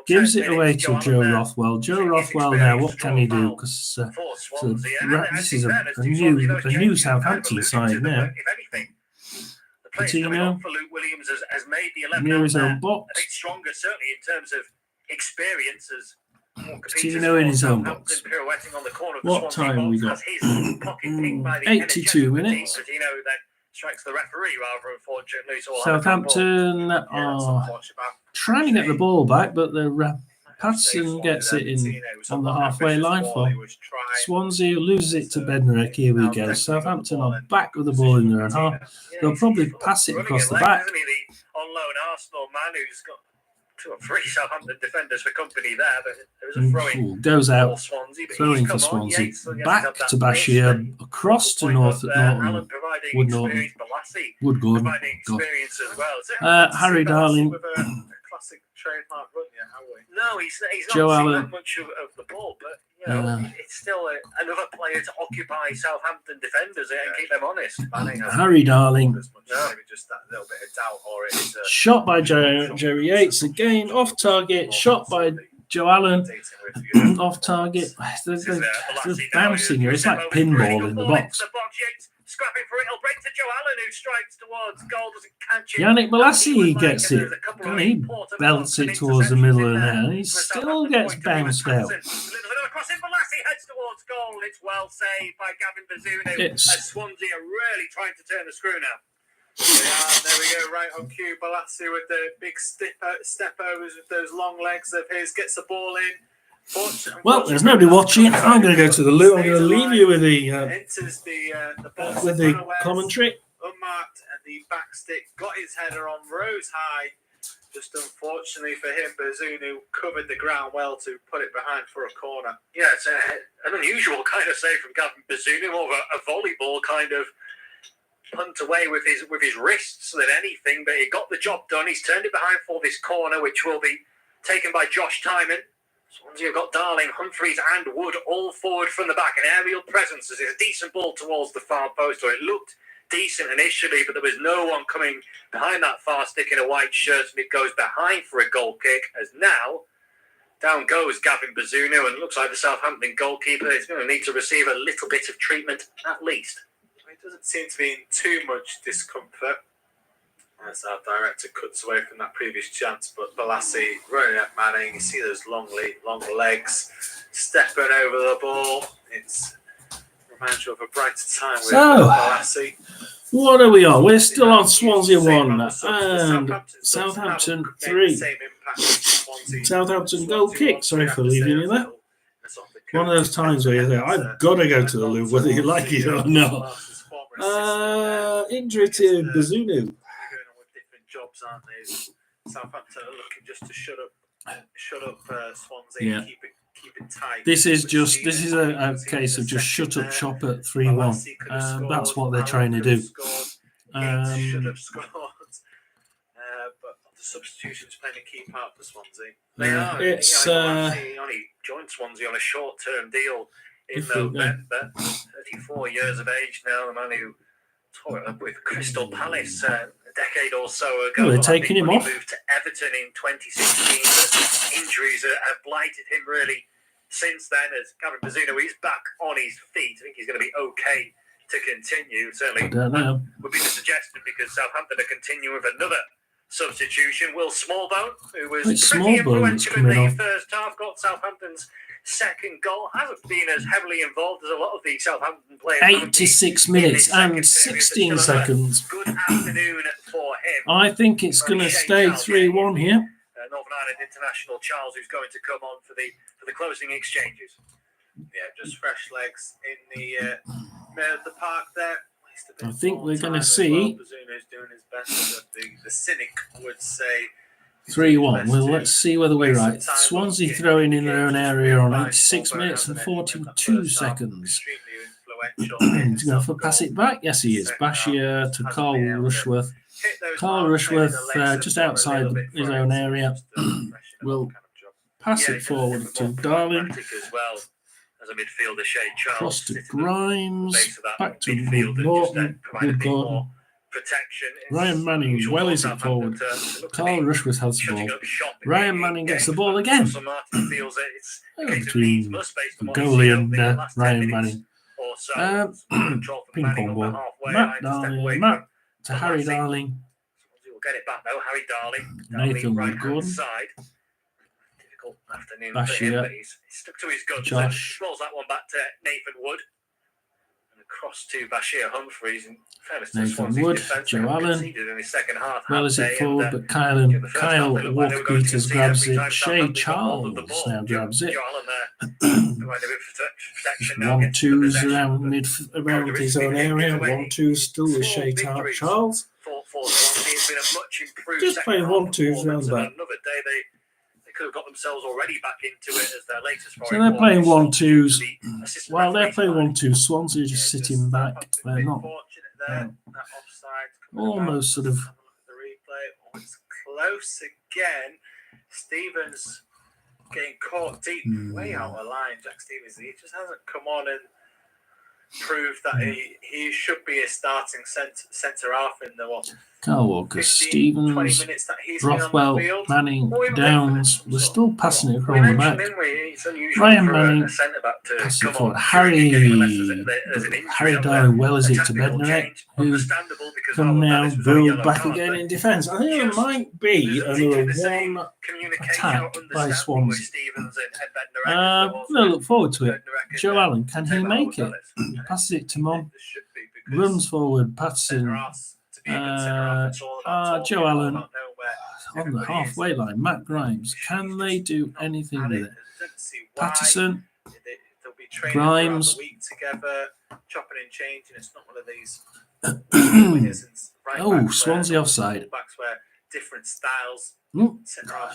gives it away to Joe Rothwell. Joe Rothwell now, what can he do? Because this is a new Southampton side now. Patino near his own box. A bit stronger, certainly in terms of experience as Patino in his own box. What time have we got? 82 minutes. Strikes the referee rather, unfortunately. So Southampton are trying to get the ball back, but the Patterson gets it in on the halfway line for Swansea, loses it to Bednarek. Here we go. Southampton are back with the ball in their own half. They'll probably pass it across the back. On loan Arsenal man who's got 2 or 3 Southampton defenders for company there, but there was a throw-in. Goes out, throwing for Swansea. Back to Bashir, across to Wood Gordon. Harry Darling. Classic trademark run, yeah, how we? No, he's not Joe seen Allen. that much of the ball, but you know, it's still another player to occupy Southampton defenders and keep them honest. Harry Darling. Maybe just that little bit of doubt, or it's shot by Jerry Yates again, off target. Shot by Joe Allen, off target. They're bouncing here. It's like pinball in the box. Scrapping for it, he'll break to Joe Allen, who strikes towards goal, doesn't catch it. Yannick Balassi gets it. And he belts it towards the middle of the net. He still gets bounced out. Crossing, Balassi heads towards goal. It's well saved by Gavin Bazunu. As Swansea are really trying to turn the screw now. There we go, right on cue. Balassi with the big step overs with those long legs of his, gets the ball in. Well, there's nobody watching. I'm going to go to the loo. I'm going to leave you with the commentary. Unmarked at the back stick, got his header on, rose high. Just unfortunately for him, Bazunu covered the ground well to put it behind for a corner. Yeah, it's an unusual kind of save from Gavin Bazunu, more of a volleyball kind of punt away with his wrists than anything, but he got the job done. He's turned it behind for this corner, which will be taken by Josh Timon. Swansea have got Darling, Humphreys and Wood all forward from the back. An aerial presence as it's a decent ball towards the far post, or it looked decent initially, but there was no one coming behind that far stick in a white shirt, and it goes behind for a goal kick, as now down goes Gavin Bazunu, and it looks like the Southampton goalkeeper is going to need to receive a little bit of treatment at least. He doesn't seem to be in too much discomfort as our director cuts away from that previous chance, but Balassi running at Manning, you see those long legs stepping over the ball. It's reminds you of a brighter time with Balassi. What are we on? We're still on Swansea 1 and Southampton 3. Southampton goal kick. Sorry for leaving you there. One of those times where you think, I've got to go to the loo, whether you like it or not. Injury to Bazunu. They're going on with different jobs, aren't they? Southampton are looking just to shut up Swansea and keep it tight. This is a case of just shut up shop at 3-1. That's what they're trying to do. Should have scored. But the substitutions playing a key part for Swansea. They are. It's he only joined Swansea on a short-term deal in November. 34 years of age now, the man who tore it up with Crystal Palace a decade or so ago. They're taking him off. He moved to Everton in 2016, but injuries have blighted him really since then. As Gavin Bazunu, he's back on his feet. I think he's going to be okay to continue. Certainly, would be the suggestion, because Southampton are continuing with another substitution. Will Smallbone, who was pretty influential in the first half, got Southampton's second goal. Hasn't been as heavily involved as a lot of the Southampton players. 86 minutes and 16 seconds. Good afternoon for him. I think it's going to stay 3-1 here. Northern Ireland international Charles, who's going to come on for the closing exchanges. Yeah, just fresh legs in the middle of the park there. I think we're going to see Bazunu's doing his best. The cynic would say 3-1. Well, let's see whether we're right. Swansea throwing in their own area on 86 minutes and 42 seconds. He's going to pass it back. Yes, he is. Bashir to Carl Rushworth. Carl Rushworth, just outside his own area, will pass it forward to Darling. As a midfielder, Shane Charles. Cross to Grimes. Back to Norton. Good Gordon. Ryan Manning wellies it forward. Carl Rushworth has the ball. Ryan Manning gets the ball again. Between the goalie and Ryan Manning. Ping pong ball. Matt to Harry Darling. We'll get it back now. Harry Darling. Nathan right Gordon. Side. Difficult afternoon Bashir. for him, but he's stuck to his guns. Josh. Rolls that one back to Nathan Wood. And across to Bashir Humphreys. In fairness to Nathan Swansea's Wood, defence, Joe Allen. in his second half. Well, is it forward, but Kyle Walker-Peters grabs it. Shay Charles now grabs it. 1-2's around his own area. 1-2 still with Shay Charles. Just playing 1-2's around that. They could have got themselves already back into it as their latest. So they're playing 1-2's. While they're playing 1-2, Swansea are just sitting back. They're not almost sort of. It's close again. Stevens getting caught deep, way out of line. Jack Stevens, he just hasn't come on and proved that he should be a starting centre half in the Carl Walker, Stevens, Rothwell, Manning, Downs. We're still passing it across the back. Ryan Manning passing it forward. Harry Darling well as it to Bednarek, who can now build back again in defence. I think there might be another one attack by Swansea. We'll look forward to it. Joe Allen, can he make it? Passes it to Mon. Runs forward, passing. Joe Allen on the halfway line. Matt Grimes. Can they do anything with it? see why. Patterson. They'll be training Grimes. throughout the week together, chopping and changing. It's not one of these. Swansea offside. Backs where different styles.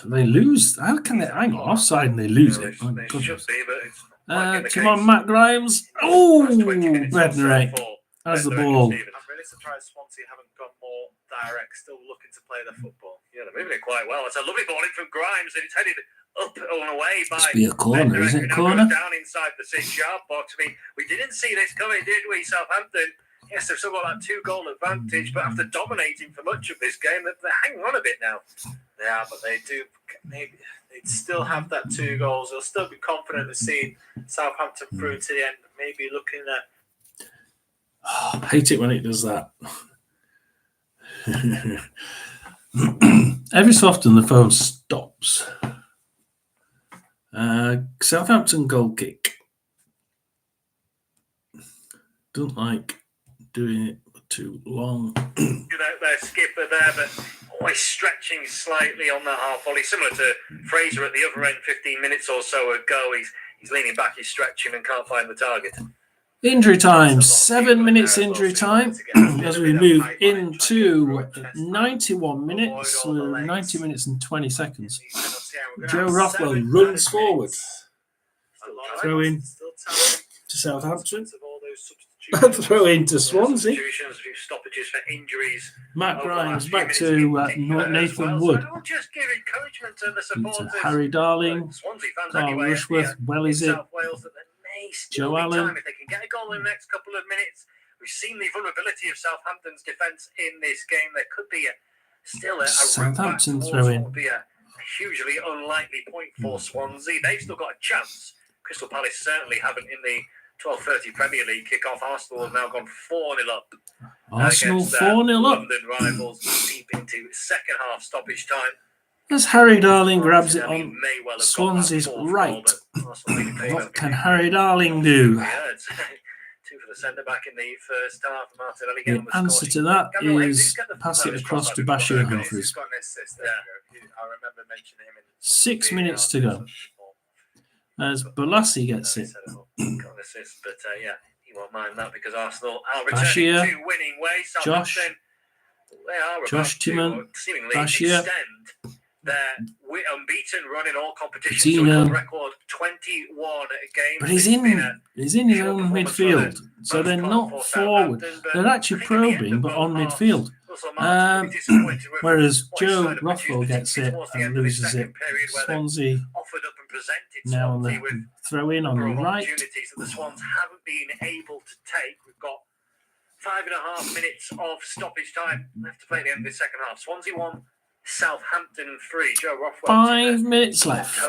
They lose. How can they hang on offside and they lose it? Oh, They should be, but it's come on, Matt Grimes. Oh, Bednarek has the ball. I'm really surprised Swansea haven't gone more direct, still looking to play their football. Yeah, they're moving it quite well. It's a lovely ball in from Grimes, and it's headed up and away by. Must be a corner, isn't it? Corner. Down inside the 6-yard box. I mean, we didn't see this coming, did we? Southampton. Yes, they've still got that 2-goal advantage, but after dominating for much of this game, they're hanging on a bit now. Yeah, but they do. Maybe they'd still have that 2 goals. They'll still be confident of seeing Southampton through to the end. Maybe looking at. I hate it when it does that. Every so often the phone stops. Southampton goal kick. Don't like doing it for too long. Their skipper there, but always stretching slightly on that half volley, similar to Fraser at the other end 15 minutes or so ago. He's leaning back, he's stretching and can't find the target. Injury time, 7 minutes injury time as we move into 91 minutes, 90 minutes and 20 seconds. Joe Rothwell runs forward. Throw in to Southampton. Throw in to Swansea. Stoppages for injuries. Matt Grimes back to Nathan Wood. Just give encouragement to the supporters. Harry Darling. Carl Rushworth. Well is it? Joe Allen. If they can get a goal in the next couple of minutes, we've seen the vulnerability of Southampton's defence in this game. There could be still a Southampton throw in. Would be a hugely unlikely point for Swansea. They've still got a chance. Crystal Palace certainly haven't in the 12:30 Premier League kick-off. Arsenal have now gone 4-0 up. Arsenal 4-0 up. London rivals deep into second half stoppage time. As Harry Darling grabs it on Swansea's right. What can Harry Darling do? 2 for the centre-back in the first half. Martinelli The answer to that is pass it across to Bashir Humphries. I remember mentioning him. 6 minutes to go. As Balassi gets it. But yeah, he won't mind that because Arsenal are returning to winning ways. Josh Timon, Bashir. Extend their unbeaten run in all competitions. So record 21 games. But he's in his own midfield, so they're not forward. They're actually probing, but on midfield. Whereas Joe Rothwell gets it and loses it. Swansea now on the throw in on the right. Opportunities that the Swans haven't been able to take. We've got 5.5 minutes of stoppage time left to play at the end of the second half. Swansea 1, Southampton 3. Joe Rothwell 5 minutes left.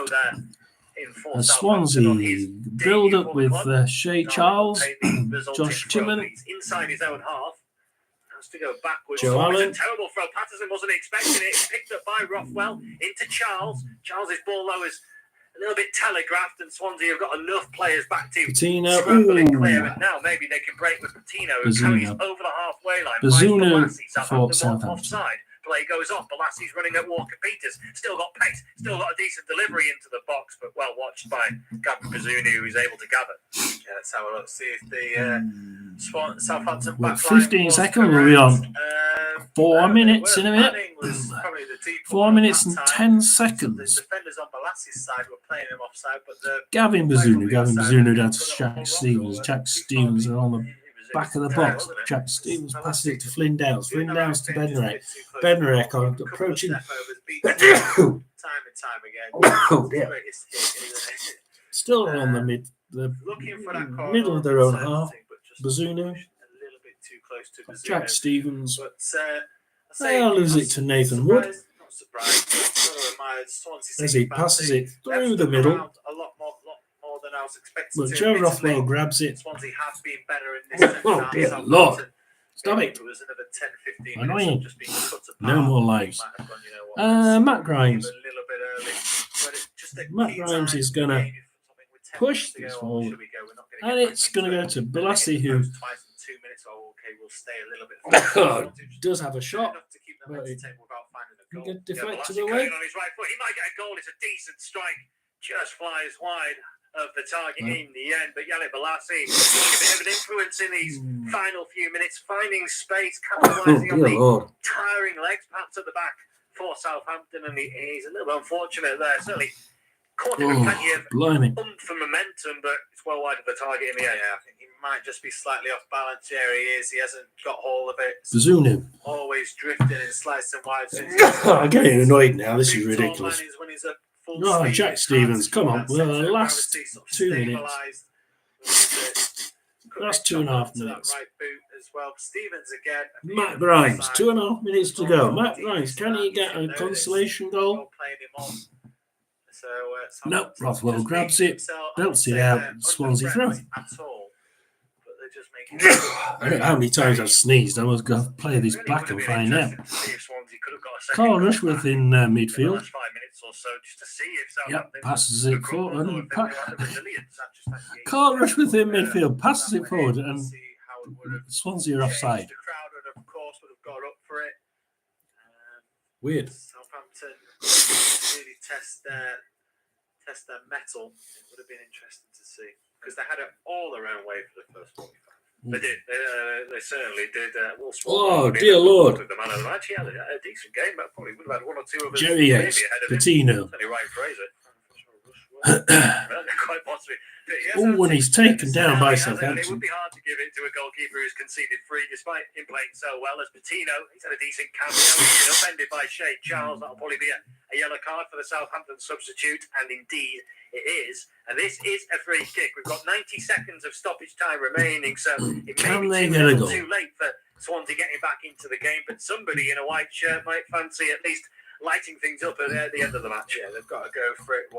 And Swansea build up with Shea Charles, Josh Timon. Inside his own half. Has to go backwards. Joe Allen. It's a terrible throw. Patterson wasn't expecting it. Picked up by Rothwell into Charles. Charles's ball though is a little bit telegraphed, and Swansea have got enough players back to scramble and clear. And now maybe they can break with Patino, who carries over the halfway line. Bazunu for Southampton. Offside. Play goes off. Balassi's running at Walker Peters. Still got pace. Still got a decent delivery into the box, but well watched by Gavin Bazunu, who is able to gather. Yeah, let's have a look. See if the Southampton back 15 seconds we'll be on. 4 minutes in a minute. 4 minutes and 10 seconds. The defenders on Balassi's side were playing him offside, but Gavin Bazunu down to Jack Stevens. Jack Stevens are on the back of the box. Jack Stevens passes it to Flynn Downs. Flynn Downs to Bednarek. Bednarek on approaching. time and time again. Oh dear. Still on the middle of their own half. Bazunu. A little bit too close to Bazunu. Jack Stevens. But they'll lose it to Nathan Wood. Not surprised. As he passes it through the middle. A lot more than I was expecting. But Joe Rothwell grabs it. Swansea have been better in this. Oh dear Lord. Stop it. It was another 10-15 Annoying. minutes just being cut apart. No more lives. Matt Grimes. A little bit early. Matt Grimes is going to push this forward. And it's going to go to Balassi, who does have a shot. But it deflected away. He might get a goal. It's a decent strike. just flies wide of the target in the end. But Yannick Bolasie a bit of an influence in these final few minutes, finding space, capitalising on the tiring legs, perhaps at the back for Southampton, and he's a little bit unfortunate there. Certainly caught him with plenty of oomph and momentum, but it's well wide of the target in the end. Yeah, I think he might just be slightly off balance. Here he is. He hasn't got hold of it. Bazunu. Always drifting and slicing wide. I'm getting annoyed now. This is ridiculous. When he's a full Oh, speed, Jack Stevens, come on. Well, Well, the last 2 minutes. Last 2.5 minutes. Right boot as well. Stevens again. Matt Grimes, 2.5 minutes to go. Matt Grimes, can he get a consolation goal? No, Rothwell grabs it, belts it out, Swansea throw it. I don't know how many times I've sneezed. I must go play this back and find out. Carl Rushworth in midfield. Yep, passes it forward. And Carl Rushworth in midfield passes it forward, and Swansea are offside. The crowd would, of course, have got up for it. Weird. Southampton really test their mettle. It would have been interesting to see because they had it all their own way for the first 45. They did. They certainly did. Oh, dear Lord. The man of the match. He had a decent game, but probably would have had one or two of us. Jerry Yates, Patino. Ryan Fraser. Quite possibly. Oh, when he's taken down by It Southampton. would be hard to give it to a goalkeeper who's conceded 3, despite him playing so well as Patino. He's had a decent cameo. He's been upended by Shea Charles. That'll probably be a yellow card for the Southampton substitute, and indeed it is. And this is a free kick. We've got 90 seconds of stoppage time remaining, so it may be too late for Swansea getting back into the game, but somebody in a white shirt might fancy at least lighting things up at the end of the match. Yeah, they've got to go for it.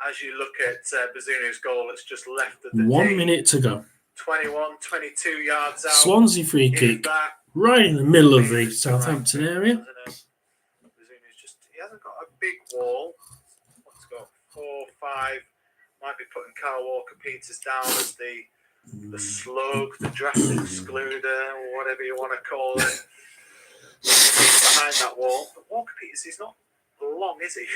As you look at Bazunu's goal, it's just left of the 1 minute to go. 21, 22 yards out. Swansea free kick, right in the middle of the Southampton area. He hasn't got a big wall. What's got 4, 5. Might be putting Kyle Walker-Peters down as the slug, the draft excluder, or whatever you want to call it. Behind that wall. But Walker-Peters, he's not long, is he?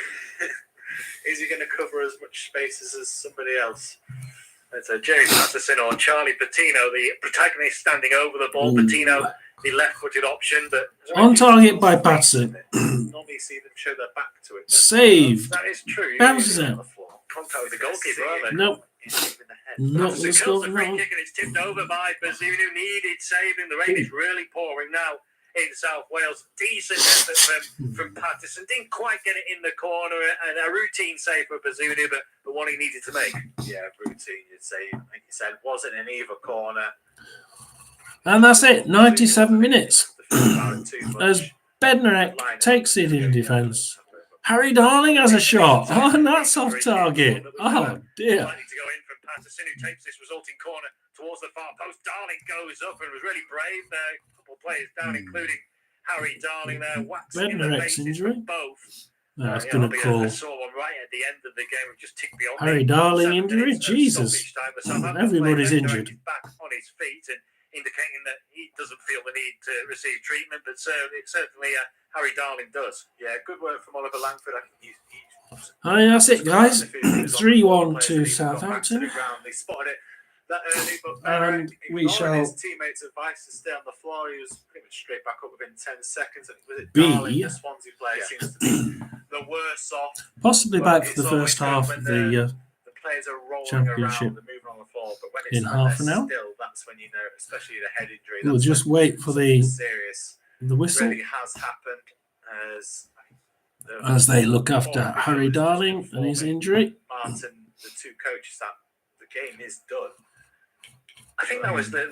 Is he going to cover as much spaces as somebody else? It's Jerry Patterson or Charlie Patino, the protagonist standing over the ball. Patino, the left-footed option, but On target by Patterson. Normally you see them show their back to it. Saved. that is true. Bounces out. Contact with the goalkeeper, aren't they? Nope. Not Patterson the kills score the for free that one. kick and it's tipped over by Bazunu. Needed saving. The rain is really pouring now in South Wales. Decent effort from Patterson. Didn't quite get it in the corner, and a routine save for Bazunu, but the one he needed to make. Yeah, routine, you'd say. I think you said wasn't in either corner. And that's it. 97 minutes. As Bednarek takes it in defence. Harry Darling has a shot. Oh, and that's off target. Oh, dear. Likely to go in from Patterson, who takes this resulting corner towards the far post. Darling goes up and was really brave there. A couple of players down, including Harry Darling there. Waxing in the Bednarek's faces injury. for both. That's going to call I saw one right at the end of the game and just ticked beyond Harry me. Darling 7 injury. minutes of Jesus. stoppage time. The Southampton Everybody's player injured. directed back on his feet and indicating that he doesn't feel the need to receive treatment, but certainly Harry Darling does. Yeah, good work from Oliver Langford. I think That's it, guys. 3-1 to Southampton. They spotted it that early, but And we shall his teammates' advice to stay on the floor. He was pretty much straight back up within 10 seconds. I think was it Darling, the Swansea player, seems to be the worse off. Possibly back for the first half of the players are rolling Championship around and moving on the floor, but when in it's half an hour. still, that's when you know, especially the head injury. We'll just wait for the whistle really has happened as they look after Harry Darling and his injury. Martin, the two coaches, that the game is done. I think that was the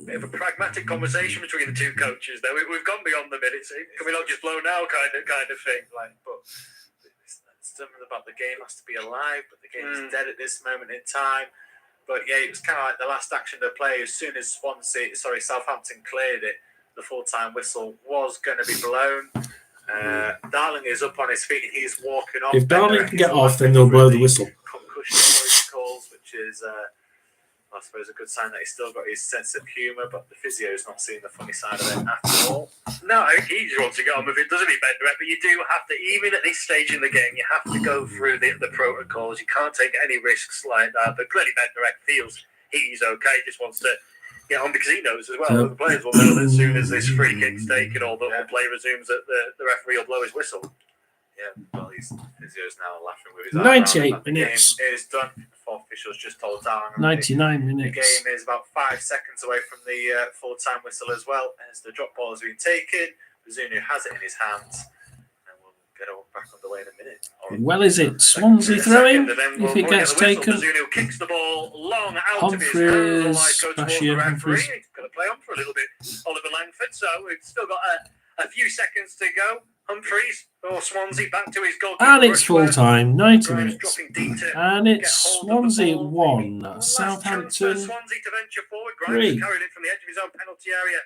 bit of a pragmatic conversation between the two coaches. There, we've gone beyond the minutes. Can we not just blow now, kind of thing? But something about the game has to be alive, but the game is dead at this moment in time. But yeah, it was kind of like the last action of the play. As soon as Southampton cleared it, the full-time whistle was going to be blown. Darling is up on his feet and he's walking off. If Darling can get off, then they'll blow the whistle. Concussion calls, which is that's suppose, a good sign that he's still got his sense of humour, but the physio's not seeing the funny side of it at all. No, I think he just wants to get on with it, doesn't he, Bednarek? But you do have to, even at this stage in the game, you have to go through the protocols. You can't take any risks like that. But clearly Bednarek feels he's okay, just wants to get on because he knows as well that the players will know that as soon as this free kick's taken or the play resumes that the referee will blow his whistle. Yeah, well, his physio's now laughing with his eyes. 98 minutes. The game is done. The fourth official's just told Darwin. 99 minutes. The game is about 5 seconds away from the full-time whistle as well, as the drop ball has been taken. Bazunu has it in his hands. And we'll get back on the way in a minute. Well, is it Swansea throwing? If it gets taken. Bazunu kicks the ball long out of his hands. Otherwise goes towards the referee. He's going to play on for a little bit, Oliver Langford. So we've still got a few seconds to go. Humphreys or Swansea back to his goal. And it's full time, 90 minutes. And it's Swansea 1, Southampton Swansea to venture forward. 3. Grimes carried it from the edge of his own penalty area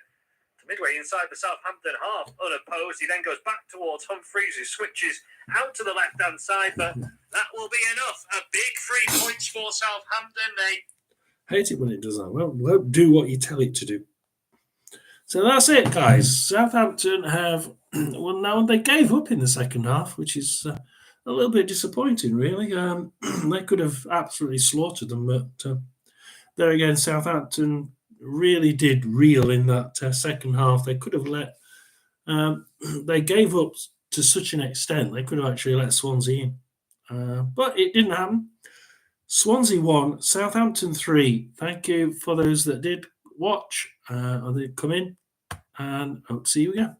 to midway inside the Southampton half, unopposed. He then goes back towards Humphreys, who switches out to the left-hand side, but that will be enough. A big 3 points for Southampton. They hate it when it does that. Well, won't do what you tell it to do. So that's it, guys. Southampton have, well, now they gave up in the second half, which is a little bit disappointing, really. They could have absolutely slaughtered them, but there again, Southampton really did reel in that second half. They could have they gave up to such an extent, they could have actually let Swansea in. But it didn't happen. Swansea 1, Southampton 3. Thank you for those that did watch or did come in, and hope to see you again.